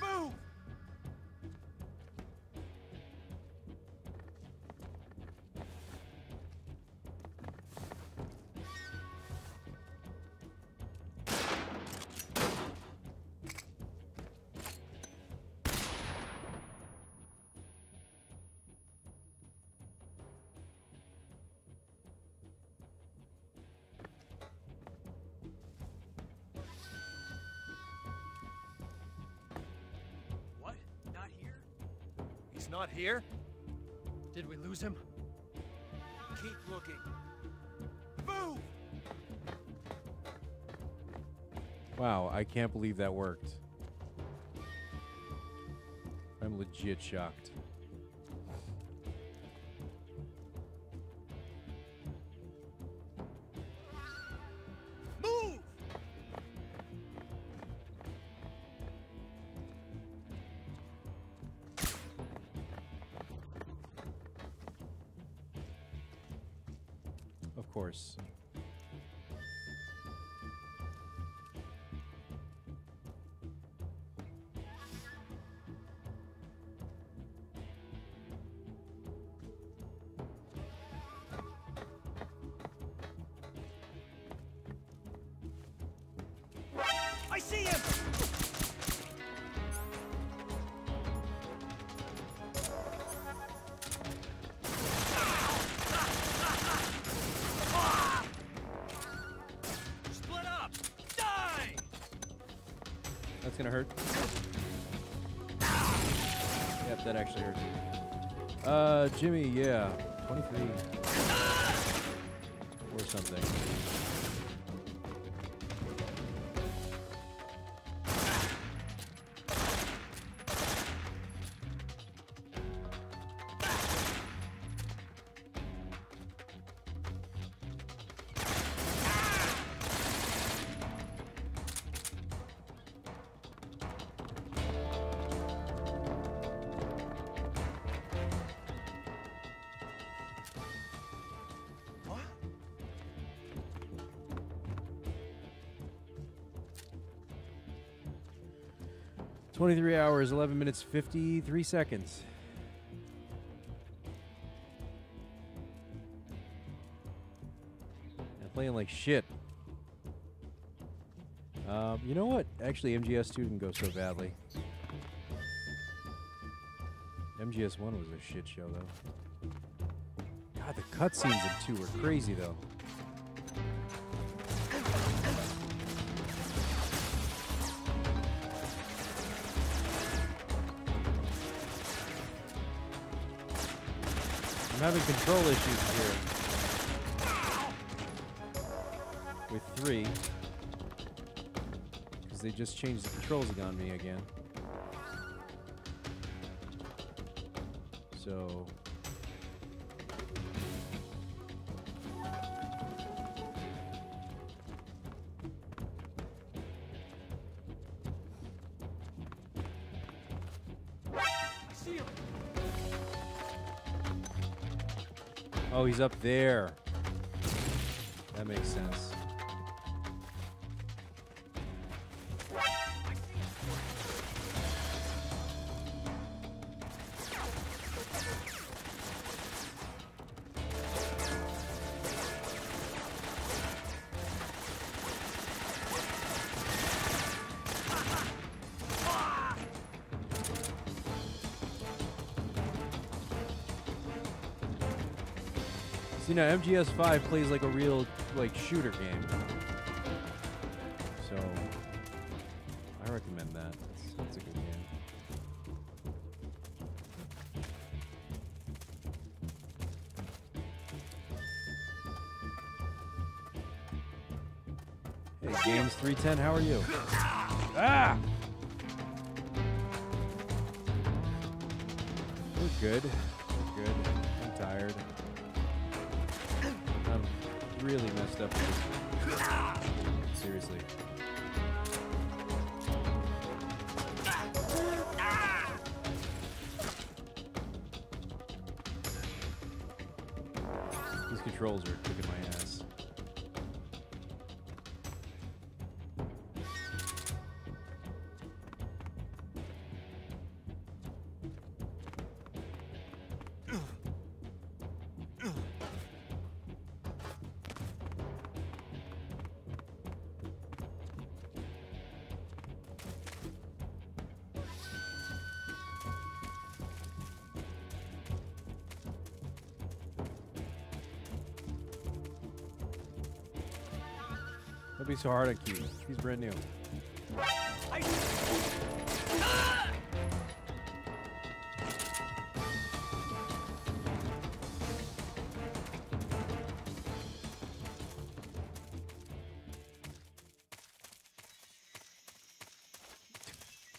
Move! What? Not here? He's not here? Did we lose him? Keep looking. Move! Wow, I can't believe that worked. I'm legit shocked. Move! Of course. I see him! Split up! Die! That's gonna hurt. Yep, that actually hurt. Jimmy, yeah. 23. Or something. What? 23 hours, 11 minutes, 53 seconds. I'm playing like shit. You know what? Actually, MGS2 didn't go so badly. MGS1 was a shit show, though. God, the cutscenes in 2 were crazy, though. I'm having control issues here. With 3. Because they just changed the controls on me again. So... Oh, he's up there. That makes sense. You know, MGS5 plays like a real, like, shooter game. So, I recommend that. It's a good game. Hey, Games 310, how are you? Ah! We're good. We're good. I'm tired. I'm really messed up with this. Seriously. These controls are kicking my ass. Don't be so hard on Q. He's brand new.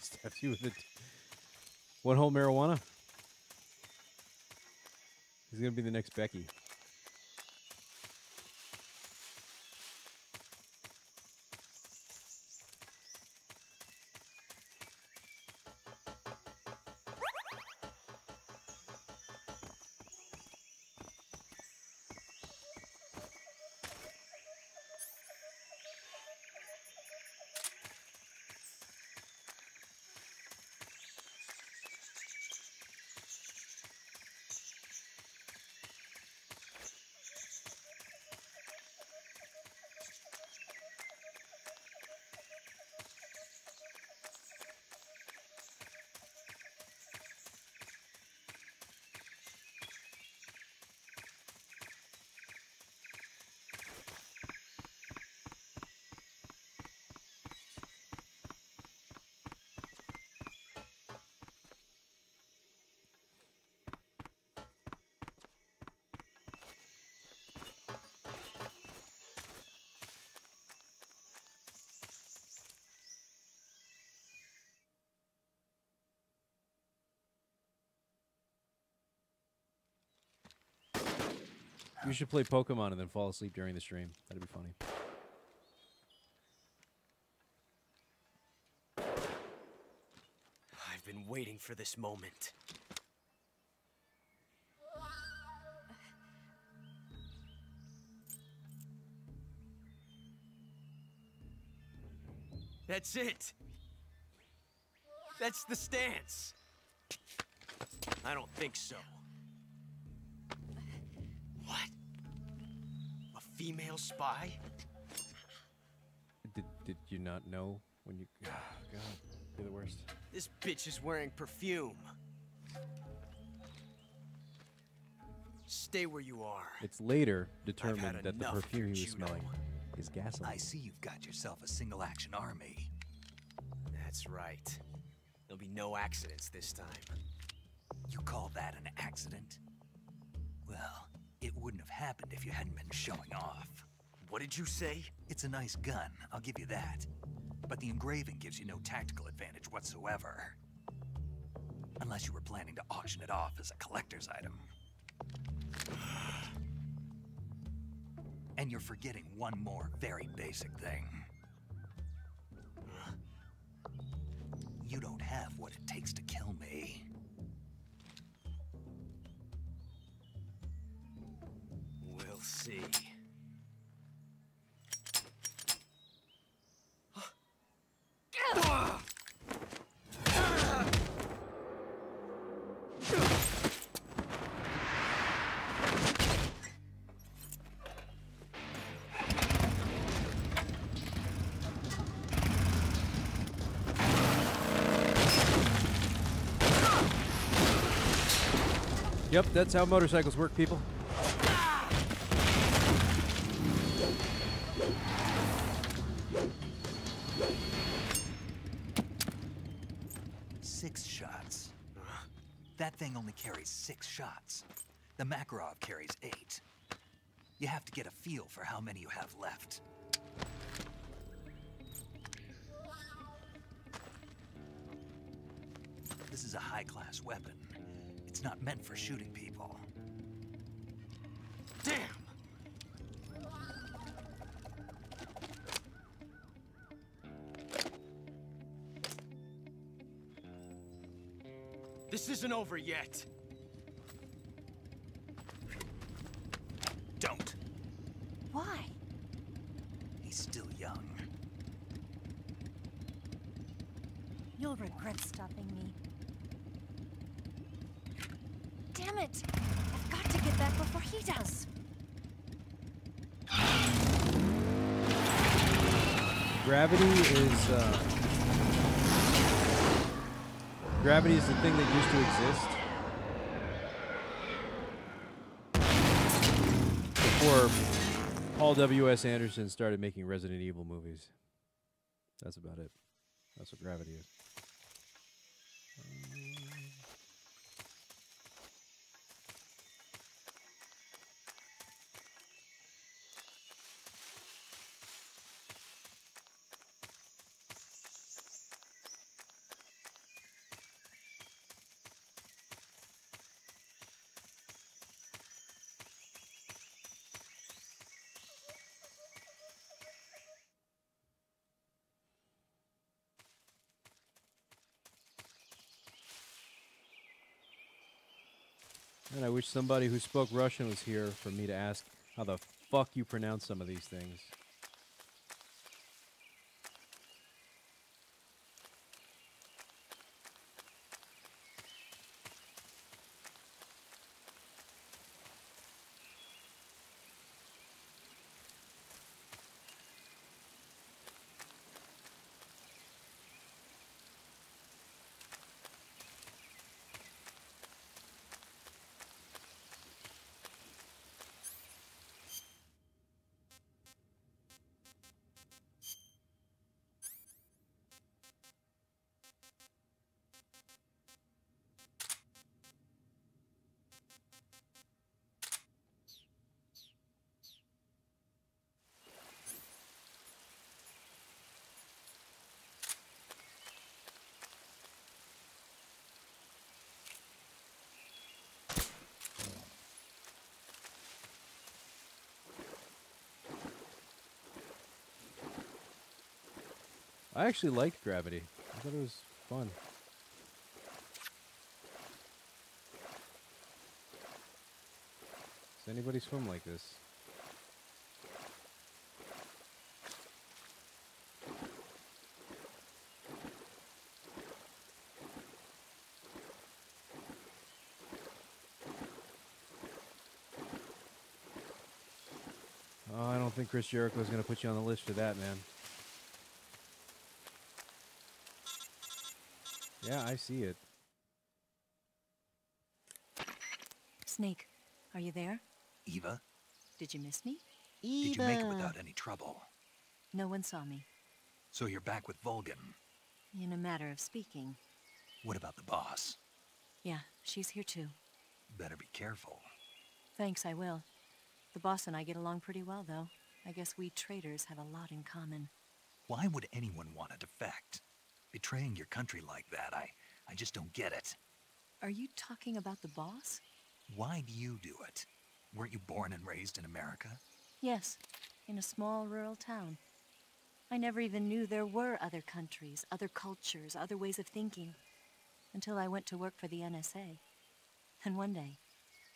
Stabs you with it. One whole marijuana? He's gonna be the next Becky. You should play Pokemon and then fall asleep during the stream. That'd be funny. I've been waiting for this moment. That's it. That's the stance. I don't think so. What? A female spy? Did you not know when you... Oh, God, you're the worst. This bitch is wearing perfume. Stay where you are. It's later determined that the perfume he was smelling is gasoline. I see you've got yourself a single-action army. That's right. There'll be no accidents this time. You call that an accident? Well, it wouldn't have happened if you hadn't been showing off. What did you say? It's a nice gun, I'll give you that. But the engraving gives you no tactical advantage whatsoever. Unless you were planning to auction it off as a collector's item. And you're forgetting one more very basic thing. You don't have what it takes to kill me. We'll see. Yep, that's how motorcycles work, people. Six shots. That thing only carries 6 shots. The Makarov carries 8. You have to get a feel for how many you have left. This is a high-class weapon. It's It's not meant for shooting people. Damn! This isn't over yet. Don't. Why? He's still young. You'll regret stopping me. Damn it! I've got to get back before he does. Gravity is the thing that used to exist before Paul W.S. Anderson started making Resident Evil movies. That's about it. That's what gravity is. And I wish somebody who spoke Russian was here for me to ask how the fuck you pronounce some of these things. I actually liked Gravity. I thought it was fun. Does anybody swim like this? Oh, I don't think Chris Jericho's gonna put you on the list for that, man. Yeah, I see it. Snake, are you there? Eva? Did you miss me? Did you make it without any trouble? No one saw me. So you're back with Vulcan? In a matter of speaking. What about the boss? Yeah, she's here too. Better be careful. Thanks, I will. The boss and I get along pretty well, though. I guess we traitors have a lot in common. Why would anyone want to defect? Betraying your country like that, I just don't get it. Are you talking about the boss? Why do you do it? Weren't you born and raised in America? Yes, in a small rural town. I never even knew there were other countries, other cultures, other ways of thinking, until I went to work for the NSA. And one day,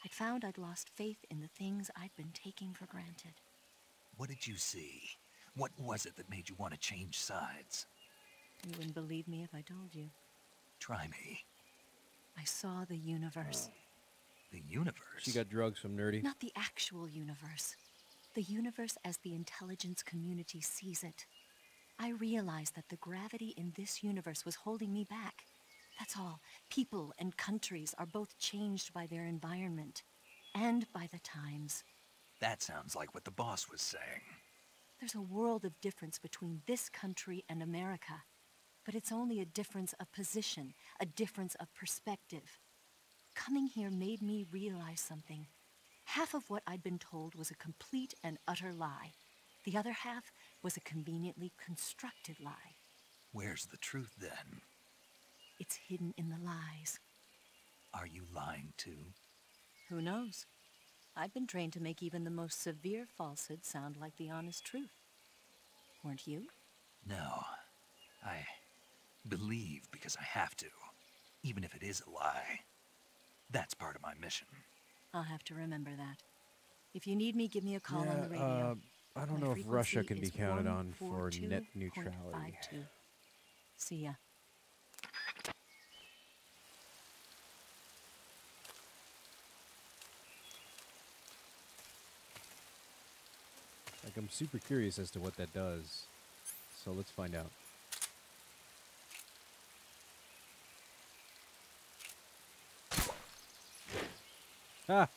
I found I'd lost faith in the things I'd been taking for granted. What did you see? What was it that made you want to change sides? You wouldn't believe me if I told you. Try me. I saw the universe. The universe? She got drugs from Nerdy. Not the actual universe. The universe as the intelligence community sees it. I realized that the gravity in this universe was holding me back. That's all. People and countries are both changed by their environment and by the times. That sounds like what the boss was saying. There's a world of difference between this country and America. But it's only a difference of position, a difference of perspective. Coming here made me realize something. Half of what I'd been told was a complete and utter lie. The other half was a conveniently constructed lie. Where's the truth, then? It's hidden in the lies. Are you lying too? Who knows? I've been trained to make even the most severe falsehood sound like the honest truth. Weren't you? No. I believe because I have to, even if it is a lie. That's part of my mission. I'll have to remember that. If you need me, give me a call on the radio. I don't know if Russia can be counted on for net neutrality. See ya. Like, I'm super curious as to what that does. So let's find out. Ah!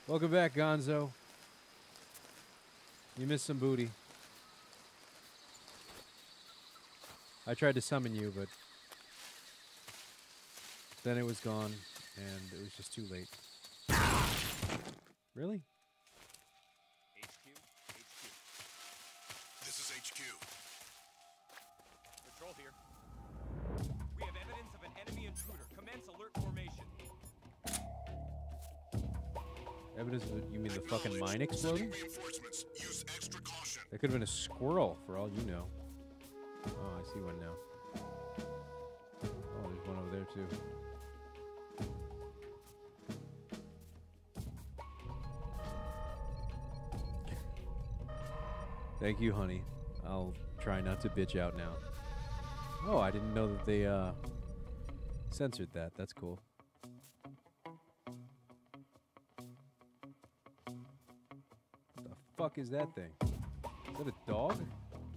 Welcome back, Gonzo. You missed some booty. I tried to summon you, but then it was gone, and it was just too late. Really? This is HQ. Patrol here. We have evidence of an enemy intruder. Commence alert formation. Evidence of, you mean the fucking mine exploding? Use extra caution. That could have been a squirrel, for all you know. Oh, I see one now. Oh, there's one over there, too. Thank you, honey. I'll try not to bitch out now. Oh, I didn't know that they, censored that. That's cool. The fuck is that thing? Is that a dog?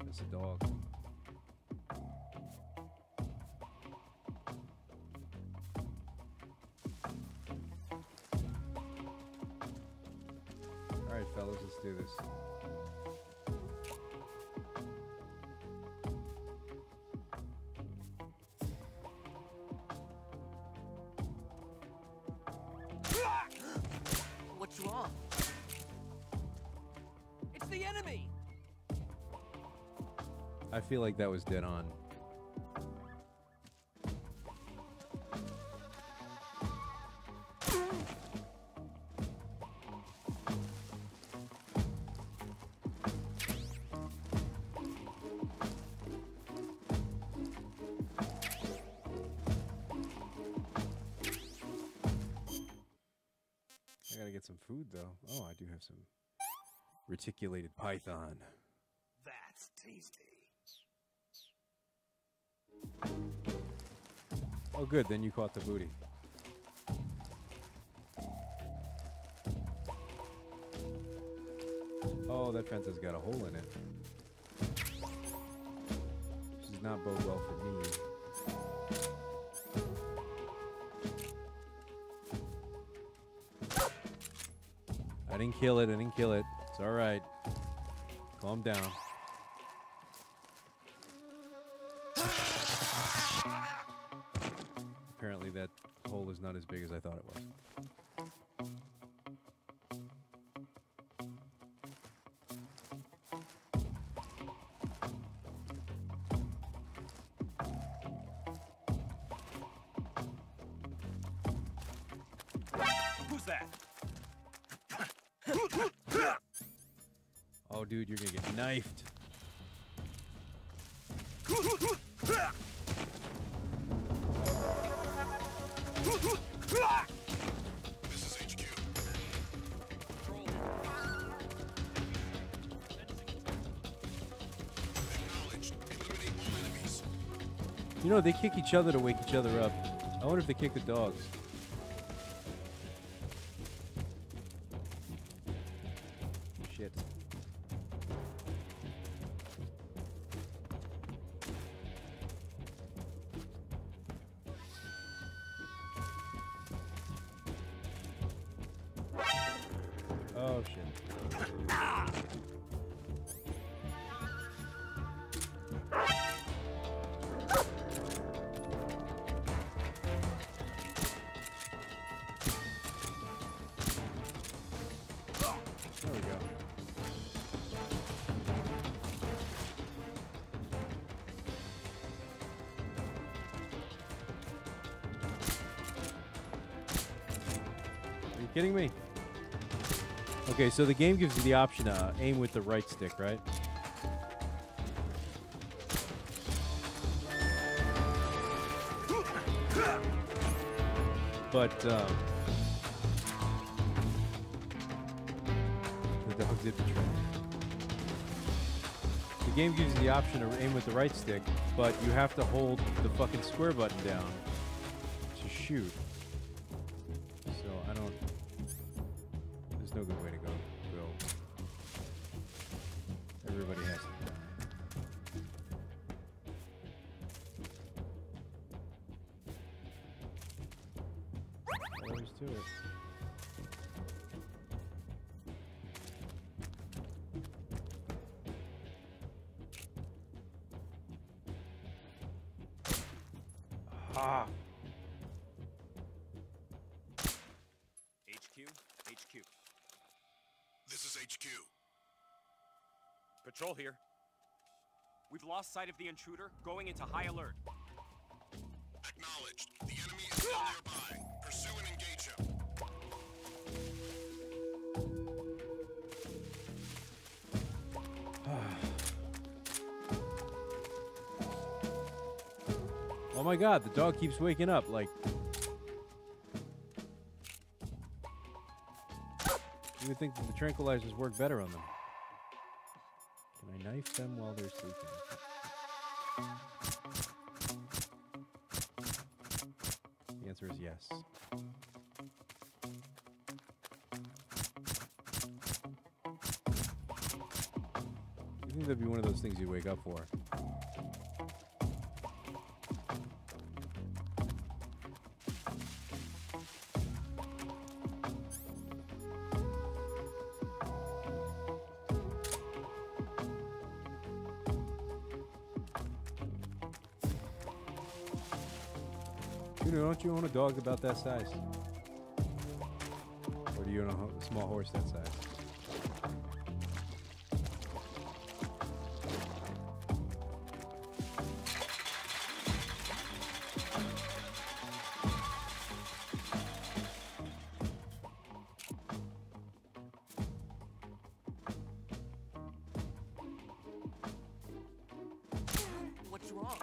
That's a dog. Alright, fellas, let's do this. What's wrong? It's the enemy! I feel like that was dead on. I gotta get some food, though. Oh, I do have some reticulated python. That's tasty. Oh, good. Then you caught the booty. Oh, that fence has got a hole in it. This does not bode well for me. I didn't kill it. I didn't kill it. It's all right. Calm down. Apparently that hole is not as big as I thought it was. Who's that? Oh, dude, you're gonna get knifed. This is HQ. Acknowledged. Eliminate all enemies. You know, they kick each other to wake each other up. I wonder if they kick the dogs. Shit. Oh shit. There we go. Are you kidding me? Okay, so the game gives you the option to aim with the right stick, right? But, the dog did betray. The game gives you the option to aim with the right stick, but you have to hold the fucking square button down to shoot. So, I don't... There's no good way to go. Everybody has to die. Always do it. Ah. HQ, HQ. This is HQ. Patrol here. We've lost sight of the intruder, going into high alert. Acknowledged. The enemy is still nearby. Pursue and engage him. Oh my god, the dog keeps waking up, like... You would think that the tranquilizers work better on them. Can I knife them while they're sleeping? The answer is yes. You think that'd be one of those things you wake up for? Don't you own a dog about that size? Or do you own a small horse that size? What's wrong?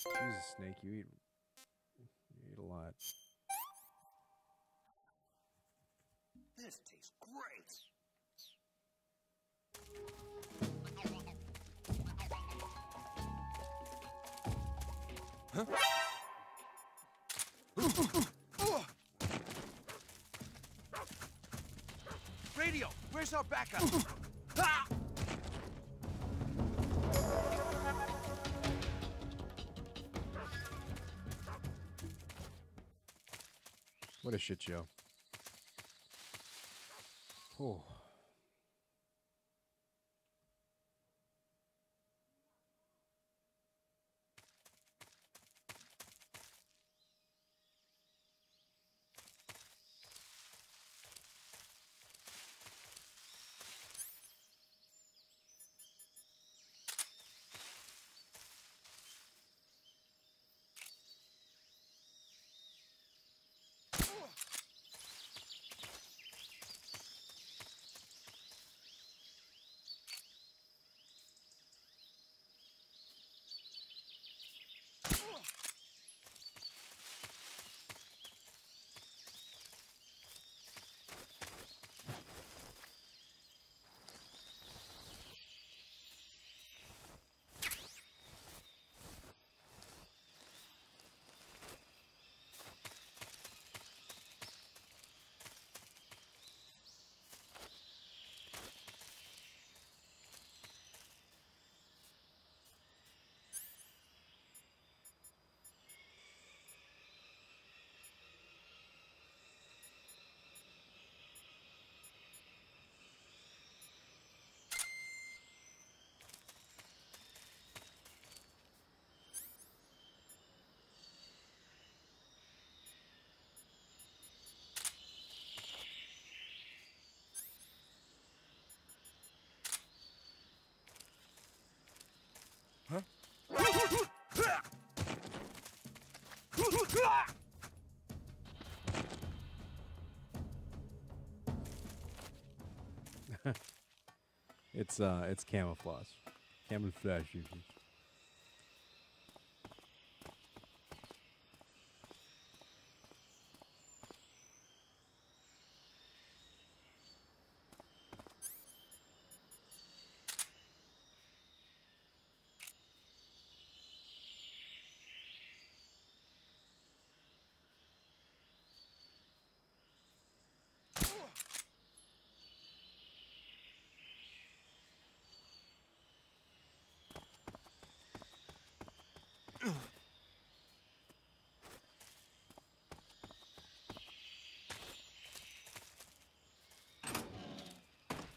Jesus, Snake, you eat a lot. This tastes great. Radio, where's our backup? Ah! What a shit show. Oh. It's camouflage. Camouflage.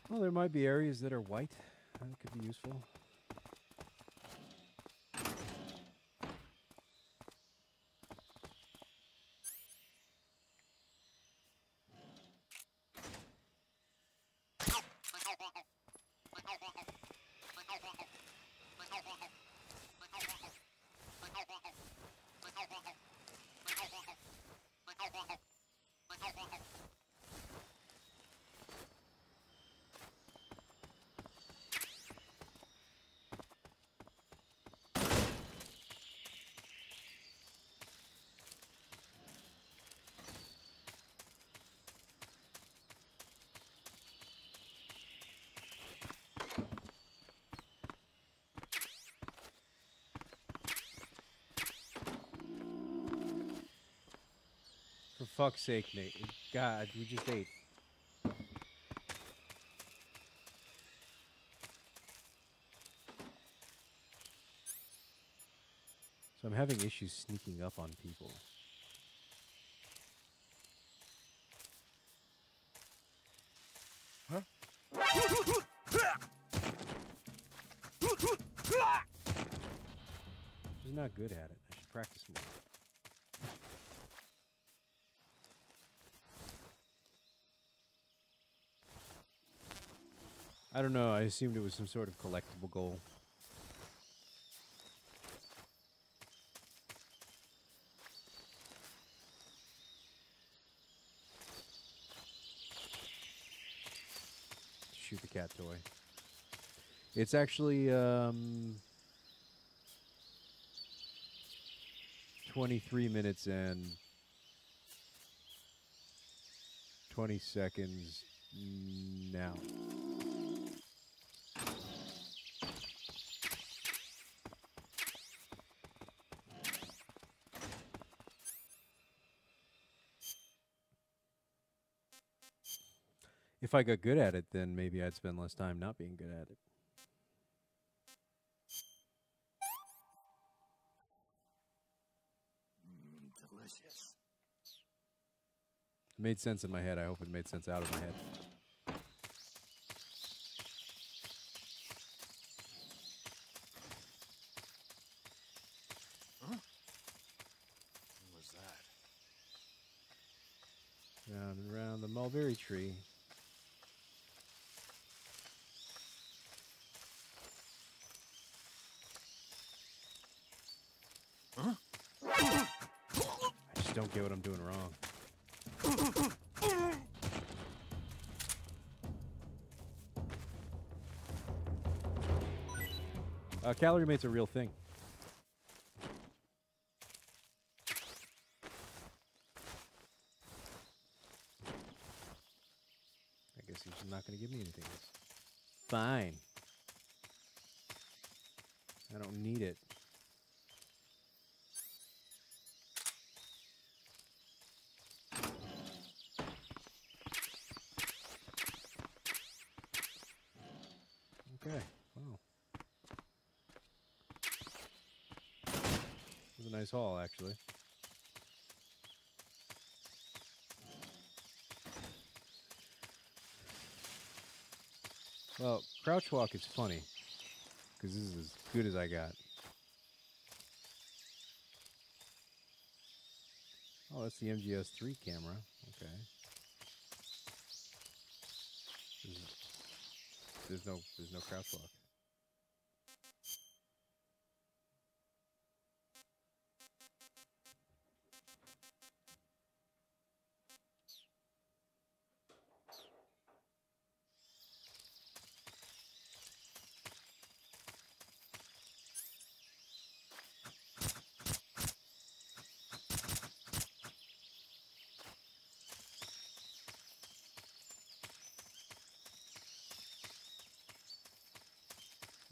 Well, there might be areas that are white. That could be useful. For fuck's sake, Nate. God, we just ate. So I'm having issues sneaking up on people. Huh? She's not good at it. I should practice more. I don't know. I assumed it was some sort of collectible goal. Shoot the cat toy. It's actually 23 minutes and 20 seconds now. If I got good at it, then maybe I'd spend less time not being good at it. Delicious. It made sense in my head. I hope it made sense out of my head. Huh? What was that? Round and round the mulberry tree. Huh? I just don't get what I'm doing wrong. Calorie mate's a real thing. I guess he's not going to give me anything else. Fine. I don't need it. Okay. Wow. It was a nice haul, actually. Well, crouch walk is funny, because this is as good as I got. Oh, that's the MGS3 camera. Okay. There's no crouch walk.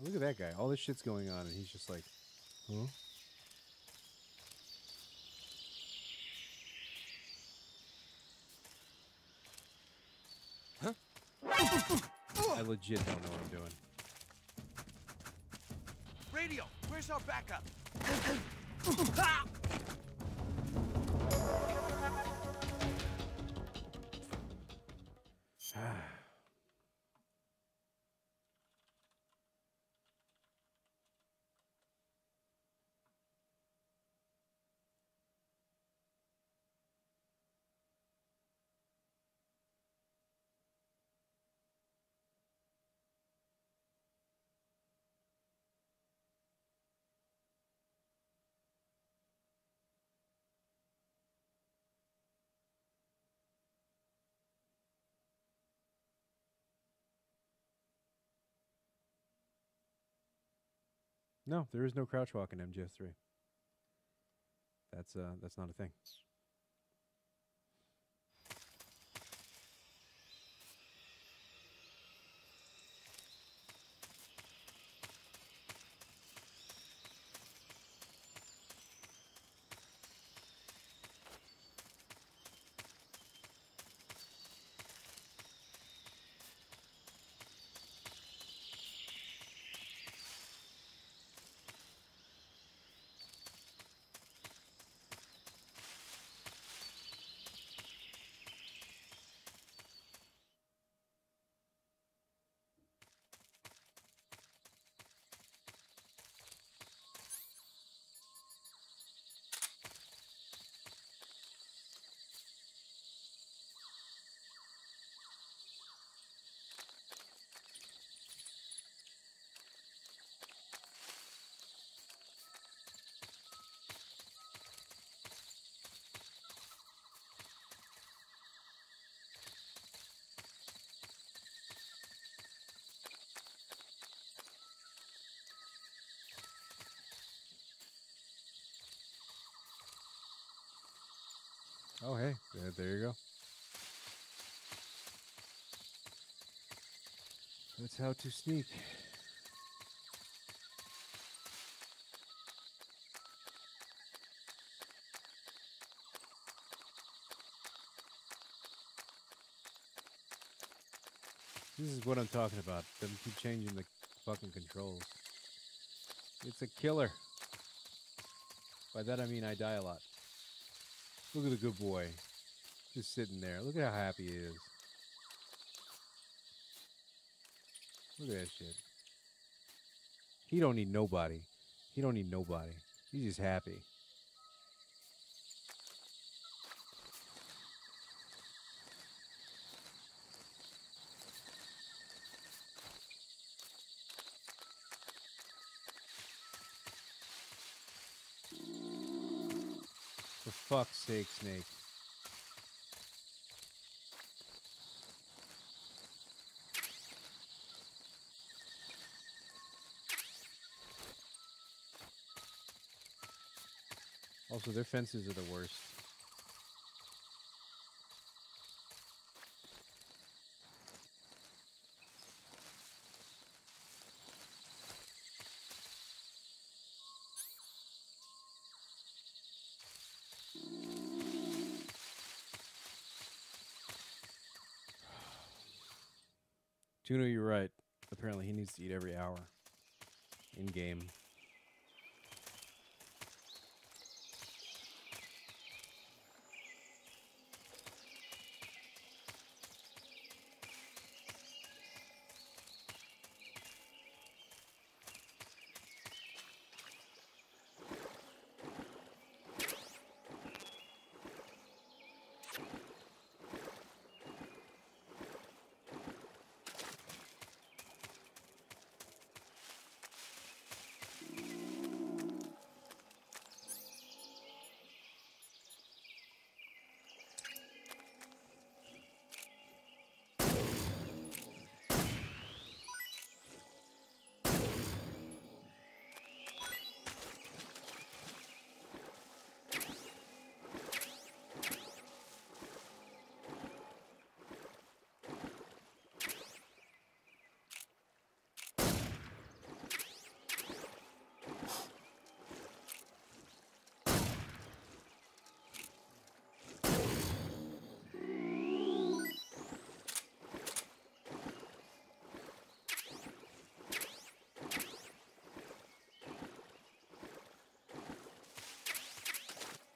Look at that guy. All this shit's going on, and he's just like, huh? I legit don't know what I'm doing. Radio, where's our backup? No, there is no crouch walk in MGS3. That's not a thing. Oh, hey, there you go. That's how to sneak. This is what I'm talking about. Them keep changing the fucking controls. It's a killer. By that I mean I die a lot. Look at the good boy. Just sitting there. Look at how happy he is. Look at that shit. He don't need nobody. He don't need nobody. He's just happy. For fuck's sake, Snake. Also, their fences are the worst. Tuno, you're right. Apparently he needs to eat every hour. In-game.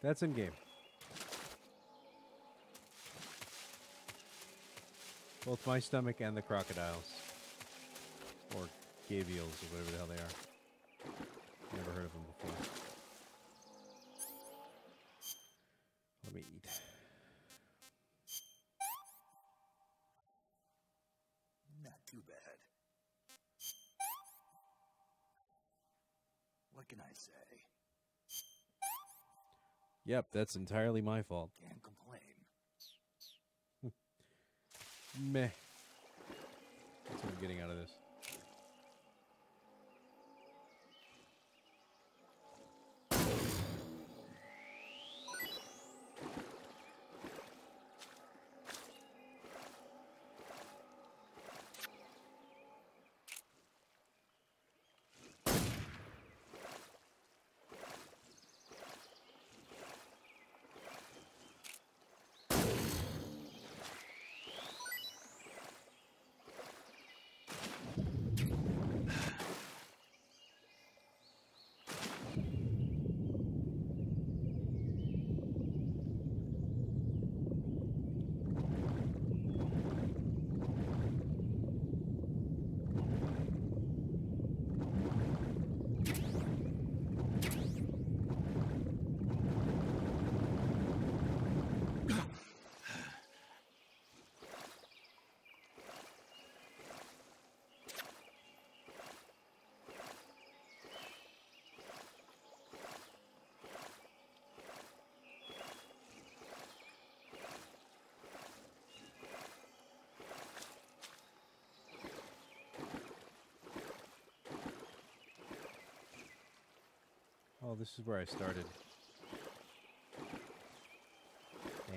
That's in game. Both my stomach and the crocodiles. Or gavials, or whatever the hell they are. Never heard of them before. Let me eat. Not too bad. What can I say? Yep, that's entirely my fault. Can't complain. Meh. That's what I'm getting out of this. Oh, this is where I started. Damn.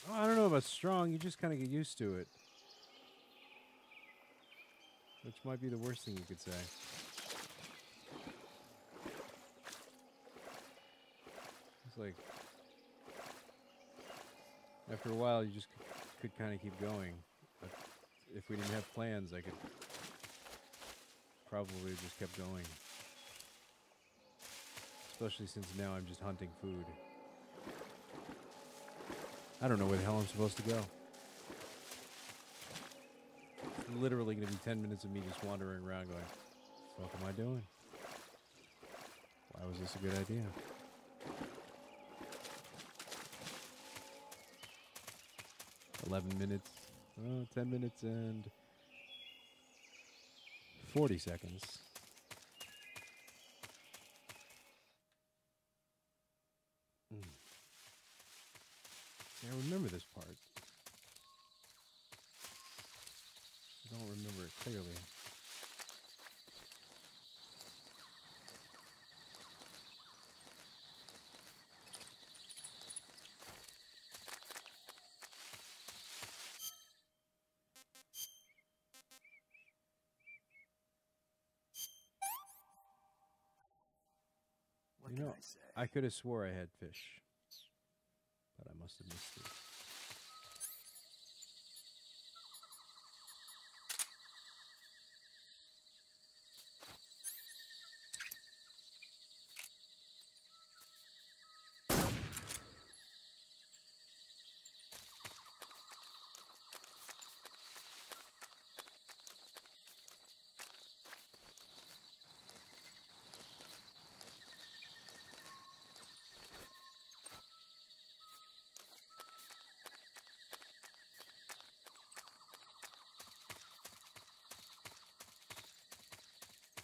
Oh, I don't know about strong. You just kind of get used to it. Which might be the worst thing you could say. It's like, after a while, you just could kind of keep going. But if we didn't have plans, I could probably just kept going. Especially since now I'm just hunting food. I don't know where the hell I'm supposed to go. It's literally going to be 10 minutes of me just wandering around going, what the fuck am I doing? Why was this a good idea? $11 minutes, 10 minutes and 40 seconds. See, I remember this part. I don't remember it clearly. What You can know, I say? I could have swore I had fish, but I must have missed it.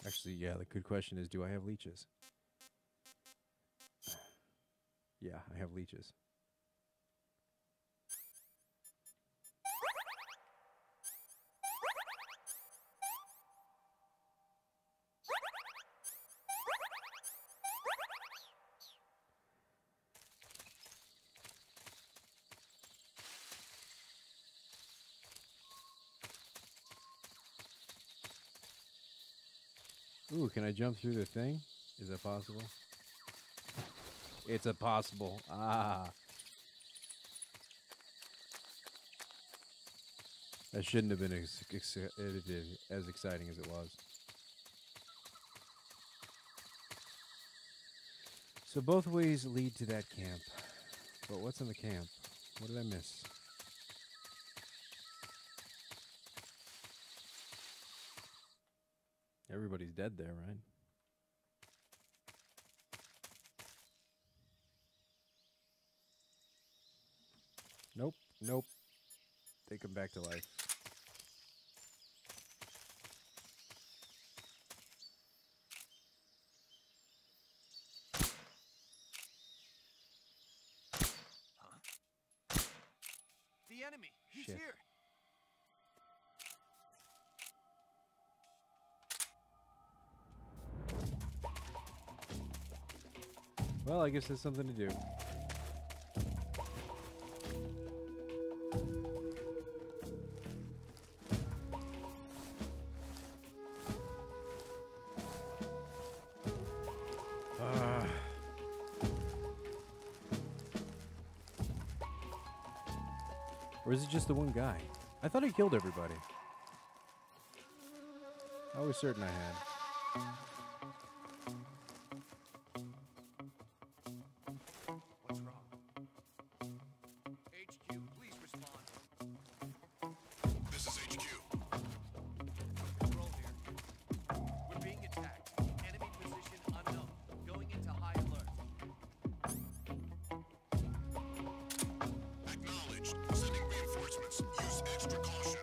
Actually, yeah, the good question is, do I have leeches? Yeah, I have leeches. Ooh, can I jump through the thing? Is that possible? It's a possible. Ah. That shouldn't have been as exciting as it was. So both ways lead to that camp. But what's in the camp? What did I miss? Everybody's dead there, right? Nope, nope. They come back to life. The enemy! He's Shit. here! Well, I guess there's something to do. Or is it just the one guy? I thought he killed everybody. I was certain I had. What's wrong? HQ, please respond. This is HQ. Control here. We're being attacked. Enemy position unknown. Going into high alert. Acknowledged. Sending reinforcements. Use extra caution.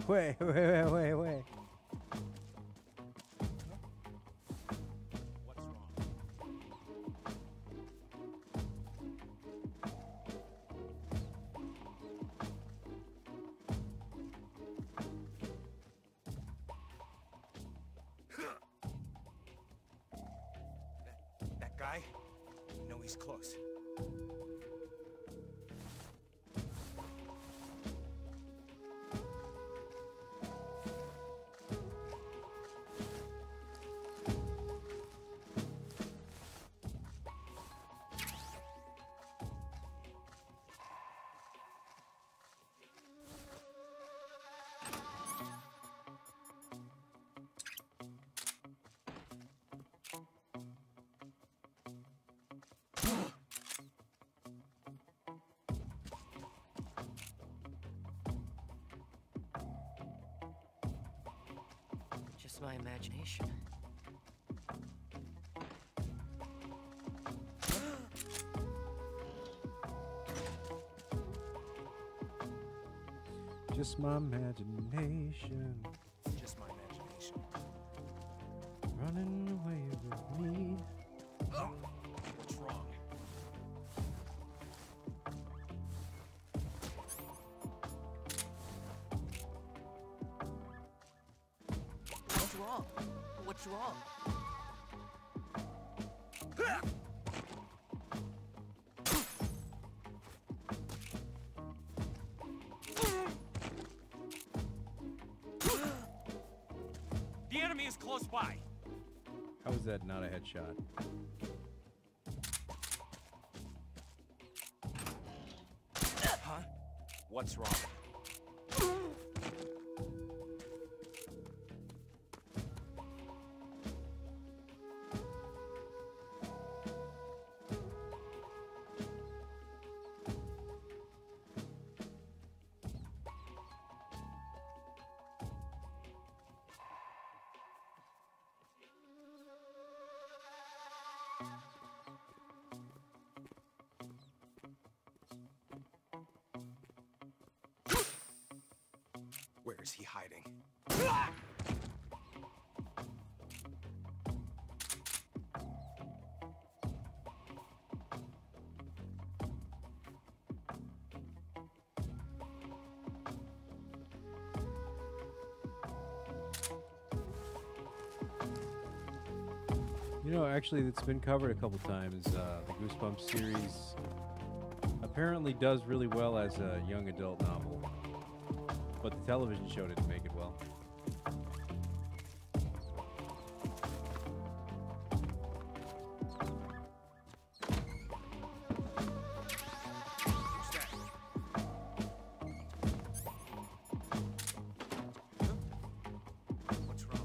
Wait. What's wrong? That guy? No, he's close. Just my imagination. Just my imagination. Just my imagination. Running away with me. What's wrong? What's wrong? What's wrong? The enemy is close by. How is that not a headshot? Huh? What's wrong? is he hiding? You know, actually, it's been covered a couple times. The Goosebumps series apparently does really well as a young adult novel, but the television show didn't make it well. What's wrong?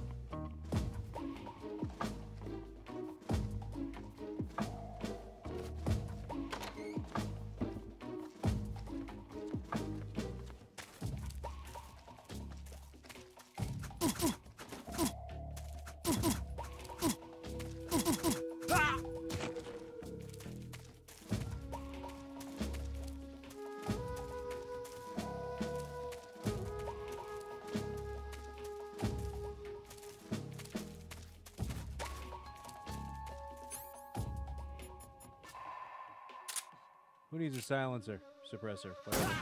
Who needs a silencer? Suppressor. Whatever. HQ.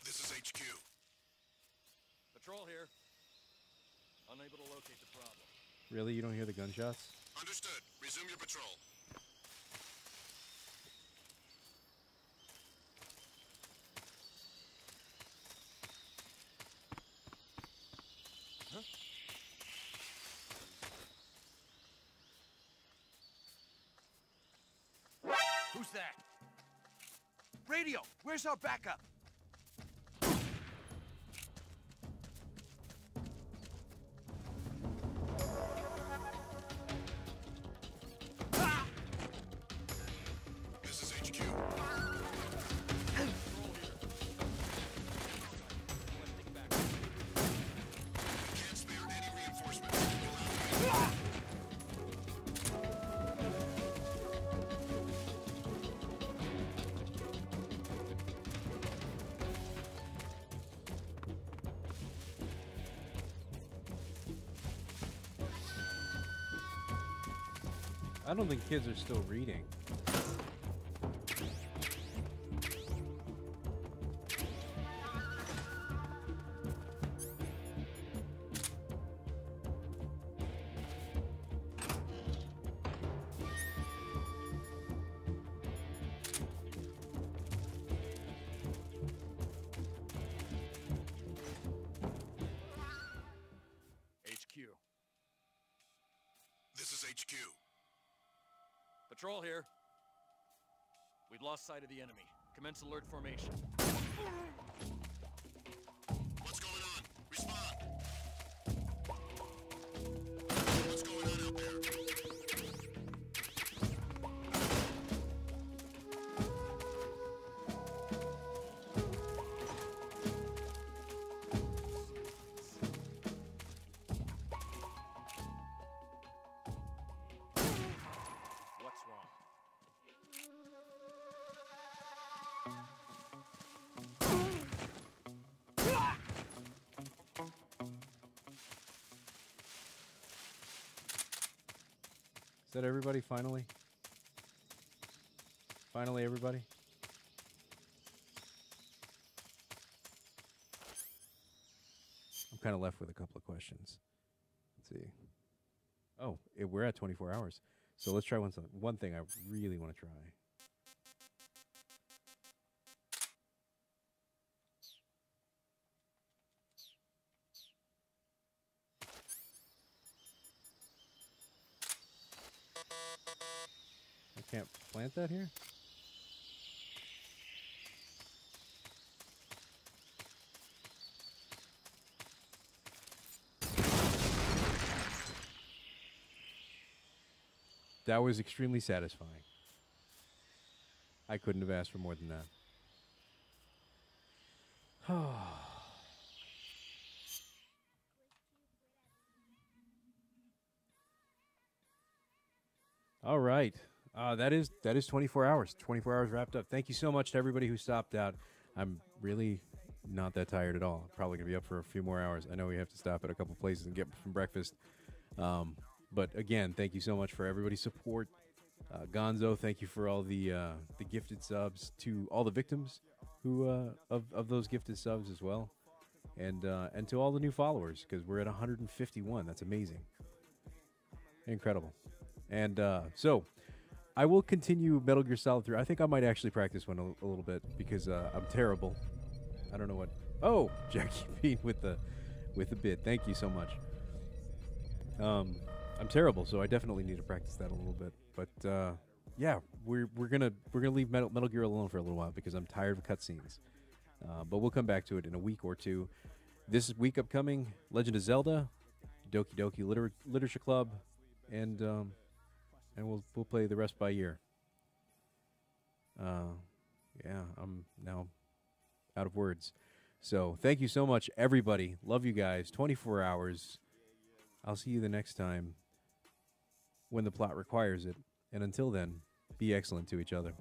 This is HQ. Patrol here. Unable to locate the problem. Really? You don't hear the gunshots? Understood. Resume your patrol. Who's that? Radio, where's our backup? This is HQ. We can't spare any reinforcements. I don't think kids are still reading. HQ. This is HQ. Patrol here. We've lost sight of the enemy. Commence alert formation. What's going on? Respond. What's going on out there? What's wrong? Is that everybody finally? Finally, everybody? I'm kind of left with a couple of questions. Let's see. Oh, we're at 24 hours. So let's try one thing I really want to try. I can't plant that here? That was extremely satisfying. I couldn't have asked for more than that. All right. That is 24 hours. 24 hours wrapped up. Thank you so much to everybody who stopped out. I'm really not that tired at all. Probably going to be up for a few more hours. I know we have to stop at a couple places and get some breakfast. But again, thank you so much for everybody's support. Gonzo, thank you for all the gifted subs, to all the victims who of those gifted subs as well. And to all the new followers, because we're at 151. That's amazing. Incredible. And so I will continue Metal Gear Solid 3. I think I might actually practice one a little bit because I'm terrible. I don't know what. Oh, Jackie Bean with the bit. Thank you so much. I'm terrible, so I definitely need to practice that a little bit. But yeah, we're gonna leave Metal Gear alone for a little while because I'm tired of cutscenes. But we'll come back to it in a week or two. This week upcoming, Legend of Zelda, Doki Doki Literature Club, and we'll play the rest by ear. Yeah, I'm now out of words. So thank you so much, everybody. Love you guys. 24 hours. I'll see you the next time when the plot requires it. And until then, be excellent to each other.